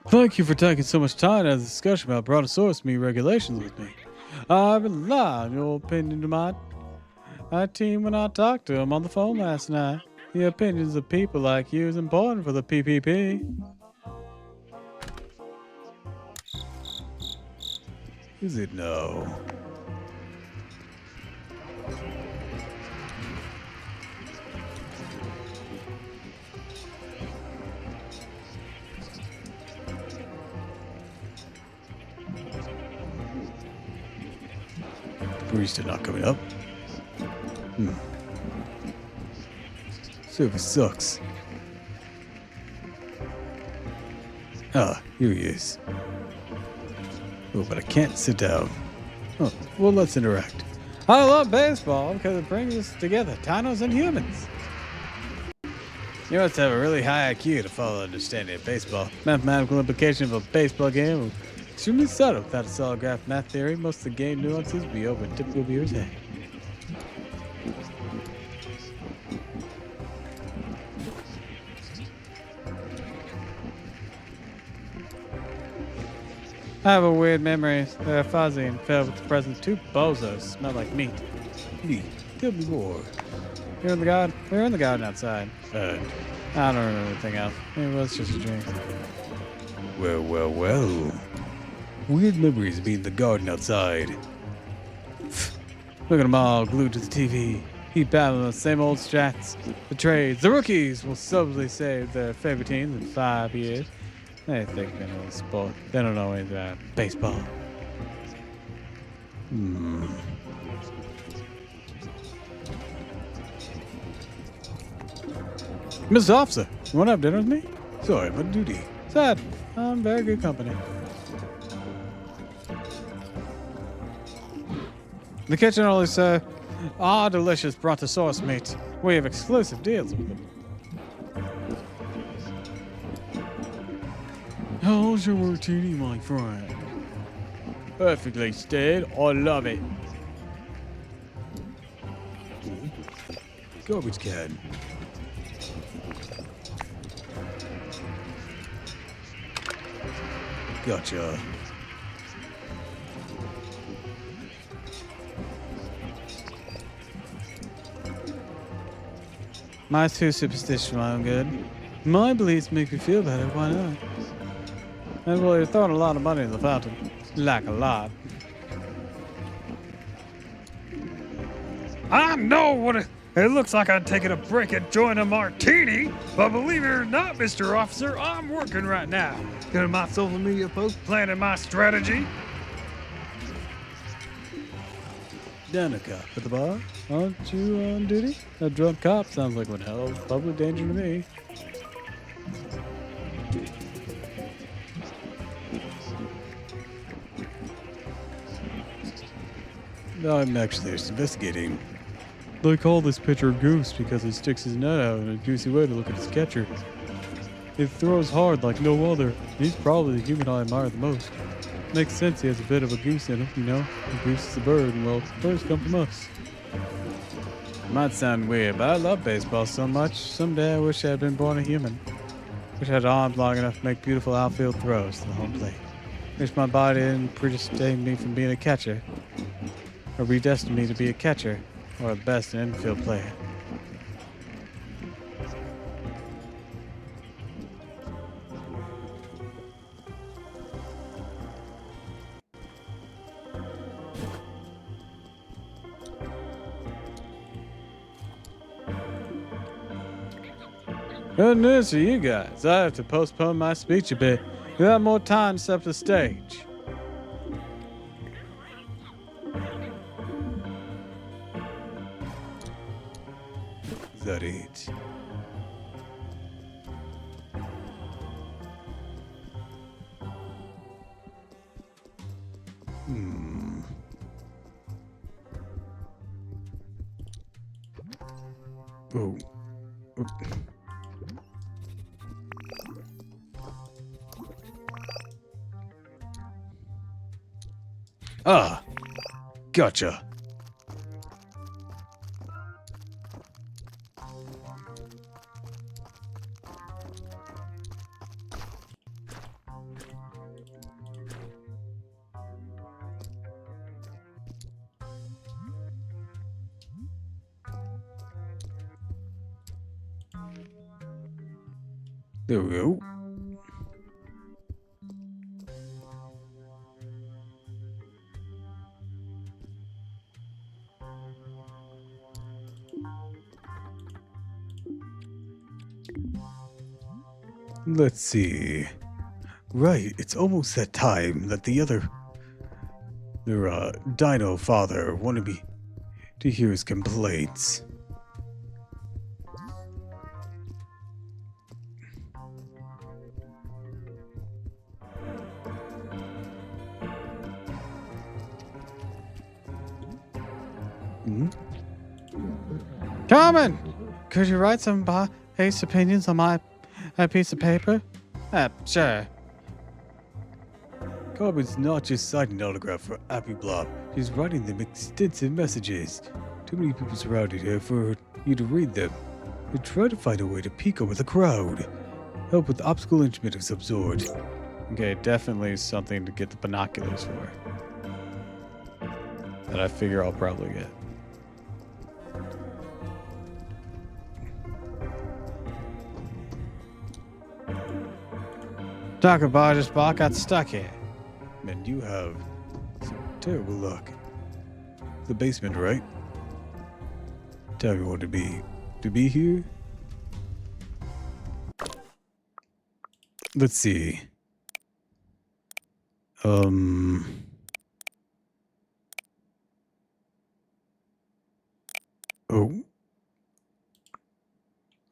Thank you for taking so much time to have a discussion about brontosaurus meat regulations with me. I rely on your opinion to my team when I talked to him on the phone last night. The opinions of people like you is important for the PPP. Is it no? Barista not coming up. Service sucks. Ah, here he is. Oh, but I can't sit down. Oh, well, let's interact. I love baseball because it brings us together, Tanos and humans. You must have a really high IQ to follow understanding of baseball. Mathematical implication of a baseball game are extremely subtle. Without a solid graph math theory, most of the game nuances would be over a typical viewer's head. I have a weird memory. They're fuzzy and filled with the presence of two bozos. Smell like meat. Neat. Tell me more. You're in the garden. We were in the garden outside. I don't remember anything else. It was just a dream. Well, well, well. Weird memories of being in the garden outside. Look at them all glued to the TV. Keep battling the same old strats. The trades. The rookies will subtly save their favorite teams in 5 years. They think they know the sport. They don't know anything about baseball. Mr. Officer, you want to have dinner with me? Sorry, I'm on duty. Sad. I'm very good company. The kitchen only serve our delicious brontosaurus meat. We have exclusive deals with them. How's your martini, my friend? Perfectly stirred. I love it. garbage can. Gotcha. My too superstitious, my own good. My beliefs make me feel better, why not? And well, you're throwing a lot of money in the fountain. Like a lot. I know what it looks like I'm taking a break and enjoying a martini, but believe it or not, Mr. Officer, I'm working right now. Doing my social media post, planning my strategy. Dinocop at the bar. Aren't you on duty? A drunk cop sounds like one hell of public danger to me. No, I'm actually just investigating. They call this pitcher Goose because he sticks his net out in a goosey way to look at his catcher. He throws hard like no other. He's probably the human I admire the most. Makes sense he has a bit of a goose in him, you know. A goose is a bird, and well, birds come from us. Might sound weird, but I love baseball so much. Someday I wish I had been born a human. Wish I had arms long enough to make beautiful outfield throws to the home plate. Wish my body didn't predestinate me from being a catcher. Or predestined me to be a catcher. Or the best infield player. Good news for you guys. I have to postpone my speech a bit. You have more time to step the stage. Is that it? Oh. Ah, gotcha. There we go. Let's see. Right, it's almost that time that their dino father wanted me to hear his complaints. Carmen! Could you write some base opinions on my piece of paper? Sure. Carmen's not just signing an autograph for Appy Blob, she's writing them extensive messages. Too many people surrounded her for you to read them. You try to find a way to peek over the crowd. Help with obstacle instrument of some sort. Okay, definitely something to get the binoculars for. That I figure I'll probably get. Talk about this ball got stuck here. Man, you have some terrible luck. The basement, right? Tell me what to be here? Let's see. Oh.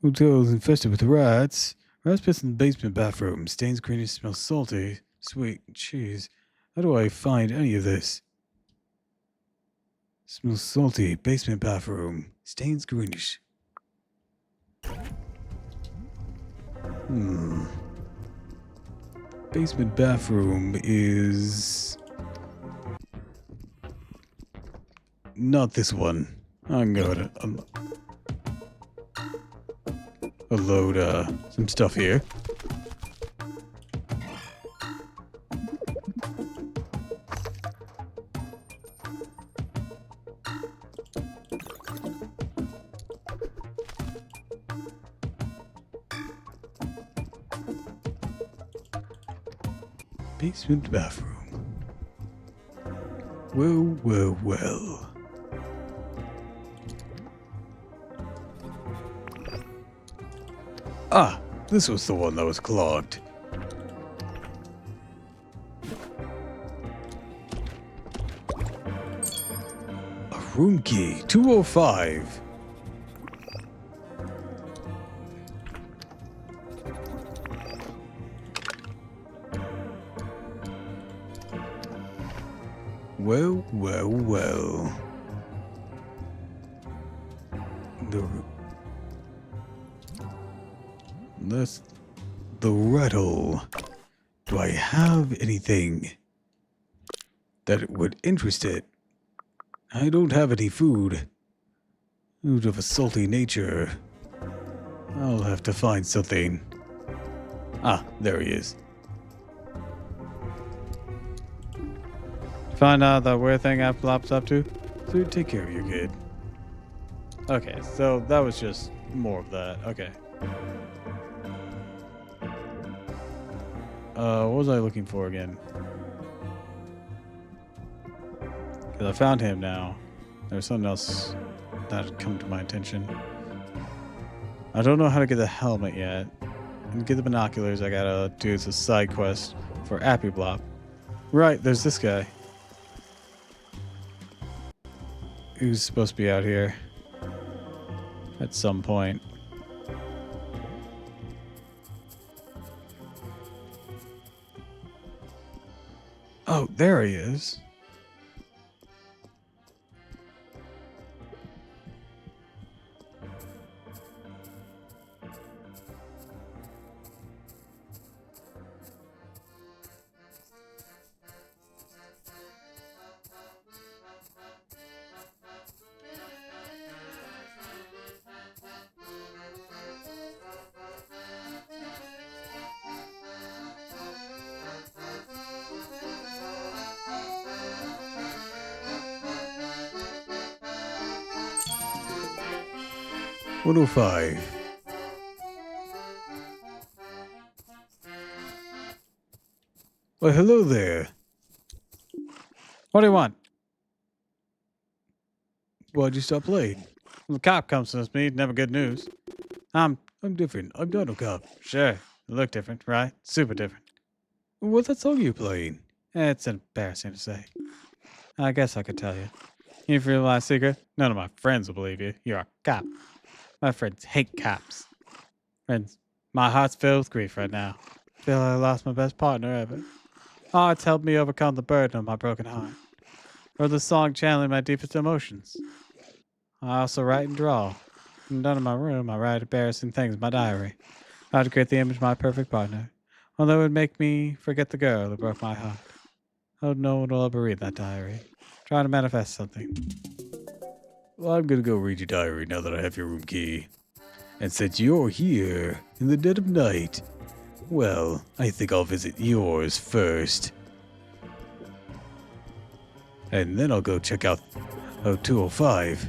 Hotel is infested with rats. Rats pissed in the basement bathroom. Stains greenish, smells salty. Sweet cheese. How do I find any of this? Smells salty. Basement bathroom. Stains greenish. Basement bathroom is not this one. I'm going to unload some stuff here. Basement bathroom. Well, well, well. Ah, this was the one that was clogged. A room key, 205. Well, well, well. The rattle. Do I have anything that would interest it? I don't have any food. Food of a salty nature. I'll have to find something. Ah, there he is. Find out that weird thing I flops up to? So take care of your kid. Okay, so that was just more of that. Okay. What was I looking for again? Because I found him now. There's something else that had come to my attention. I don't know how to get the helmet yet. And get the binoculars, I gotta do a side quest for Appy Blop. Right, there's this guy. Who's supposed to be out here at some point. Oh, there he is. $105. Well, hello there. What do you want? Why'd you stop playing? The cop comes to this meet, never good news. I'm different. I'm Dinocop. Sure, you look different, right? Super different. What's that song you're playing? It's embarrassing to say. I guess I could tell you. If you realize secret, none of my friends will believe you. You're a cop. My friends hate cops. Friends, my heart's filled with grief right now. I feel I lost my best partner ever. Oh, it's helped me overcome the burden of my broken heart. Or the song channeling my deepest emotions. I also write and draw. When I'm done in my room, I write embarrassing things in my diary. How to create the image of my perfect partner. Although it would make me forget the girl who broke my heart. Oh, no one will ever read that diary. Trying to manifest something. Well, I'm gonna go read your diary now that I have your room key. And since you're here in the dead of night, well, I think I'll visit yours first. And then I'll go check out 205.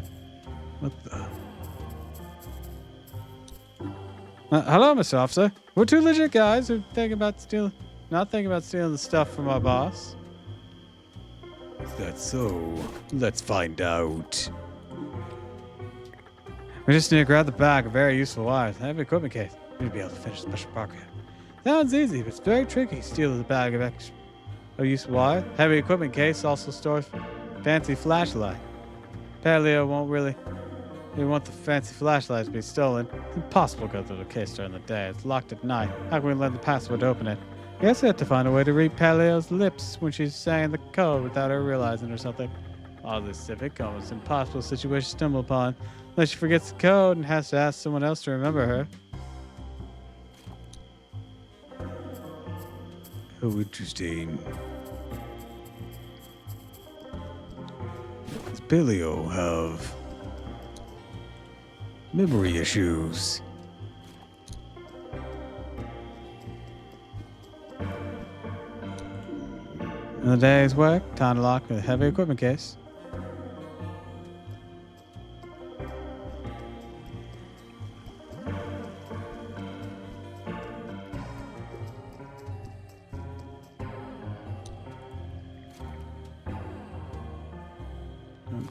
What the? Hello, Mr. Officer. We're two legit guys who not thinking about stealing the stuff from our boss. Is that so? Let's find out. We just need to grab the bag of very useful wires. I have an equipment case. We need to be able to finish the special program. Sounds easy, but it's very tricky. Steal the bag of useful wire. Heavy equipment case also stores fancy flashlight. Paleo won't really we want the fancy flashlight to be stolen. It's impossible to go through the case during the day. It's locked at night. How can we learn the password to open it? I guess we have to find a way to read Paleo's lips when she's saying the code without her realizing or something. Oddly civic, almost impossible situation to stumble upon. Unless she forgets the code and has to ask someone else to remember her. Oh, interesting. Does Paleo have memory issues? Another day's work. Time to lock the heavy equipment case.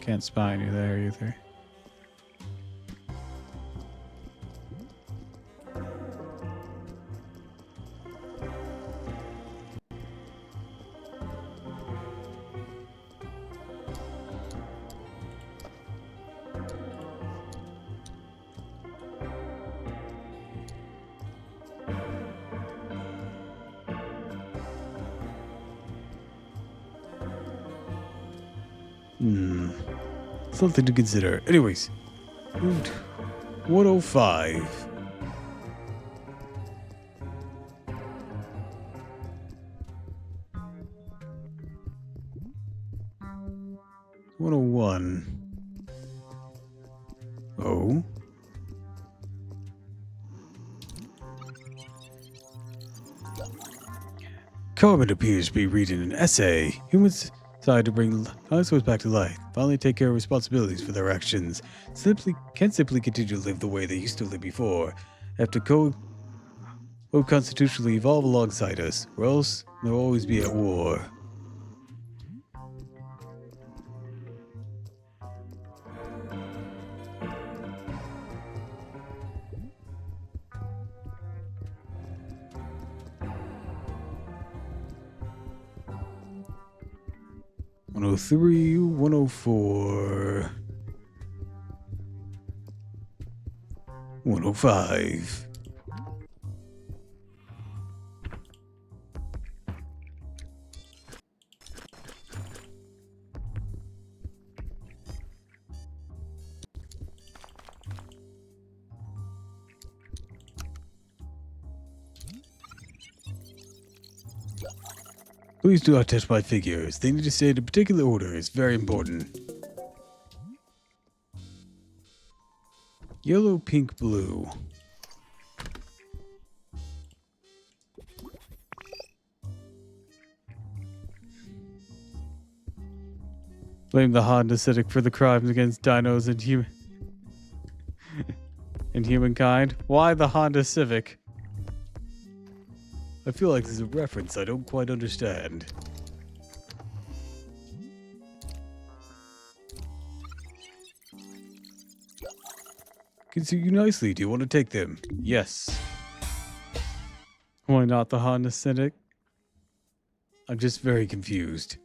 Can't spy you there either. Something to consider. Anyways, Route 105. Oh. Carbon appears to be reading an essay. Humans decide to bring dinosaurs back to life, finally take care of responsibilities for their actions. Can't simply continue to live the way they used to live before. Have to constitutionally evolve alongside us, or else they'll always be at war. One 103, 104, 105. Please do not touch my figures. They need to stay in a particular order. It's very important. Yellow, pink, blue. Blame the Honda Civic for the crimes against dinos and humankind. Why the Honda Civic? I feel like this is a reference I don't quite understand. Can suit you nicely. Do you want to take them? Yes. Why not the Honda Civic? I'm just very confused.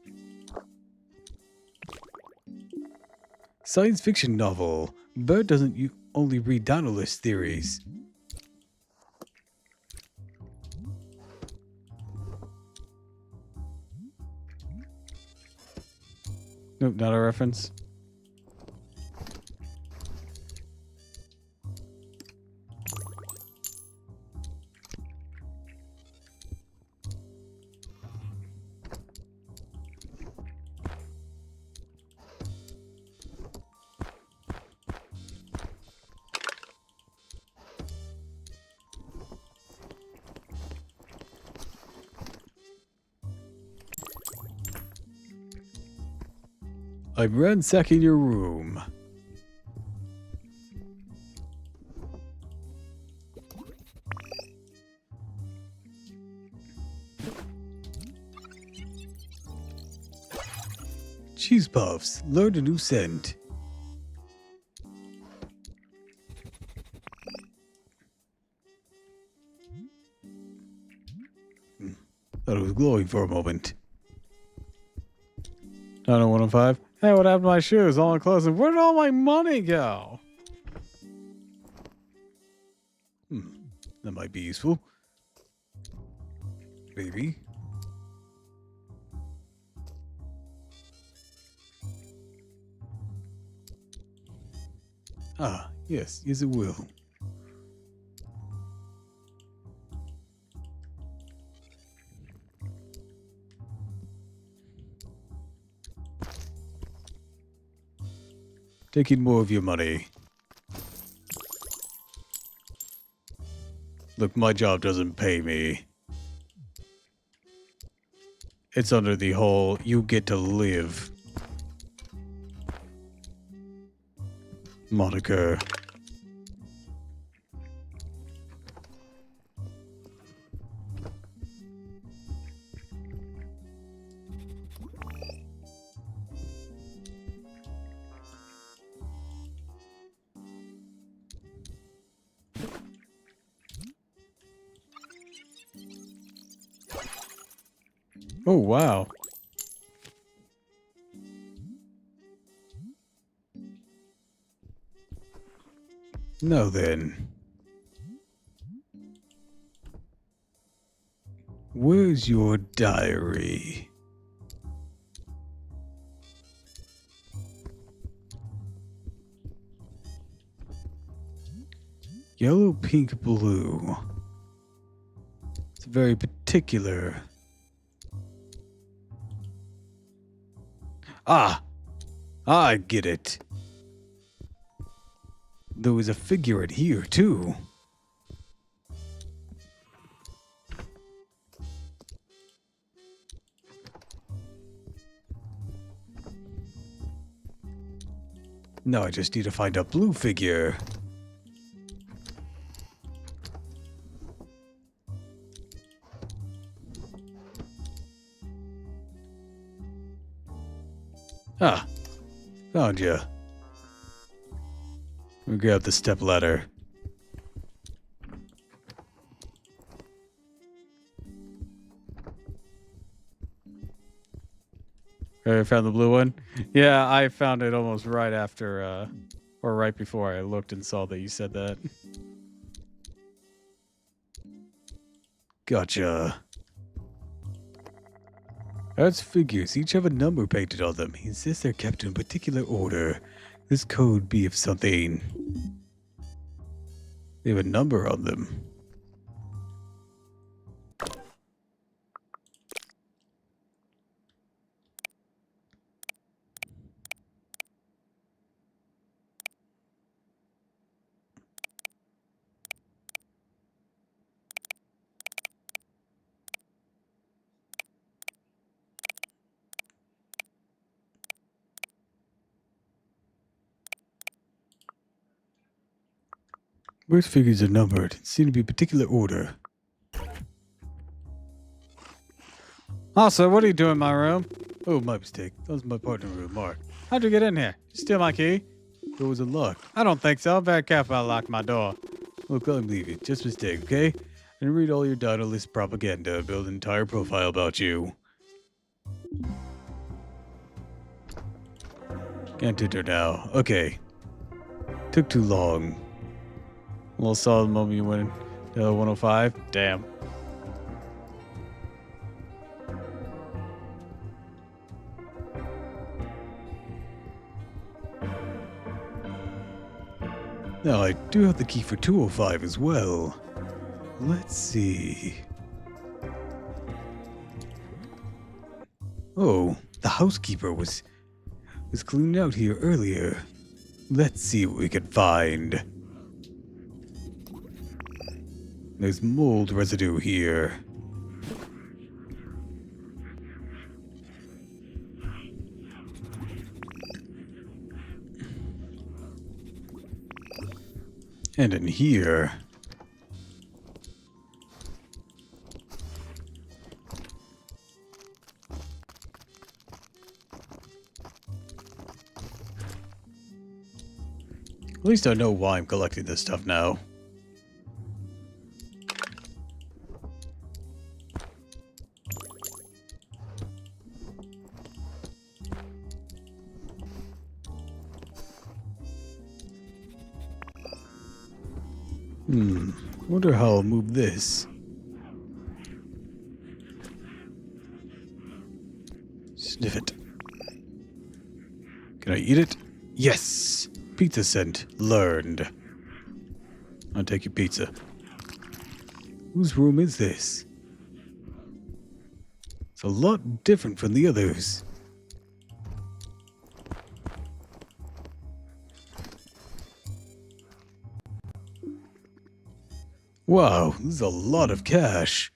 Science fiction novel. Bert doesn't only read dino list theories. Nope, not a reference. I'm ransacking your room. Cheese puffs. Learned a new scent. Thought it was glowing for a moment. 90105. Hey, what happened to my shoes? All my clothes. Where did all my money go? That might be useful. Maybe. Ah, yes, yes it will. Taking more of your money. Look, my job doesn't pay me. It's under the whole you get to live moniker. Oh, wow. Now then, where's your diary? Yellow, pink, blue. It's very particular. I get it. There was a figure here, too. Now I just need to find a blue figure. Ah, found ya. We grab the step ladder. I found the blue one. Yeah, I found it almost right after, or right before I looked and saw that you said that. Gotcha. As figures, each have a number painted on them. He insists they're kept in particular order. This code be of something. They have a number on them. Where's figures are numbered? It seem to be a particular order. Also, what are you doing in my room? Oh, my mistake. That was my partner room, Mark. How'd you get in here? Did you steal my key? Door was unlocked. I don't think so. Very careful, I locked my door. Look, I'm leaving. Just a mistake, okay? And read all your dino list propaganda. Build an entire profile about you. Can't enter now. Okay. Took too long. Well, saw the moment you went to 105. Damn. Now, I do have the key for 205 as well. Let's see. Oh, the housekeeper was cleaning out here earlier. Let's see what we can find. There's mold residue here. And in here. At least I know why I'm collecting this stuff now. Wonder how I'll move this. Sniff it. Can I eat it? Yes! Pizza scent. Learned. I'll take your pizza. Whose room is this? It's a lot different from the others. Wow, this is a lot of cash.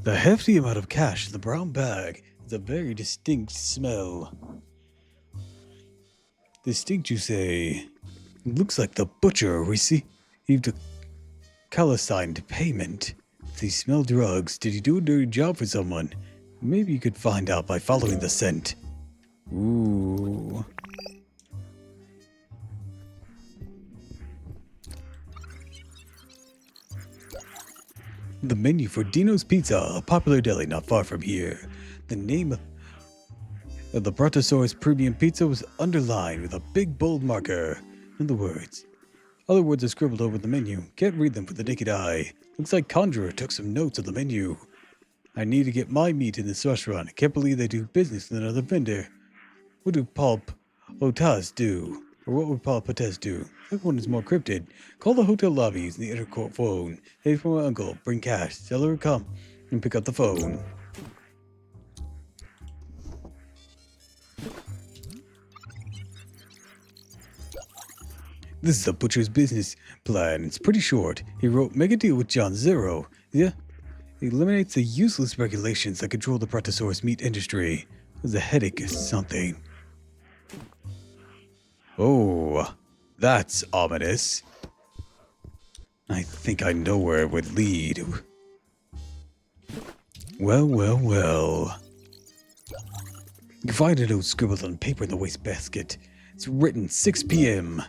The hefty amount of cash in the brown bag is a very distinct smell. Distinct, you say? It looks like the butcher received a calcinated payment. If he smelled drugs, did he do a dirty job for someone? Maybe you could find out by following the scent. Ooh. The menu for Dino's Pizza, a popular deli not far from here. The name of the Brontosaurus Premium Pizza was underlined with a big bold marker. In the words. Other words are scribbled over the menu. Can't read them with the naked eye. Looks like Conjurer took some notes on the menu. I need to get my meat in this restaurant. Can't believe they do business with another vendor. What do Paul Otaz do? Or what would Paul Potez do? That one is more cryptid. Call the hotel lobby using the intercourt phone. Hey, for my uncle. Bring cash. Tell her to come and pick up the phone. This is the butcher's business plan. It's pretty short. He wrote, make a deal with John Zero. Yeah? He eliminates the useless regulations that control the Brontosaurus meat industry. There's a headache or something. Oh, that's ominous. I think I know where it would lead. Well, well, well. You find a note scribbled on paper in the wastebasket. It's written 6 p.m.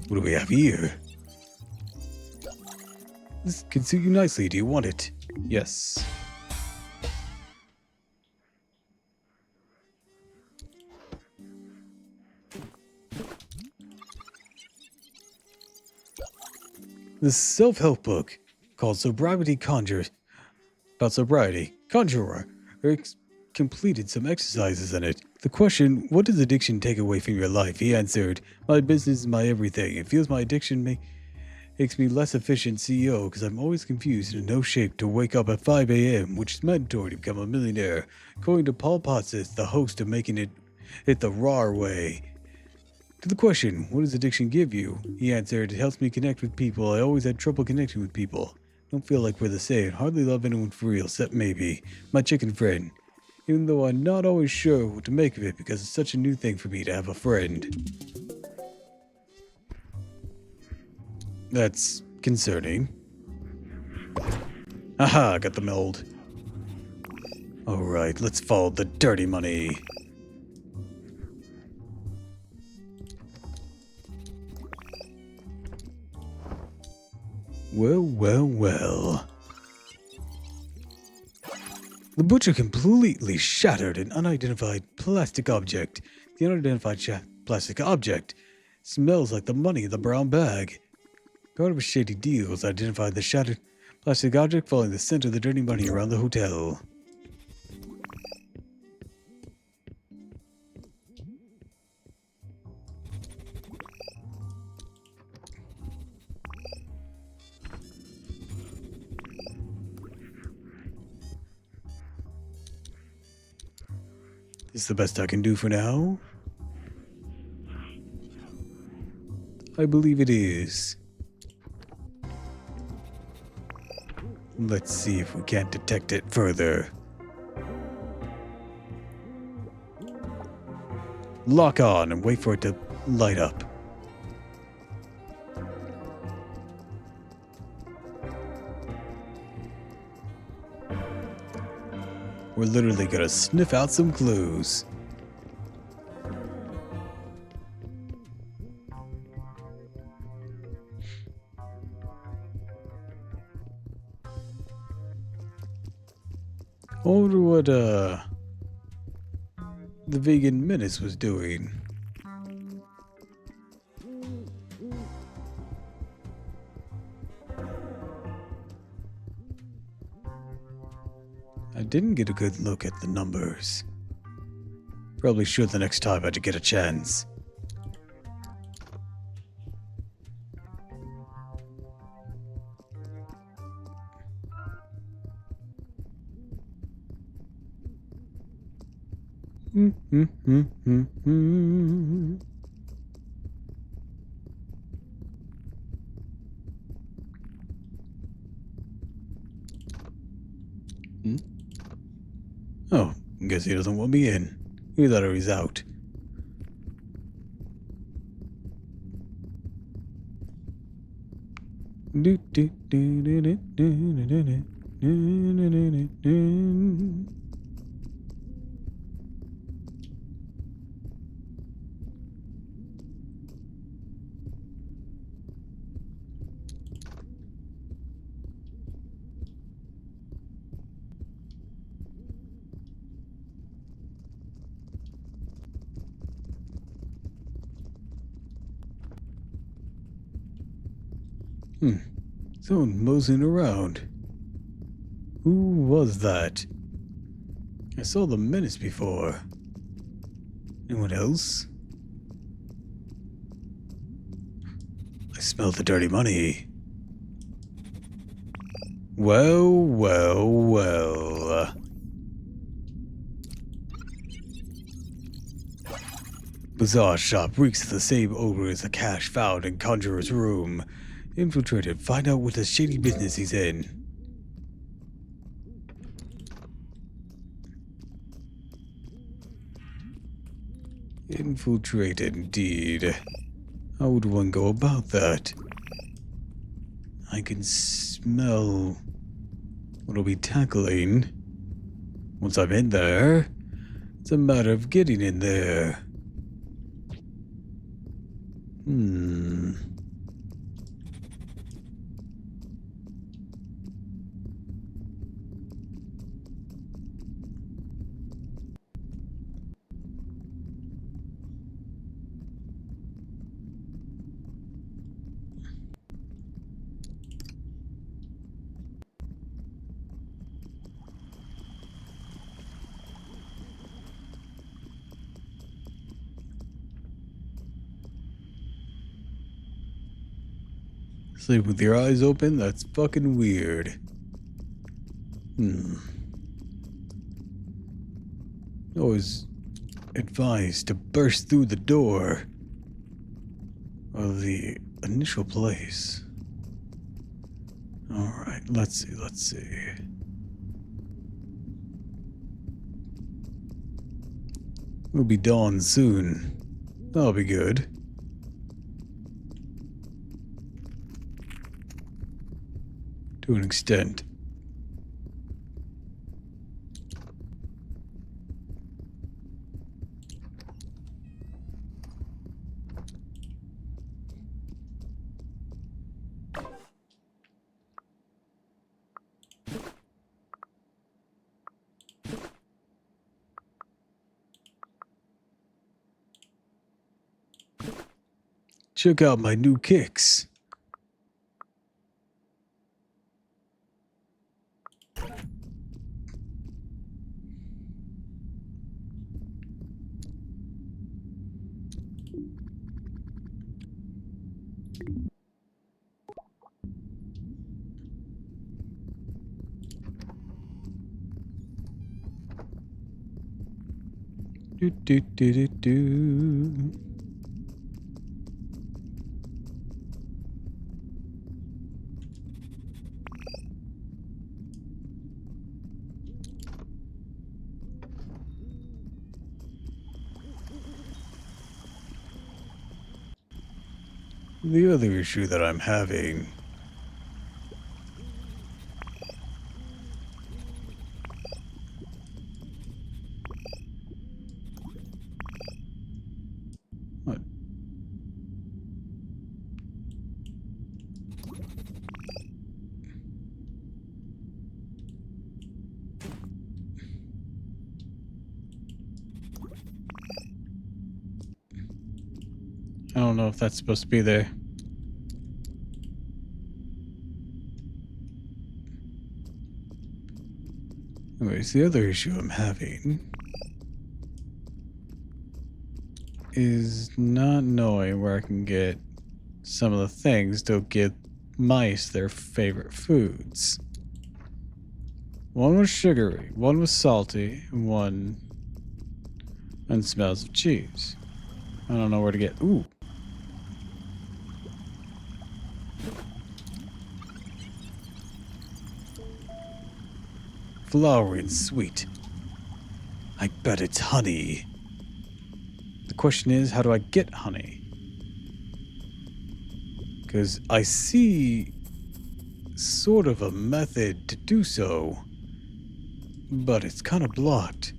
What do we have here? This can suit you nicely. Do you want it? Yes. This self-help book called Sobriety Conjures about sobriety. Conjurer completed some exercises in it. The question, what does addiction take away from your life? He answered, my business is my everything. It feels my addiction makes me less efficient CEO because I'm always confused and in no shape to wake up at 5 a.m., which is mandatory to become a millionaire. According to Paul Potts, the host of Making It the Raw Way. To the question, what does addiction give you? He answered, it helps me connect with people. I always had trouble connecting with people. Don't feel like we're the same. Hardly love anyone for real, except maybe my chicken friend. Even though I'm not always sure what to make of it because it's such a new thing for me to have a friend. That's concerning. Aha, got the mold. Alright, let's follow the dirty money. Well, well, well. The butcher completely shattered an unidentified plastic object. The unidentified plastic object smells like the money in the brown bag. God of shady deals identified the shattered plastic object following the scent of the dirty money around the hotel. This is the best I can do for now. I believe it is. Let's see if we can't detect it further. Lock on and wait for it to light up. We're literally gonna sniff out some clues. I wonder what the vegan menace was doing. I didn't get a good look at the numbers. Probably should the next time I get a chance. Guess he doesn't want me in. Either that or he's out. Someone moseying around. Who was that? I saw the menace before. Anyone else? I smell the dirty money. Well, well, well. Bazaar shop reeks of the same odor as the cash found in Conjurer's room. Infiltrated, find out what the shady business he's in. Infiltrated, indeed. How would one go about that? I can smell what I'll be tackling. Once I'm in there, it's a matter of getting in there. Sleep with your eyes open? That's fucking weird. Always advised to burst through the door of the initial place. Alright, let's see. It'll be dawn soon. That'll be good. To an extent. Check out my new kicks. Do do do do do. The other issue that I'm having. What? I don't know if that's supposed to be there. Anyways, the other issue I'm having is not knowing where I can get some of the things to give mice their favorite foods. One was sugary, one was salty, and smells of cheese. I don't know where to get. Ooh. Flowery and sweet. I bet it's honey. The question is, how do I get honey? Because I see sort of a method to do so, but it's kind of blocked.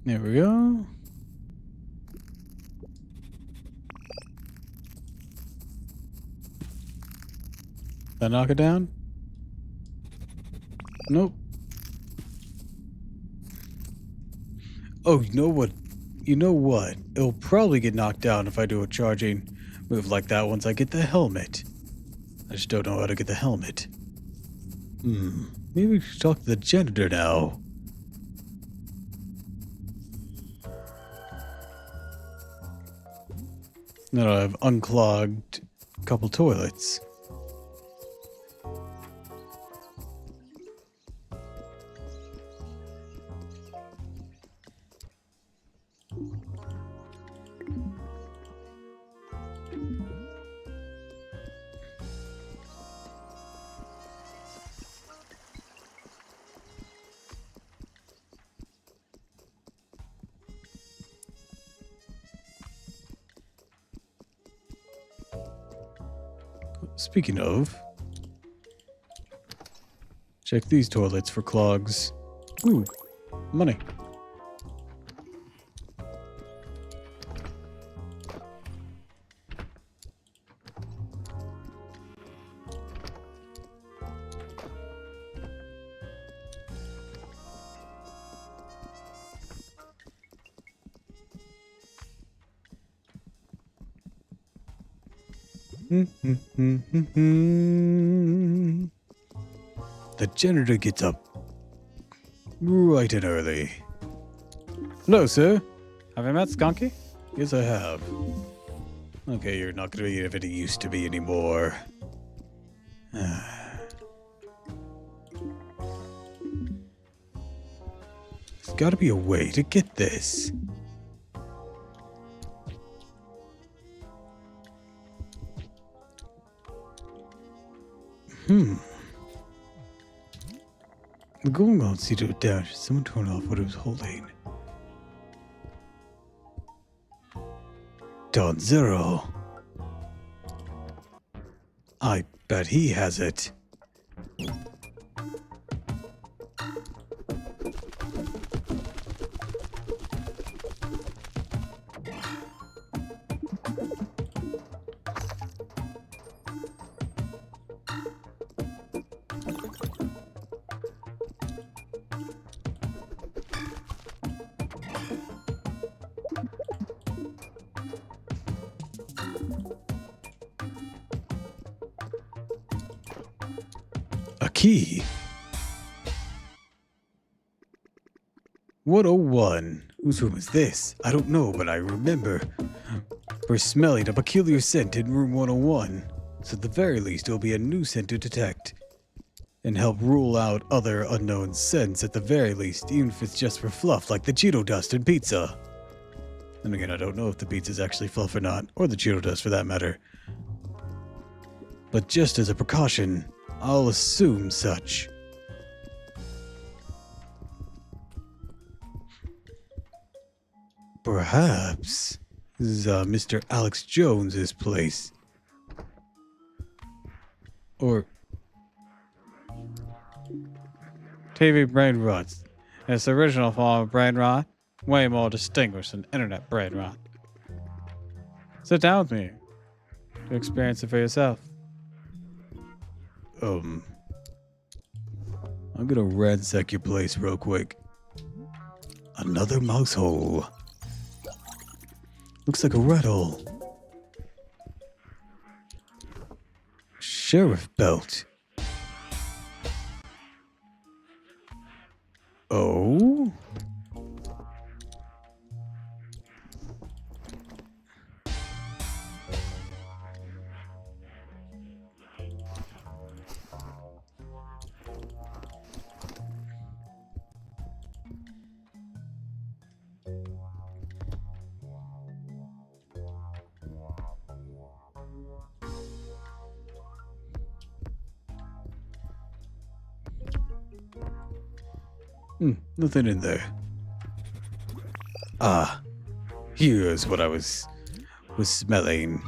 There we go. Did I knock it down? Nope. Oh, you know what? You know what? It'll probably get knocked down if I do a charging move like that once I get the helmet. I just don't know how to get the helmet. Maybe we should talk to the janitor now. Now I've unclogged a couple toilets. Speaking of, check these toilets for clogs. Ooh, money. The janitor gets up bright and early. Hello, sir. Have you met Skunky? Yes, I have. Okay, you're not going to be of any use to me anymore. There's got to be a way to get this. The going on seemed to have dashed. Someone turned off what it was holding. Don Zero. I bet he has it. A key? 101. Whose room is this? I don't know, but I remember we're smelling a peculiar scent in room 101. So at the very least, it'll be a new scent to detect. And help rule out other unknown scents at the very least, even if it's just for fluff, like the Cheeto dust in pizza. And again, I don't know if the pizza's actually fluff or not, or the Cheeto dust for that matter. But just as a precaution, I'll assume such. Perhaps this is Mr. Alex Jones's place. Or TV brain rot. It's the original form of brain rot, way more distinguished than internet brain rot. Sit down with me to experience it for yourself. I'm gonna ransack your place real quick. Another mouse hole. Looks like a rat hole. Sheriff belt. Oh? Nothing in there. Ah, here's what I was smelling.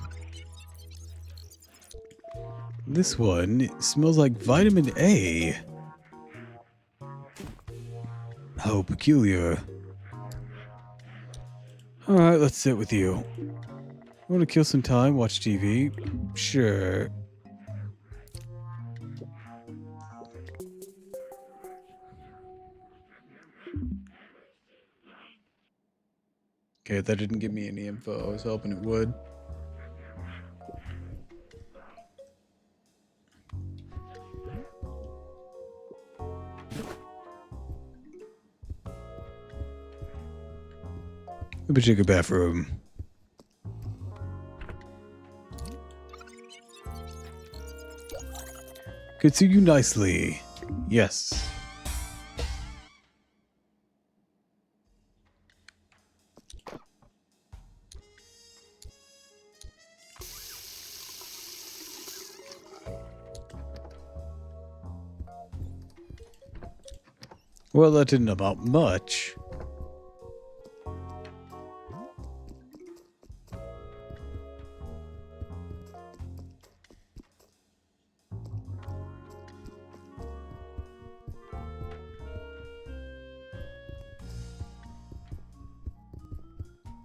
This one smells like vitamin A. How peculiar. Alright, let's sit with you. Want to kill some time, watch TV? Sure. Okay, that didn't give me any info. I was hoping it would. Let me check a bathroom. Could suit you nicely. Yes. Well, that didn't amount much.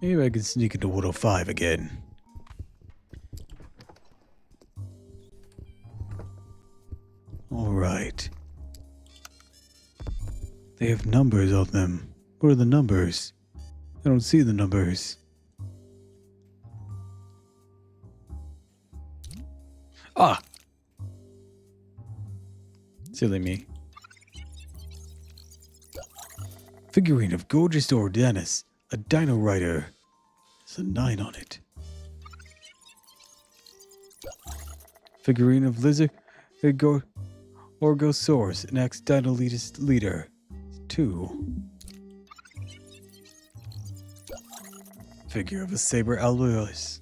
Maybe I can sneak into 105 again. Alright. They have numbers on them. What are the numbers? I don't see the numbers. Ah! Silly me. Figurine of gorgeous Dennis. A dino rider. There's a 9 on it. Figurine of lizard. Orgosaurus, an ex-dino leader. 2. Figure of a saber alloys.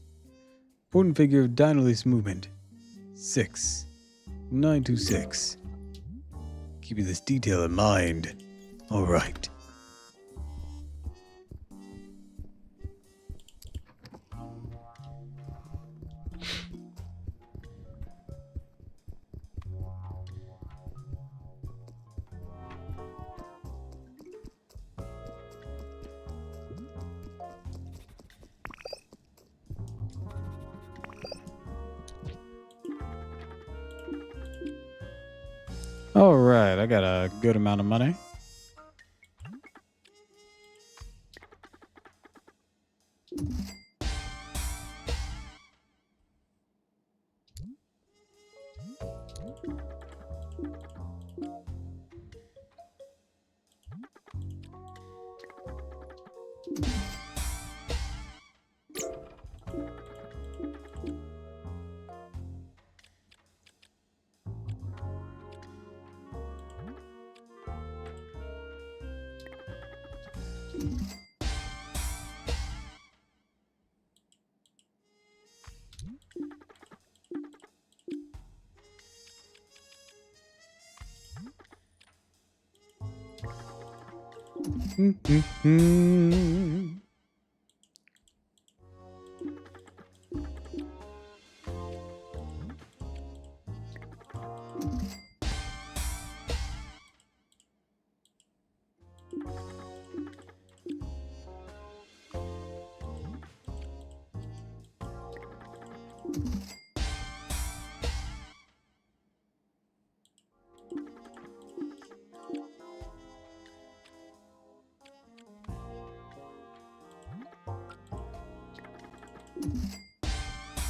Important figure of Dinolis movement. 6. 926. Keeping this detail in mind. Alright. Alright, I got a good amount of money.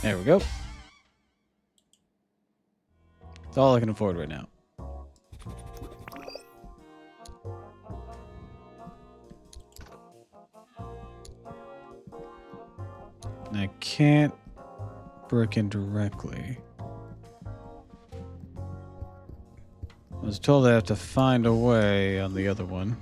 There we go. It's all I can afford right now. And I can't break in directly. I was told I have to find a way on the other one.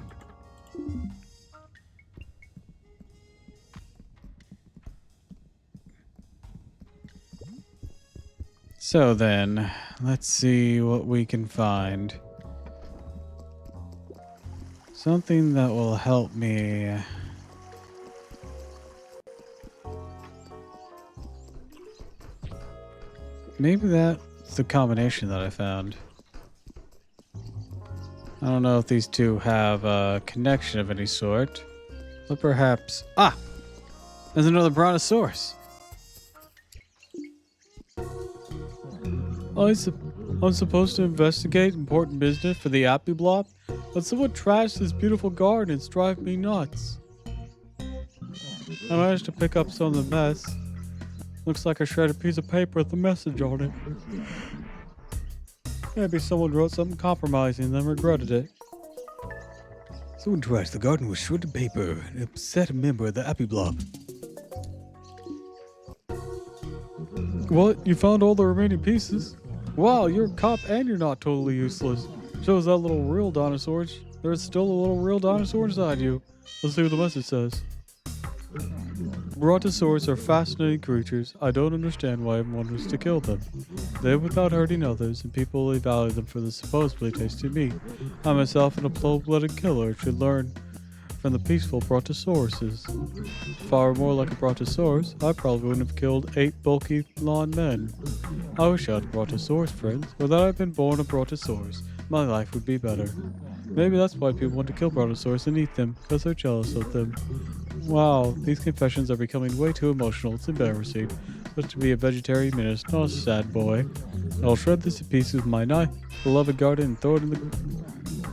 So then, let's see what we can find. Something that will help me. Maybe that's the combination that I found. I don't know if these two have a connection of any sort, but perhaps... Ah! There's another brontosaurus. I'm supposed to investigate important business for the Appy Blob, but someone trashed this beautiful garden. It's driving me nuts. I managed to pick up some of the mess. Looks like a shredded piece of paper with a message on it. Maybe someone wrote something compromising and then regretted it. Someone trashed the garden with shredded paper and upset a member of the Appy Blob. What? You found all the remaining pieces? Wow, you're a cop and you're not totally useless. Shows that little real dinosaur. There's still a little real dinosaur inside you. Let's see what the message says. Brontosaurs are fascinating creatures. I don't understand why everyone wants to kill them. They live without hurting others, and people only value them for the supposedly tasty meat. I myself, an cold-blooded killer, should learn from the peaceful brontosauruses. If I were more like a brontosaurus, I probably wouldn't have killed 8 bulky blonde men. I wish I had brontosaurus friends. Without I'd been born a brontosaurus, my life would be better. Maybe that's why people want to kill brontosaurus and eat them, because they're jealous of them. Wow, these confessions are becoming way too emotional. It's embarrassing. But to be a vegetarian menace, not a sad boy. I'll shred this to pieces with my knife, beloved garden, and throw it in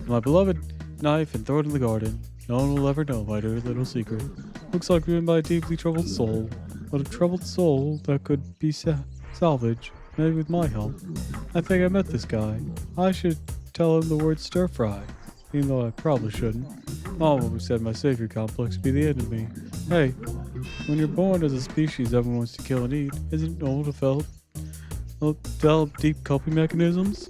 my beloved knife and throw it in the garden. No one will ever know my dirty little secret. Looks like ruined by a deeply troubled soul. But a troubled soul that could be salvaged, maybe with my help. I think I met this guy. I should tell him the word stir fry, even though I probably shouldn't. Mom always said my savior complex would be the end of me. Hey, when you're born as a species everyone wants to kill and eat, isn't it normal to develop deep coping mechanisms?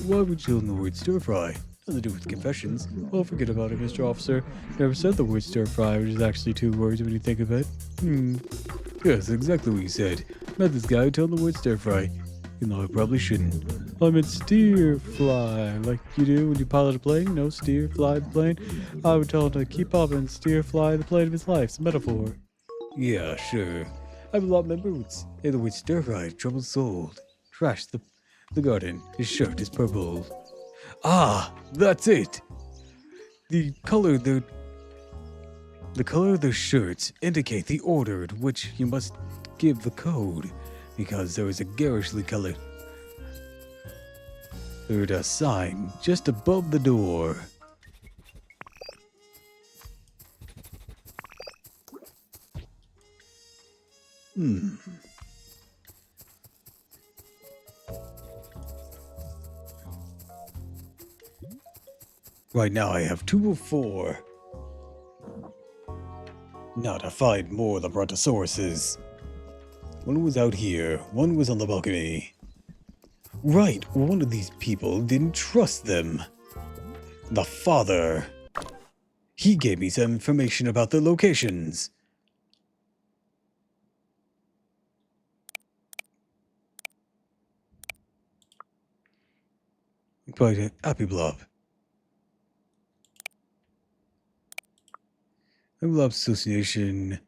Why would you know the word stir fry? Nothing to do with confessions. Well, forget about it, Mr. Officer. Never said the word stir fry, which is actually 2 words when you think of it. Yes, exactly what you said. Met this guy who told the word stir fry. You know I probably shouldn't. I meant steer fly, like you do when you pilot a plane. No, steer fly the plane. I would tell him to keep up and steer fly the plane of his life. It's a metaphor. Yeah, sure. I have a lot of my boots. Hey, the word stir fry, troubled soul. Trash the garden. His shirt is purple. Ah, that's it. The color of their shirts indicate the order in which you must give the code, because there is a garishly colored sign just above the door. Right now I have 2 of 4. Now to find more of the brontosauruses. One was out here, one was on the balcony. Right, one of these people didn't trust them. The father. He gave me some information about the locations. Quite an Appy Blob. Appy Blob Association.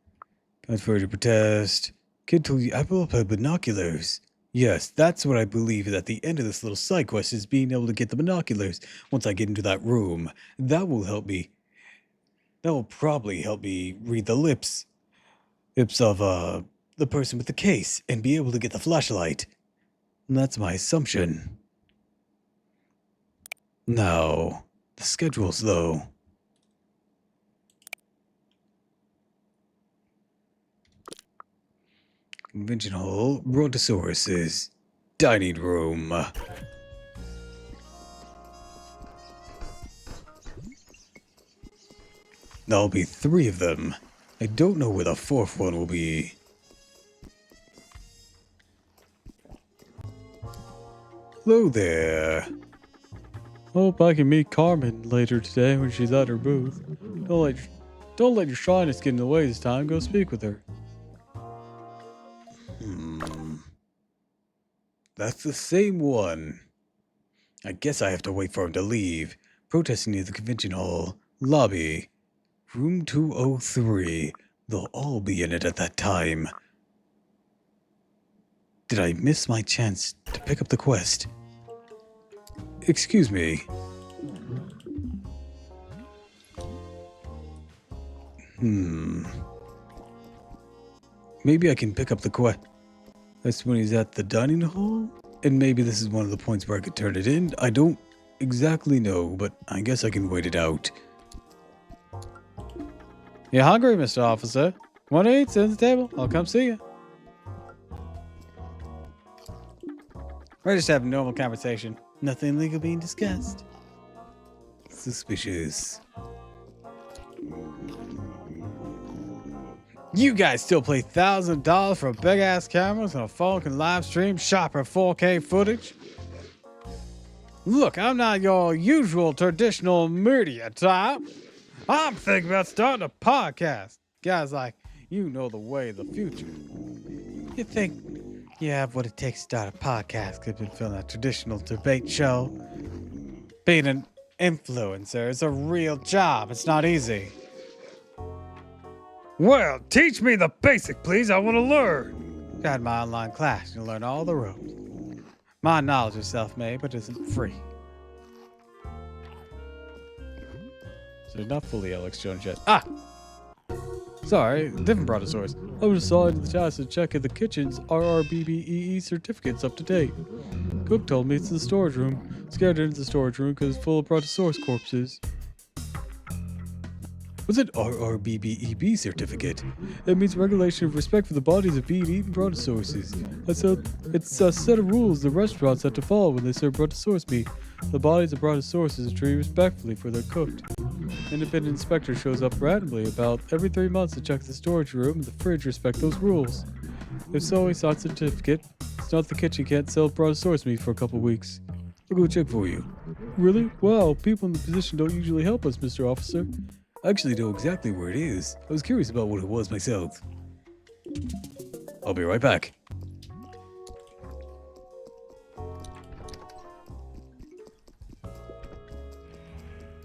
Transfer to protest. Kid told you Appy Blob had binoculars. Yes, that's what I believe is at the end of this little side quest is being able to get the binoculars. Once I get into that room, that will help me. That will probably help me read the lips of the person with the case and be able to get the flashlight. And that's my assumption. Now, the schedules though. Convention hall, brontosauruses. Dining room. There'll be 3 of them. I don't know where the 4th one will be. Hello there. Hope I can meet Carmen later today when she's at her booth. Don't let your shyness get in the way this time. Go speak with her. That's the same one. I guess I have to wait for him to leave. Protesting near the convention hall. Lobby. Room 203. They'll all be in it at that time. Did I miss my chance to pick up the quest? Excuse me. Maybe I can pick up the quest. That's when he's at the dining hall? And maybe this is one of the points where I could turn it in? I don't exactly know, but I guess I can wait it out. You hungry, Mr. Officer? Want to eat? Sit at the table. I'll come see you. We're just having a normal conversation. Nothing illegal being discussed. Suspicious. You guys still pay $1,000 for big ass cameras and a phone can live stream shopper 4K footage? Look, I'm not your usual traditional media type. I'm thinking about starting a podcast. Guys like, you know the way of the future. You think you have what it takes to start a podcast? Could have been filming a traditional debate show. Being an influencer is a real job. It's not easy. Well, teach me the basic, please. I want to learn. Got my online class. You'll learn all the ropes. My knowledge is self-made, but isn't free. So not fully Alex Jones yet. Ah! Sorry, different brontosaurus. I was assigned to the task to check if the kitchen's RRBBEE certificate's up to date. Cook told me it's in the storage room. Scared into the storage room because it's full of brontosaurus corpses. What's an RRBBEB certificate? It means regulation of respect for the bodies of being eaten brontosauruses. It's a set of rules the restaurants have to follow when they serve brontosaurus meat. The bodies of brontosauruses are treated respectfully for they're cooked. Independent inspector shows up randomly about every 3 months to check the storage room and the fridge respect those rules. If so, it's not a certificate. It's not the kitchen can't sell brontosaurus meat for a couple weeks. I'll go check for you. Really? Wow, people in the position don't usually help us, Mr. Officer. I actually know exactly where it is. I was curious about what it was myself. I'll be right back.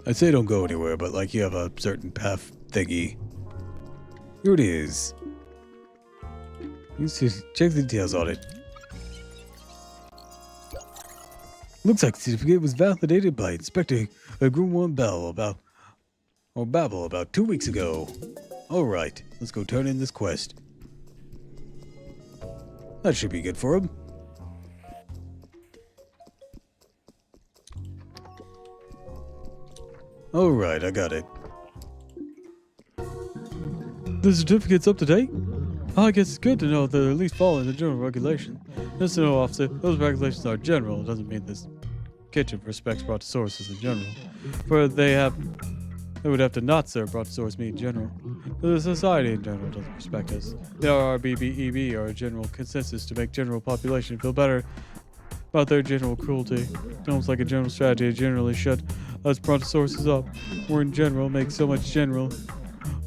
I'd say don't go anywhere, but like you have a certain path thingy. Here it is. You see, check the details on it. Looks like the certificate was validated by Inspector Grumwan Babel about 2 weeks ago. Alright, let's go turn in this quest. That should be good for him. Alright, I got it. The certificate's up to date? I guess it's good to know that they're at least following the general regulation. Just to know, officer, those regulations are general. It doesn't mean this kitchen respects brontosauruses in general. For they would have to not serve brontosaurus meat in general. The society in general doesn't respect us. The RRBBEB are a general consensus to make general population feel better about their general cruelty. Almost like a general strategy to generally shut us brontosauruses up, or in general make so much general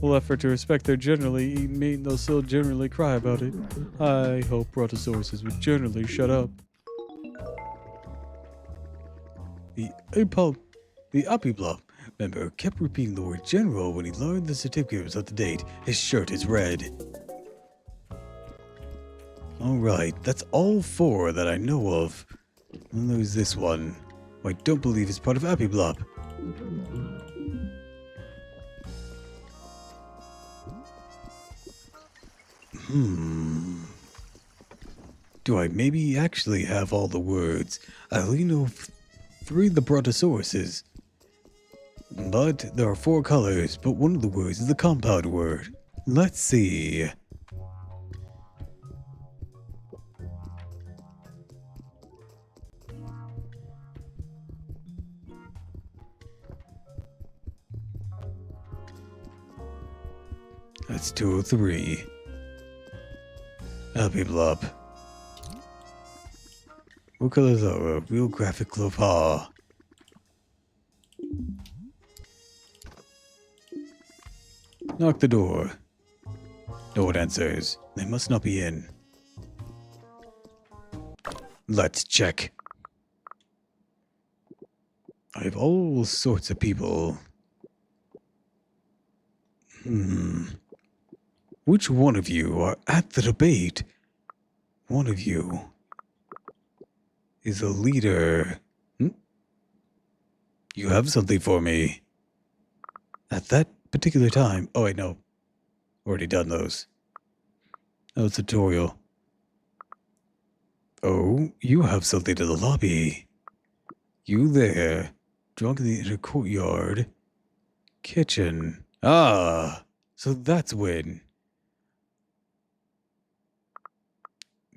effort to respect their generally eaten meat and they'll still generally cry about it. I hope brontosauruses would generally shut up. The Apiblob member kept repeating the word general when he learned the certificate was up to date. His shirt is red. Alright, that's all 4 that I know of. And there's this one, who I don't believe is part of Apiblob. Do I maybe actually have all the words? I only know 3 of the brontosauruses. But there are 4 colors, but one of the words is the compound word. Let's see. That's 203. Happy Blop. What colors are a real graphic Glopar? Knock the door. No one answers. They must not be in. Let's check. I have all sorts of people. Which one of you are at the debate? One of you is a leader. You have something for me. At that particular time. Oh, wait, no. Already done those. That was a tutorial. Oh, you have something to the lobby. You there. Drunk in the inner courtyard. Kitchen. Ah, so that's when.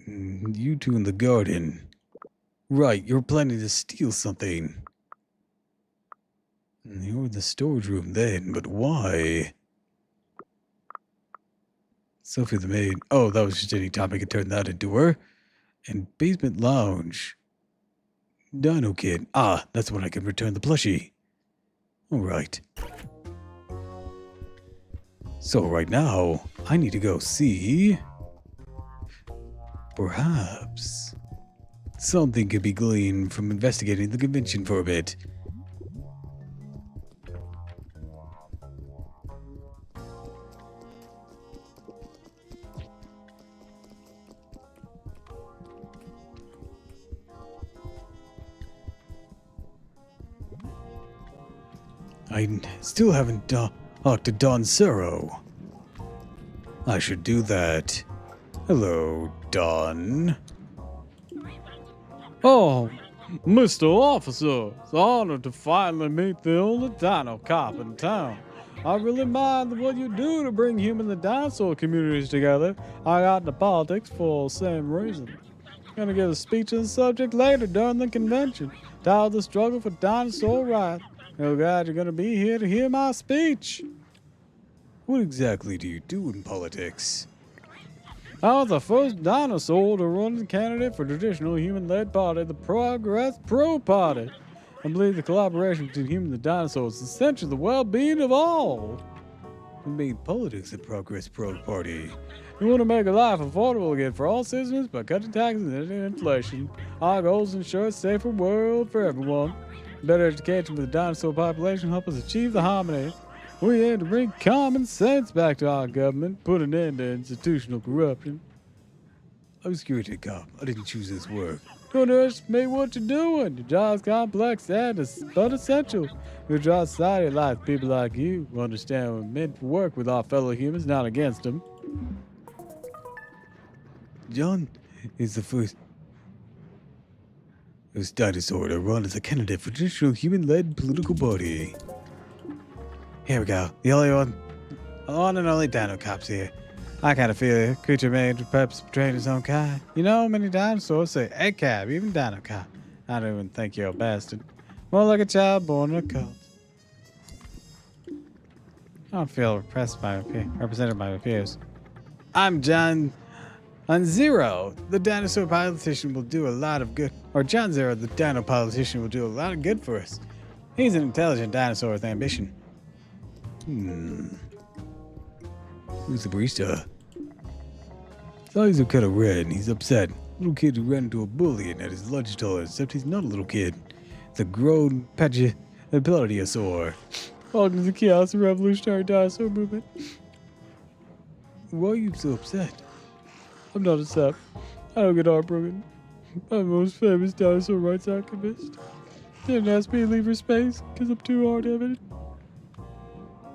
You two in the garden. Right, you're planning to steal something. You were in the storage room then, but why? Sophie the maid. Oh, that was just any time I could turn that into her. And basement lounge. Dino Kid. Ah, that's when I can return the plushie. Alright. So right now, I need to go see... Perhaps... something could be gleaned from investigating the convention for a bit. I still haven't talked to Don Suro. I should do that. Hello, Don. Oh, Mr. Officer, it's an honor to finally meet the only Dinocop in town. I really mind what you do to bring human and dinosaur communities together. I got into politics for the same reason. Gonna give a speech on the subject later during the convention. Titled The Struggle for Dinosaur Rights. Oh God, you're gonna be here to hear my speech. What exactly do you do in politics? I was the first dinosaur to run as a candidate for traditional human-led party, the Progress Pro Party. I believe the collaboration between humans and dinosaurs is essential to the well-being of all. Who made politics a Progress Pro Party? We want to make life affordable again for all citizens by cutting taxes and ending inflation. Our goal is to ensure a safer world for everyone. Better education for the dinosaur population help us achieve the harmony. We aim to bring common sense back to our government, put an end to institutional corruption. I was security cop. I didn't choose this work. Don't underestimate what you're doing. Your job's complex and but essential. Your job society like people like you who understand we're meant to work with our fellow humans, not against them. John is the first dinosaur to run as a candidate for traditional human-led political party. Here we go. The only one and only Dinocop's here. I kind of feel a creature made with purpose betraying his own kind. You know, many dinosaurs say egg cab, even Dinocop. I don't even think you're a bastard. More like a child born in a cult. I don't feel represented by my peers. I'm John Zero. The dinosaur politician will do a lot of good. Or John Zero, the dino politician, will do a lot of good for us. He's an intelligent dinosaur with ambition. Who's the barista? His eyes are kind of red and he's upset. Little kid who ran into a bully and at his lunch toilet, except he's not a little kid. It's a grown plesiosaur. Welcome to the chaos and revolutionary dinosaur movement. Why are you so upset? I'm not upset. I don't get heartbroken. I'm the most famous dinosaur rights activist. They didn't ask me to leave for space because I'm too hard-headed.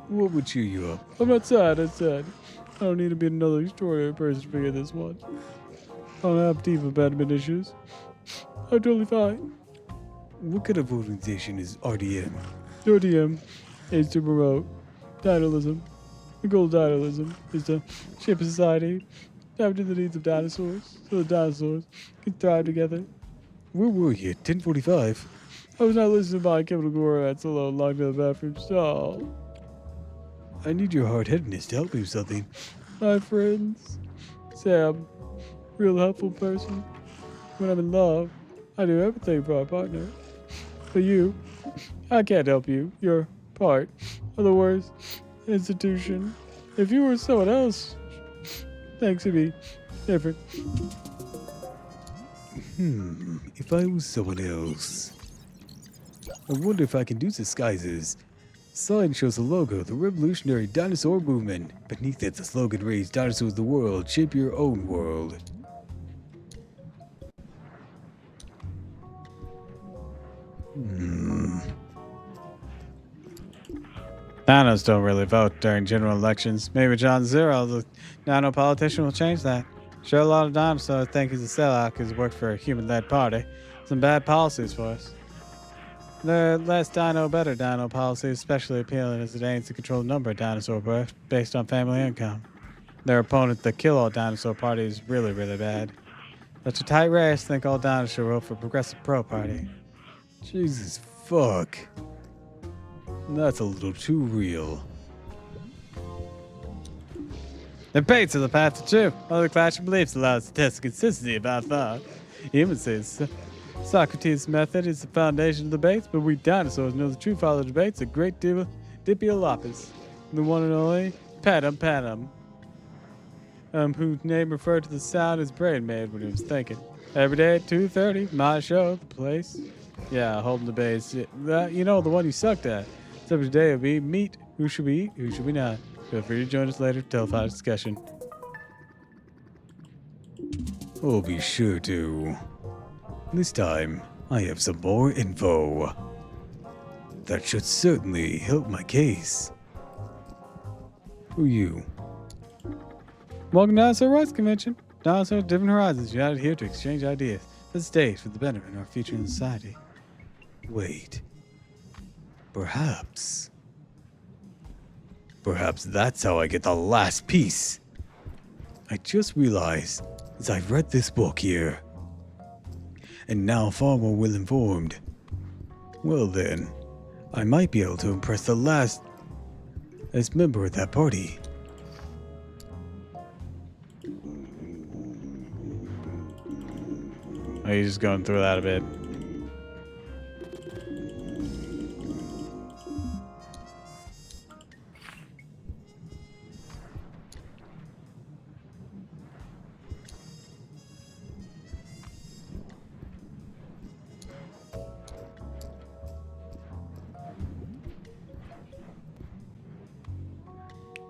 What would cheer you up? I'm not sad, I said. I don't need to be another extraordinary person to figure this one. I don't have deep abandonment issues. I'm totally fine. What kind of organization is RDM? ODM aims to promote dinolism. The goal of dinolism is to shape a society adapting to the needs of dinosaurs so the dinosaurs can thrive together. Where were you? 1045? I was not listening to my chemical romance alone locked in the bathroom stall. I need your hard-headedness to help me with something. My friends. Sam, real helpful person. When I'm in love, I do everything for my partner. For you, I can't help you. You're part of the worst institution. If you were someone else, things would be different. If I was someone else, I wonder if I can do disguises. Sign shows the logo, the revolutionary dinosaur movement. Beneath it, the slogan reads, "Dinosaurs the world, shape your own world." Dinos don't really vote during general elections. Maybe John Zero, the dino politician, will change that. Sure, a lot of dinosaurs think he's a sellout because he worked for a human-led party. Some bad policies for us. The less dino, better dino policy is especially appealing as it aims to control the number of dinosaur births based on family income. Their opponent, the Kill All Dinosaur Party, is really, really bad. Such a tight race, think all dinosaurs should vote for Progressive Pro Party. Jesus fuck. That's a little too real. Debates are the path to truth. Other clash of beliefs allows to test consistency about thought. Humans say Socrates' method is the foundation of debates, but we dinosaurs know the true father of debates, a great deal Diplopus, the one and only Patum, whose name referred to the sound his brain made when he was thinking. Every day at 2:30, my show, the place. Yeah, holding the base. You know, the one you sucked at. Subject today will be meat. Who should we eat? Who should we not? Feel free to join us later for televised discussion. Oh, be sure to. This time, I have some more info. That should certainly help my case. Who are you? Welcome to Dinosaur Rights Convention. Dinosaurs, different horizons, united here to exchange ideas. The stage for the betterment of our future in society. Wait. Perhaps that's how I get the last piece. I just realized as I've read this book here, and now far more well informed. Well then, I might be able to impress the last as member of that party. Are you just going through that a bit?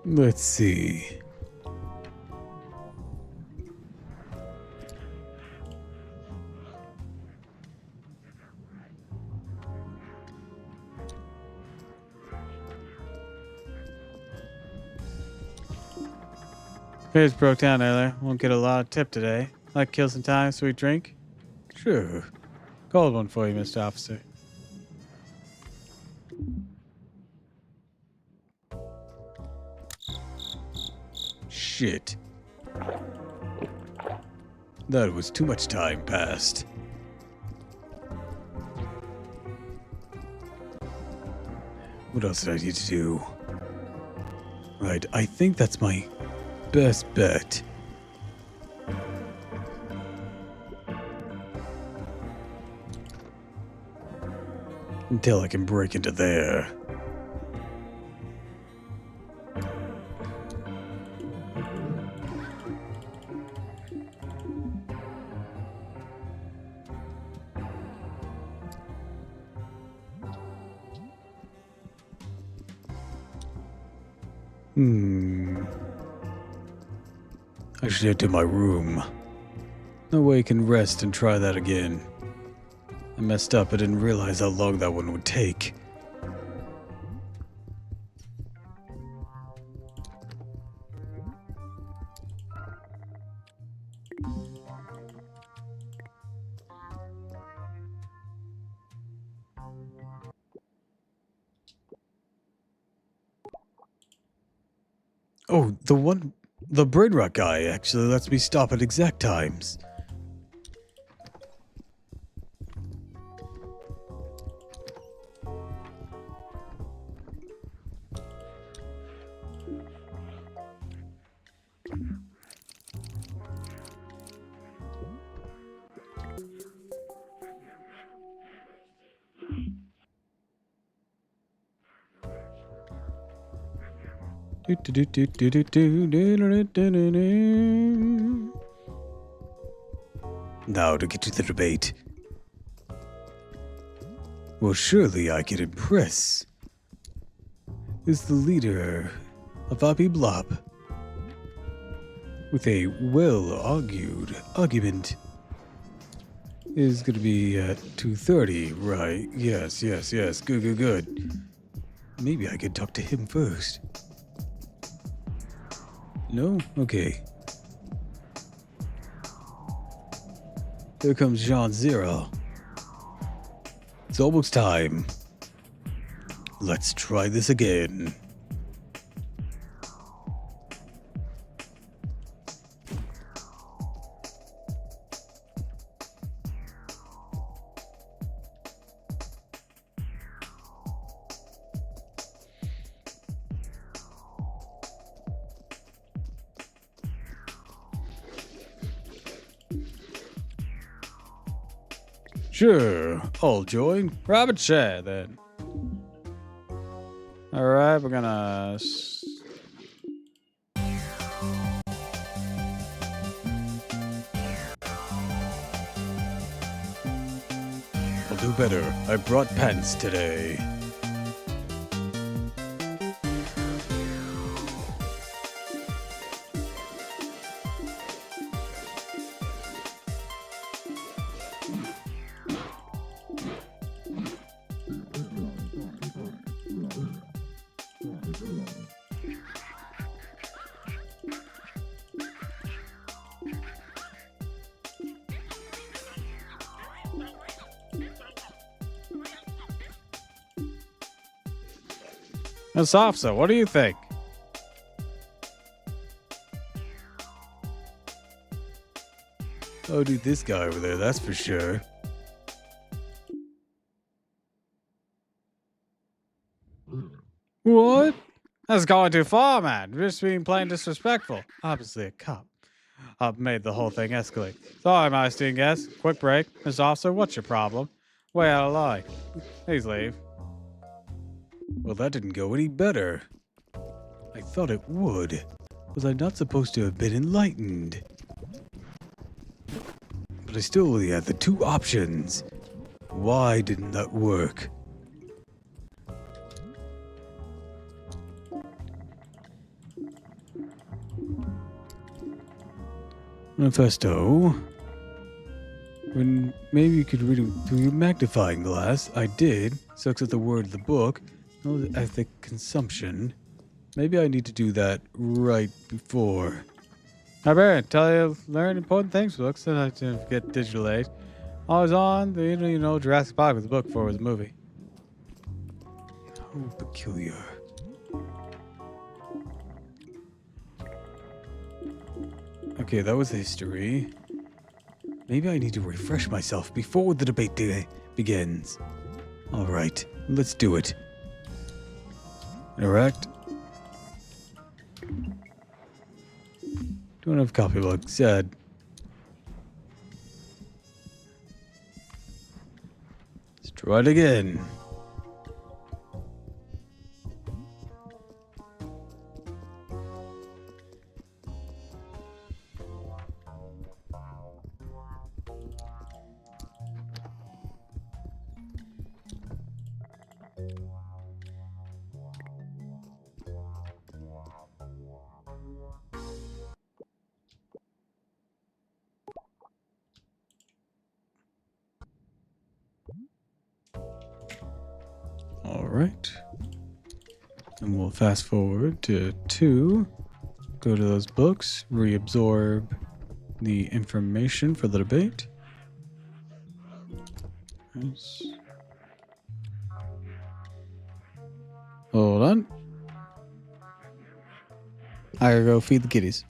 Let's see. Here's broke down earlier. Won't get a lot of tip today. Like kill some time, sweet drink? Sure. Cold one for you, Mr. Officer. Shit. That was too much time passed. What else did I need to do? Right, I think that's my best bet. Until I can break into there. I should head to my room. That way I can rest and try that again. I messed up. I didn't realize how long that one would take. Oh, the brain rot guy actually lets me stop at exact times. Now to get to the debate. Well, surely I can impress. Is the leader of Bobby Blob with a well-argued argument. Is going to be at 2:30, right? Yes. Good. Maybe I could talk to him first. No? Okay. Here comes Jean Zero. It's almost time. Let's try this again. Sure, I'll join. Rabbit share then. All right, we're gonna. I'll do better. I brought pants today. Miss Officer, what do you think? Oh, dude, this guy over there, that's for sure. What? That's going too far, man. You're just being plain disrespectful. Obviously a cop. I've made the whole thing escalate. Sorry, my esteemed guest. Quick break. Miss Officer, what's your problem? Way out of line. Please leave. Well, that didn't go any better. I thought it would. Was I not supposed to have been enlightened? But I still only had the two options. Why didn't that work? Manifesto. When maybe you could read it through your magnifying glass. I did. Sucks at the word of the book. No ethic consumption. Maybe I need to do that right before. I better tell you, learn important things, books, so I can forget digital age. I was on the, Jurassic Park was a book before it was a movie. How peculiar. Okay, that was history. Maybe I need to refresh myself before the debate begins. All right, let's do it. Interact. Don't have copylog. Sad. Let's try it again. All right. And we'll fast forward to 2. Go to those books, reabsorb the information for the debate. Yes. Hold on. I gotta go feed the kitties.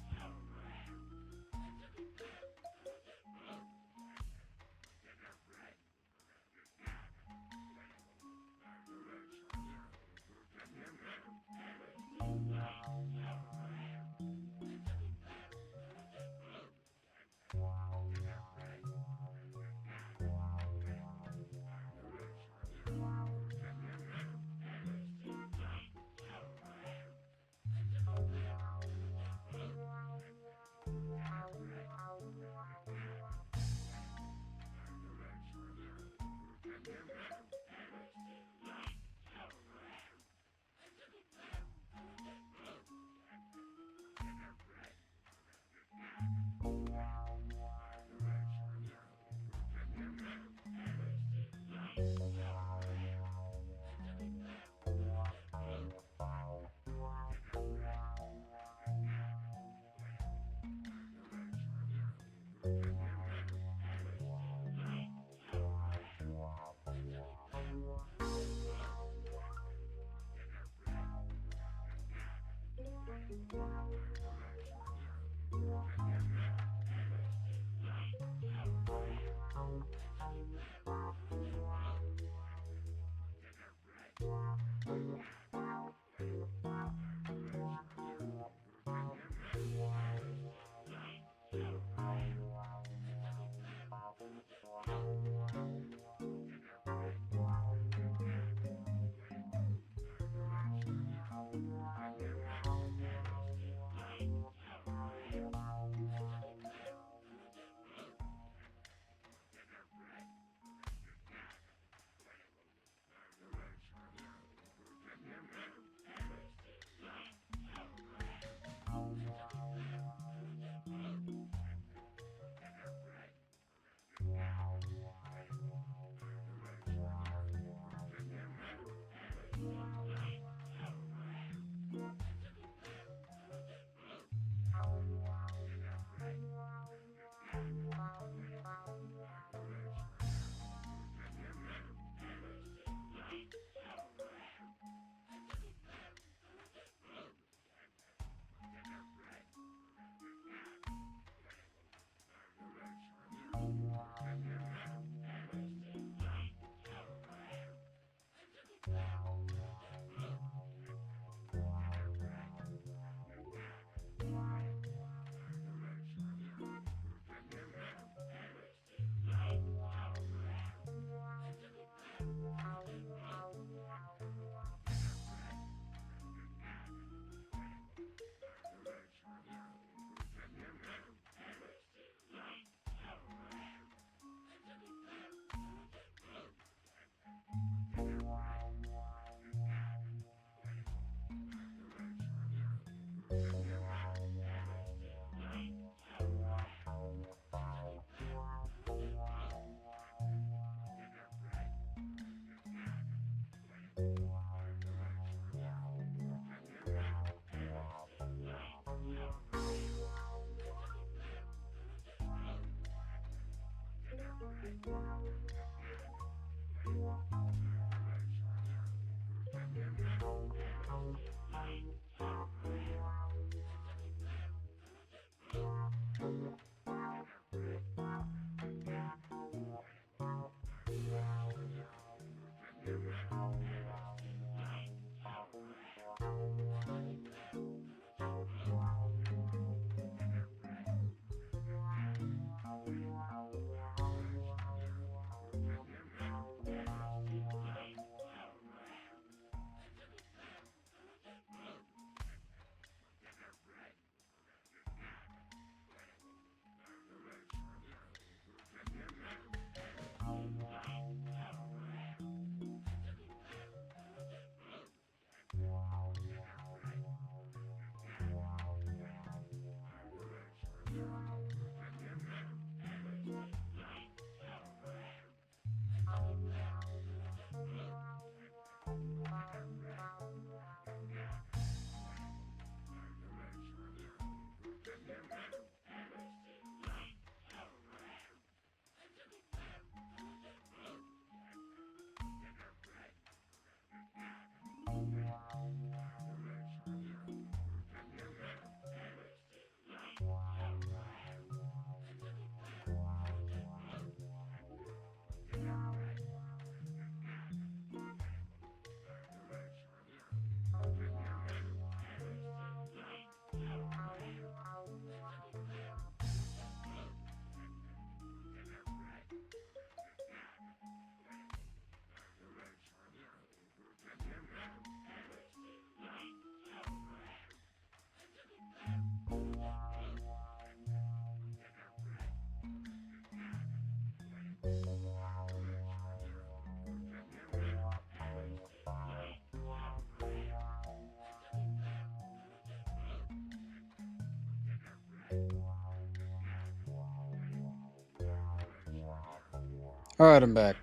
All right, I'm back.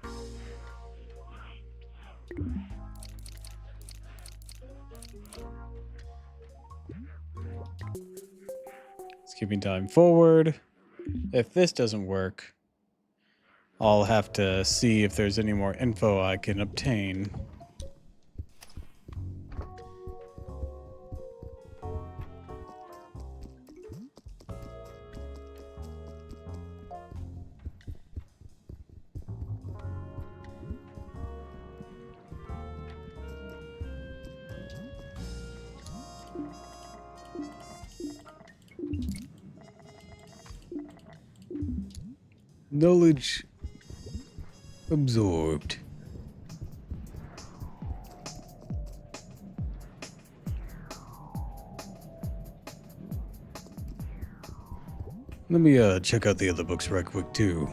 Skipping time forward. If this doesn't work, I'll have to see if there's any more info I can obtain. Knowledge absorbed. Let me check out the other books right quick too.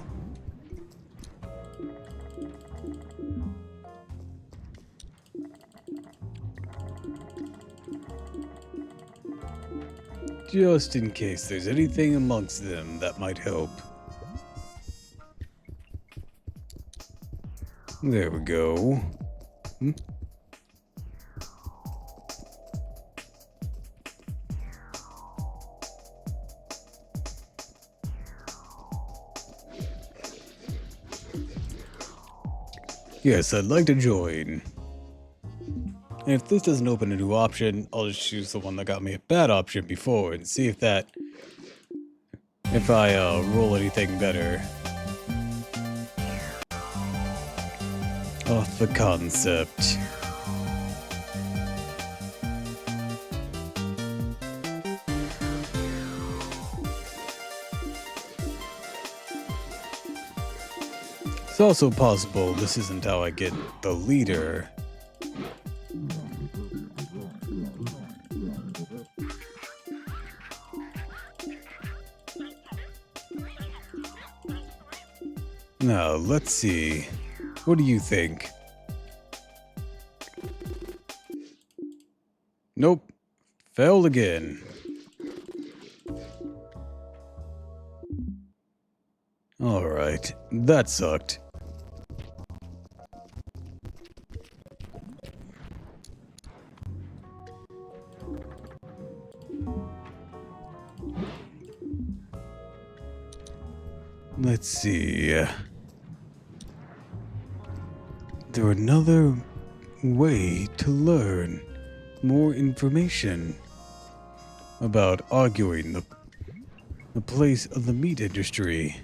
Just in case there's anything amongst them that might help. There we go. Hmm? Yes, I'd like to join. And if this doesn't open a new option, I'll just choose the one that got me a bad option before and see if that... if I roll anything better. Off the concept. It's also possible this isn't how I get the leader. Now, let's see. What do you think? Nope. Failed again. Alright, that sucked. Let's see. There another way to learn more information about arguing the place of the meat industry.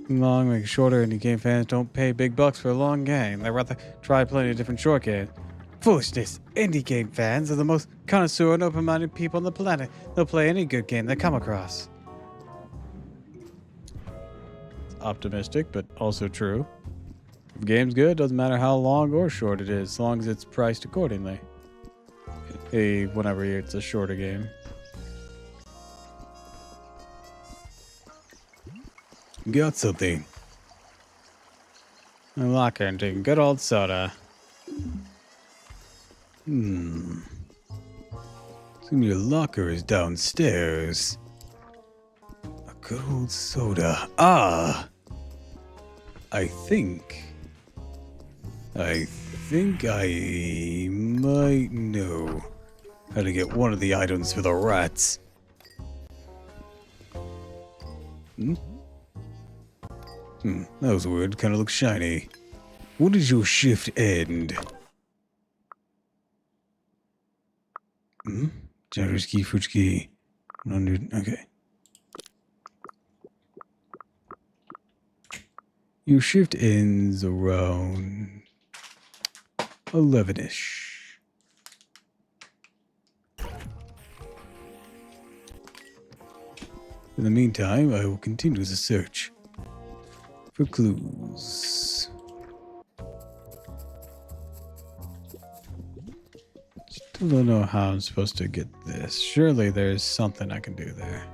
Long, make it shorter. Indie game fans don't pay big bucks for a long game. They'd rather try plenty of different short games. Foolishness! Indie game fans are the most connoisseur and open-minded people on the planet. They'll play any good game they come across. It's optimistic, but also true. If a game's good, doesn't matter how long or short it is, as long as it's priced accordingly. Whenever it's a shorter game. Got something. A locker and drinking good old soda. Your locker is downstairs. A good old soda. Ah! I think I might know how to get one of the items for the rats. That was weird. Kind of looks shiny. What is your shift end? Generous key, Fuji key. 100. Okay. Your shift ends around 11-ish. In the meantime, I will continue the search for clues. Still don't know how I'm supposed to get this. Surely there's something I can do there.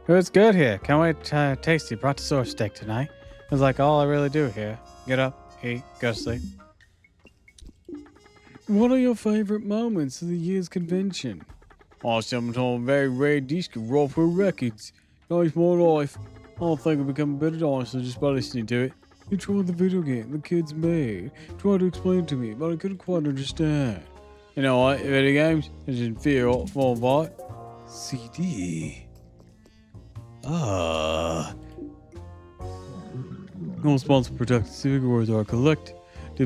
It's good here. Can't wait to taste the brontosaurus steak tonight. It's like all I really do here. Get up, eat, go to sleep. What are your favorite moments of the year's convention? Awesome, some very rare disc roll for records. Nice more life. I think I've become a better dinosaur just by listening to it. You tried the video game the kids made. Tried to explain to me, but I couldn't quite understand. You know what? Video games is inferior form of art. CD. Ah. I'm responsible for protecting civic words are collected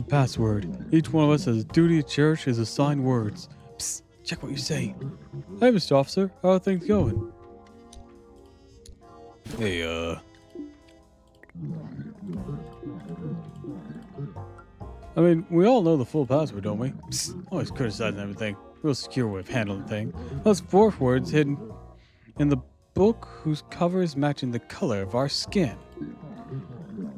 password. Each one of us has a duty to cherish his assigned words. Psst, check what you're saying. Hey, Mr. Officer, how are things going? Hey, I mean, we all know the full password, don't we? Psst, always criticizing everything. Real secure way of handling things. That's 4 words hidden in the book whose cover is matching the color of our skin.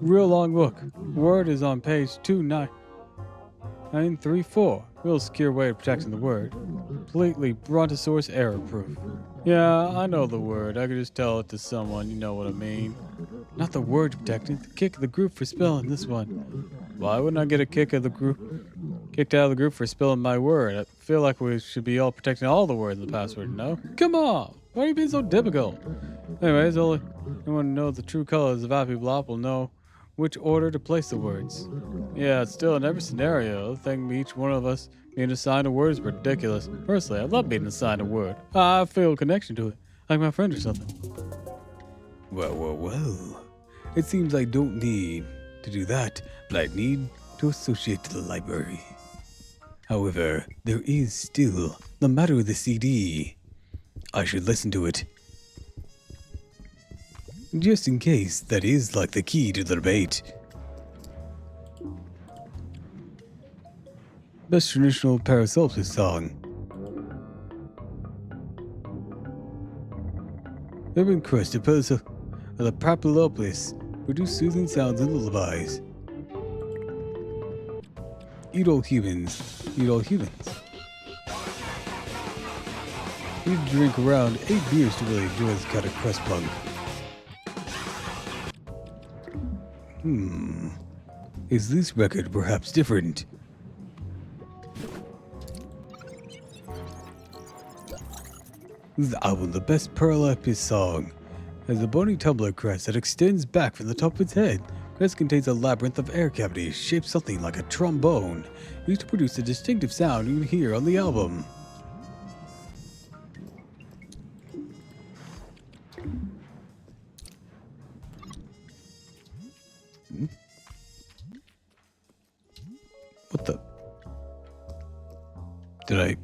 Real long book. Word is on page 29934. Real secure way of protecting the word. Completely Brontosaurus error proof. Yeah, I know the word. I could just tell it to someone, you know what I mean. Not the word protected, the kick of the group for spelling this one. Why wouldn't I get a kicked out of the group for spelling my word? I feel like we should be all protecting all the words in the password, no? Come on! Why are you being so difficult? Anyways, only anyone who knows the true colors of Happy Blop will know which order to place the words. Yeah, it's still in every scenario. The thing each one of us being assigned a word is ridiculous. Personally, I love being assigned a word. I feel a connection to it, like my friend or something. Well. It seems I don't need to do that, but I need to associate to the library. However, there is still the matter with the CD. I should listen to it. Just in case that is like the key to the debate. Best traditional Paracelsus song. Urban crust of the Papilopoulos produce soothing sounds and lullabies. Eat all humans. Eat all humans. You need to drink around 8 beers to really enjoy this kind of crust punk. Is this record perhaps different? This is the album, the best Paralympic song, has a bony tumbler crest that extends back from the top of its head. Crest contains a labyrinth of air cavities shaped something like a trombone, used to produce a distinctive sound you can hear on the album. What the? Did I?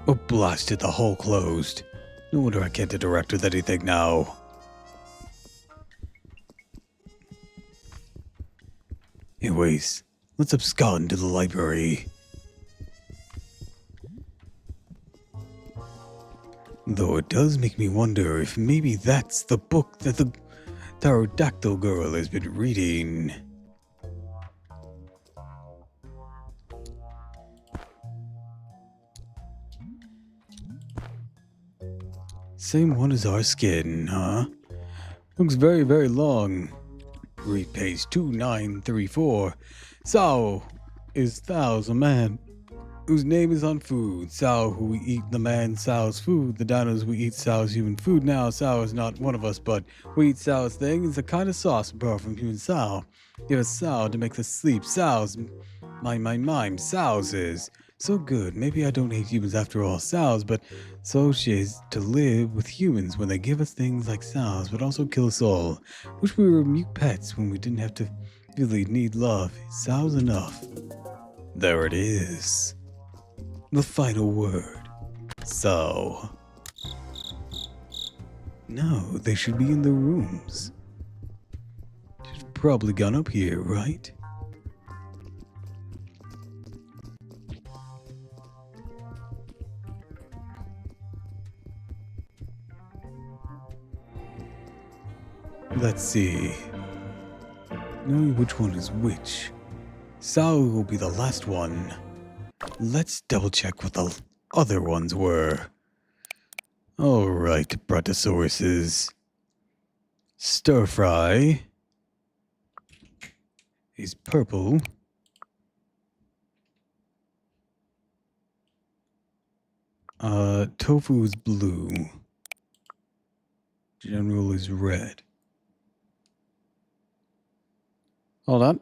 Oh, blasted, the hole closed. No wonder I can't interact with anything now. Anyways, let's abscond to the library. Though it does make me wonder if maybe that's the book that the pterodactyl girl has been reading. Same one as our skin, huh? Looks very, very long. Read page 2934. Sao is Thou's a man whose name is on food. Sao who we eat, the man Sao's food. The dinos we eat Sao's human food. Now Sao is not one of us, but we eat Sao's thing. It's a kind of sauce borrowed from human Sao. Give us Sao to make us sleep. Sao's mime. Sao's is so good. Maybe I don't hate humans after all. Sao's, but so she is to live with humans when they give us things like Sao's, but also kill us all. Wish we were mute pets when we didn't have to really need love. Sao's enough. There it is. The final word. So. No, they should be in the rooms. She's probably gone up here, right? Let's see. Knowing which one is which. Sao will be the last one. Let's double check what the other ones were. Alright, Brontosauruses. Stir fry is purple. Tofu is blue. General is red. Hold on.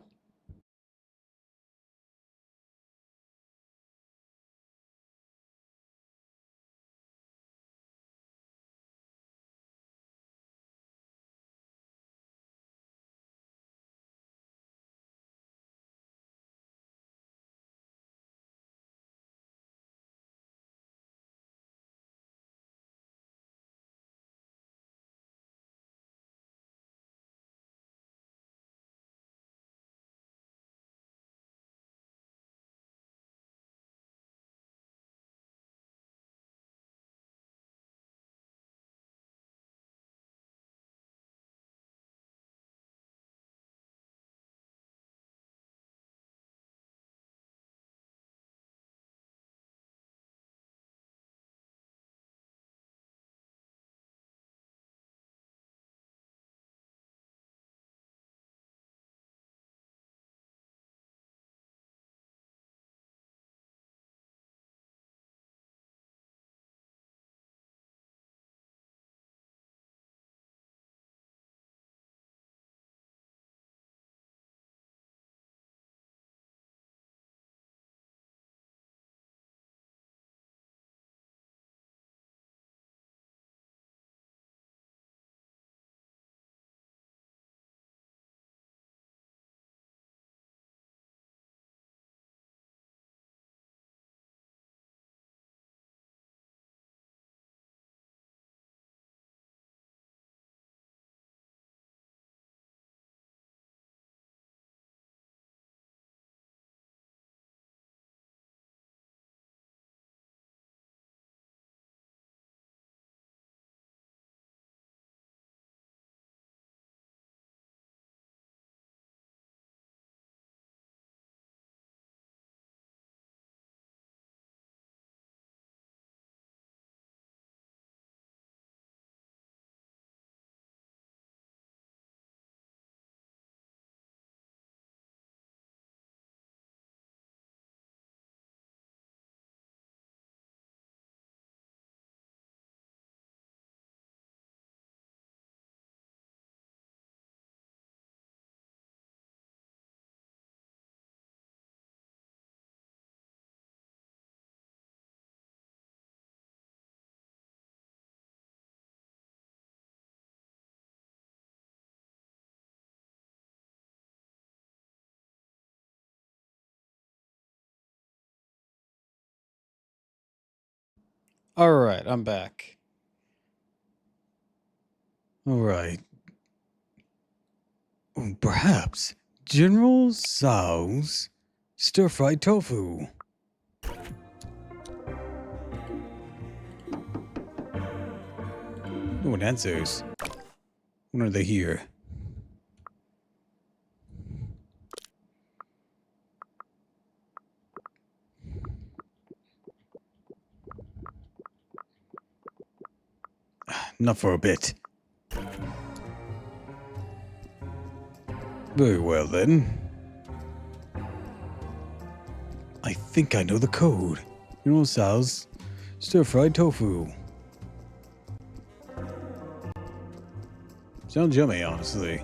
All right, I'm back. Alright. Perhaps General Tso's stir-fried tofu. No one answers. When are they here? Not for a bit. Very well then. I think I know the code. General Tso's stir-fried tofu. Sounds yummy, honestly.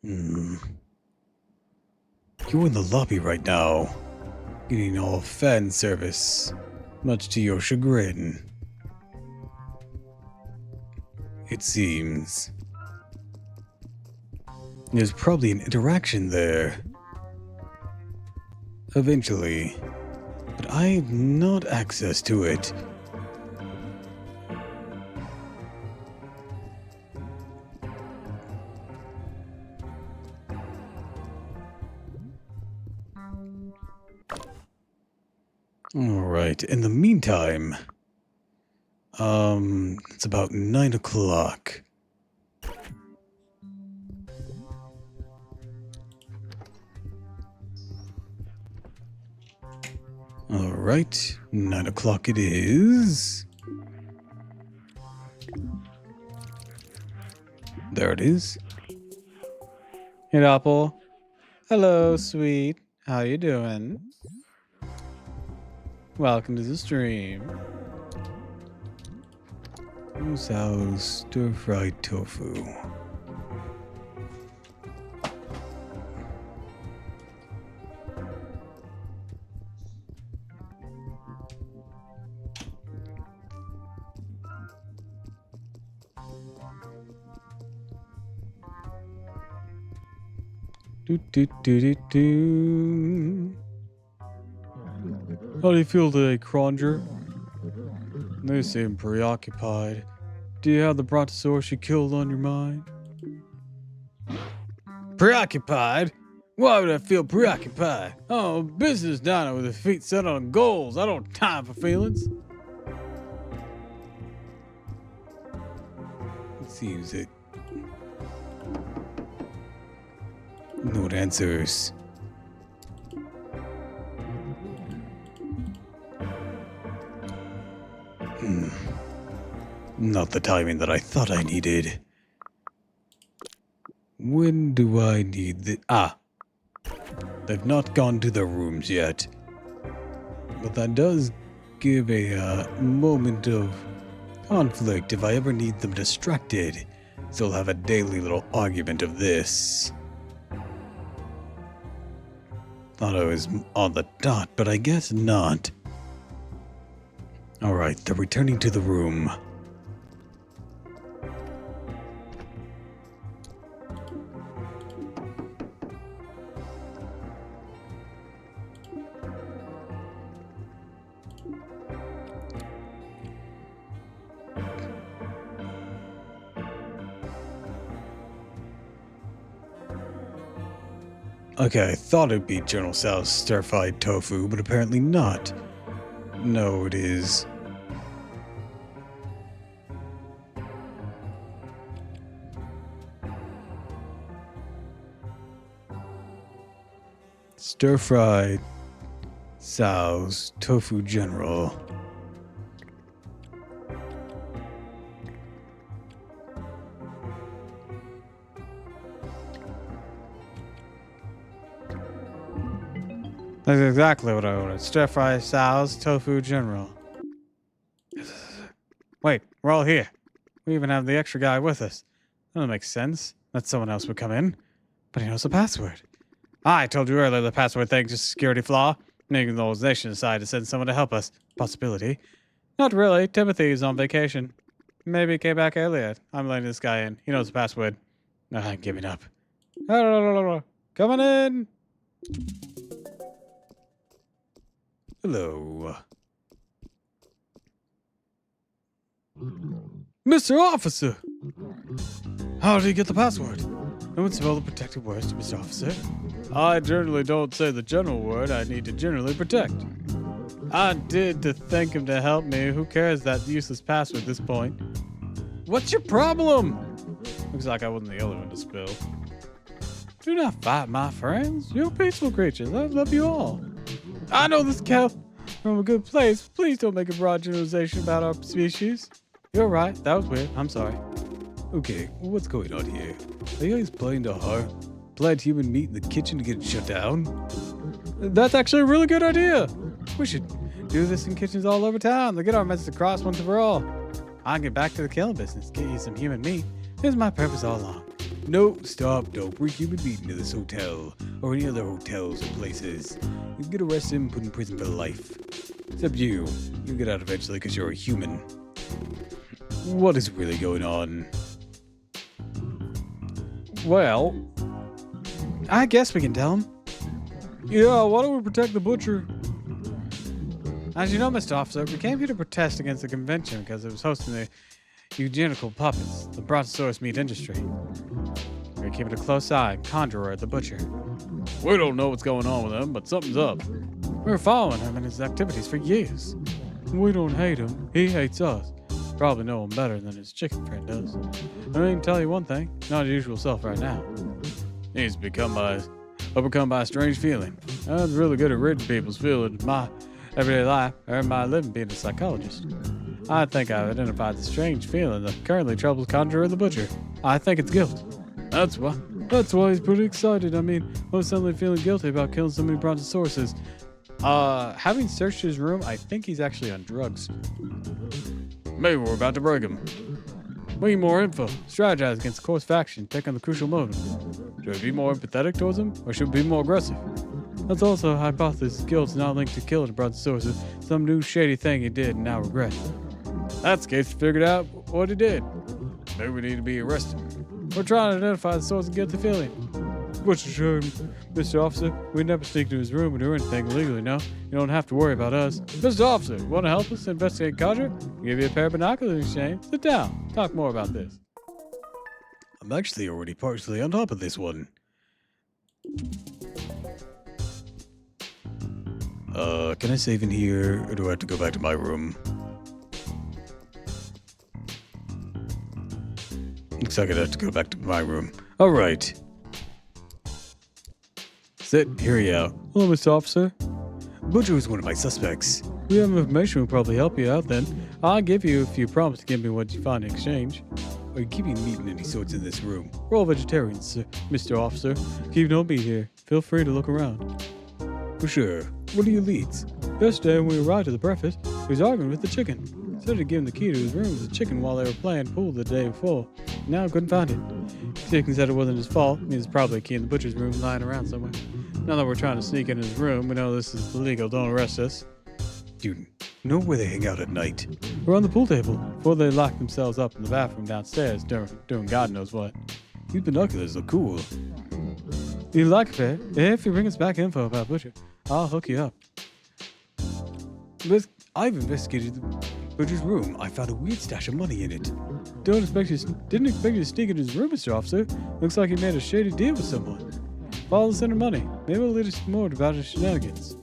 You're in the lobby right now, getting all fan service, much to your chagrin. It seems. There's probably an interaction there. Eventually. But I have not access to it. Alright, in the meantime, it's about 9 o'clock. Alright. right, 9 o'clock it is. There it is. Hey, Doppel. Hello, sweet. How you doing? Welcome to the stream. Musao stir-fried tofu. Do, do, do, do, do. How do you feel today, Cronger? They seem preoccupied. Do you have the brontosaurus you killed on your mind? Preoccupied? Why would I feel preoccupied? Oh, business dino with his feet set on goals. I don't have time for feelings. It seems that no answers. Not the timing that I thought I needed. When do I need the... They've not gone to their rooms yet. But that does give a moment of conflict if I ever need them distracted. So I'll have a daily little argument of this. Thought I was on the dot, but I guess not. Alright, they're returning to the room. Okay, I thought it'd be General Sal's stir-fried tofu, but apparently not. No, it is. Stir-fried Sal's tofu general. That's exactly what I ordered. Stir-fry Sal's tofu general. Wait, we're all here. We even have the extra guy with us. That doesn't make sense. That someone else would come in. But he knows the password. I told you earlier the password thing's just a security flaw. Maybe the organization decided to send someone to help us. Possibility. Not really. Timothy is on vacation. Maybe he came back earlier. I'm letting this guy in. He knows the password. I'm giving up. Coming in. Hello. Mr. Officer! How did he get the password? No one spelled the protected words to Mr. Officer. I generally don't say the general word I need to generally protect. I did to thank him to help me. Who cares that useless password at this point? What's your problem? Looks like I wasn't the only one to spill. Do not fight, my friends. You're peaceful creatures. I love you all. I know this cow from a good place. Please don't make a broad generalization about our species. You're right. That was weird. I'm sorry. Okay, what's going on here? Are you guys planning to plant human meat in the kitchen to get it shut down? That's actually a really good idea. We should do this in kitchens all over town to get our message across once and for all. I can get back to the killing business, get you some human meat. Here's my purpose all along. No, stop. Don't bring human meat into this hotel or any other hotels or places. You get arrested and put in prison for life. Except you. You'll get out eventually because you're a human. What is really going on? Well, I guess we can tell him. Yeah, why don't we protect the butcher? As you know, Mr. Officer, we came here to protest against the convention because it was hosting the eugenical puppets, the brontosaurus meat industry. We're keeping a close eye on Conjurer the butcher. We don't know what's going on with him, but something's up. We were following him and his activities for years. We don't hate him. He hates us. Probably know him better than his chicken friend does. And I can tell you one thing, not his usual self right now. He's overcome by a strange feeling. I'm really good at ridding people's feelings. everyday life, earn my living being a psychologist. I think I've identified the strange feeling that currently troubles Conjurer the Butcher. I think it's guilt. That's why. That's why he's pretty excited. I mean, most suddenly feeling guilty about killing so many brontosauruses. Having searched his room, I think he's actually on drugs. Maybe we're about to break him. We need more info. Strategize against the Course faction. Take on the crucial motive. Should we be more empathetic towards him, or should we be more aggressive? That's also a hypothesis. Guilt's not linked to killing the brontosauruses. Some new shady thing he did and now regrets. That's Gates figured out what he did. Maybe we need to be arrested. We're trying to identify the source of guilty feeling. What's the shame, Mr. Officer? We never sneak into his room or do anything illegally, no? You don't have to worry about us. Mr. Officer, want to help us investigate Conjure? Give you a pair of binoculars in exchange. Sit down. Talk more about this. I'm actually already partially on top of this one. Can I save in here, or do I have to go back to my room? Looks like I'd have to go back to my room. Alright. Sit, hear you out. Hello, Mr. Officer. Butcher was one of my suspects. We have information will probably help you out then. I'll give you if you promise to give me what you find in exchange. Are you keeping meat in any sorts in this room? We're all vegetarians, sir, Mr. Officer. Keep no meat here. Feel free to look around. For sure. What are your leads? Yesterday, when we arrived at the breakfast, he was arguing with the chicken. Instead of giving the key to his room to the chicken while they were playing pool the day before. Now I couldn't find it. The chicken said it wasn't his fault. Means there's probably a key in the butcher's room lying around somewhere. Now that we're trying to sneak into his room, we know this is illegal. Don't arrest us. You know where they hang out at night? We're on the pool table before they locked themselves up in the bathroom downstairs doing God knows what. These binoculars look cool. You like a pair? If you bring us back info about Butcher, I'll hook you up. I've investigated the butcher's room. I found a weird stash of money in it. Didn't expect you to sneak into his room, Mr. Officer. Looks like he made a shady deal with someone. Follow the center money. Maybe it'll lead us to more about his shenanigans.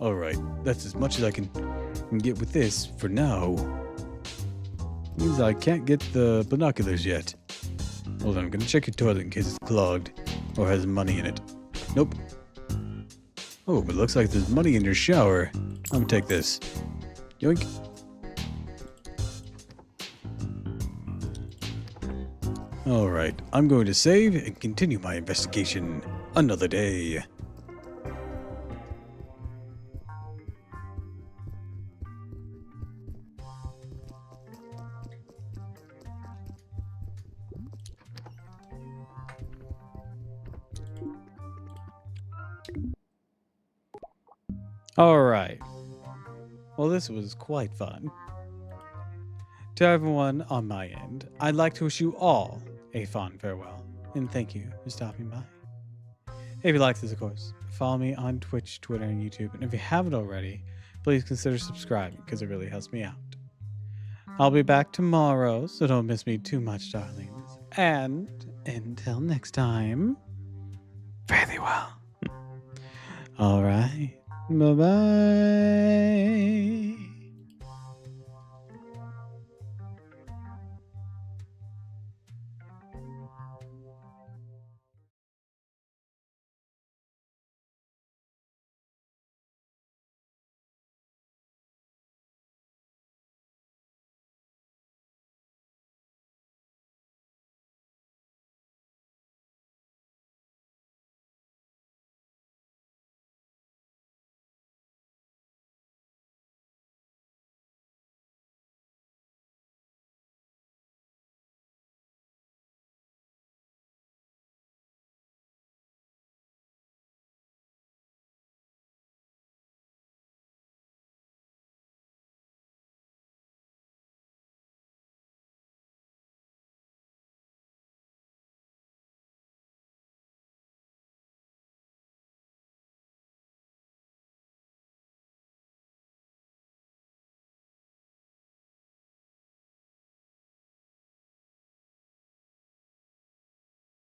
Alright, that's as much as I can get with this for now. Means I can't get the binoculars yet. Hold on, I'm gonna check your toilet in case it's clogged or has money in it. Nope. Oh, but it looks like there's money in your shower. I'm gonna take this. Yoink. Alright, I'm going to save and continue my investigation another day. All right. Well, this was quite fun. To everyone on my end, I'd like to wish you all a fond farewell, and thank you for stopping by. If you like this, of course, follow me on Twitch, Twitter, and YouTube, and if you haven't already, please consider subscribing, because it really helps me out. I'll be back tomorrow, so don't miss me too much, darlings. And until next time, fare thee well. All right. Bye-bye.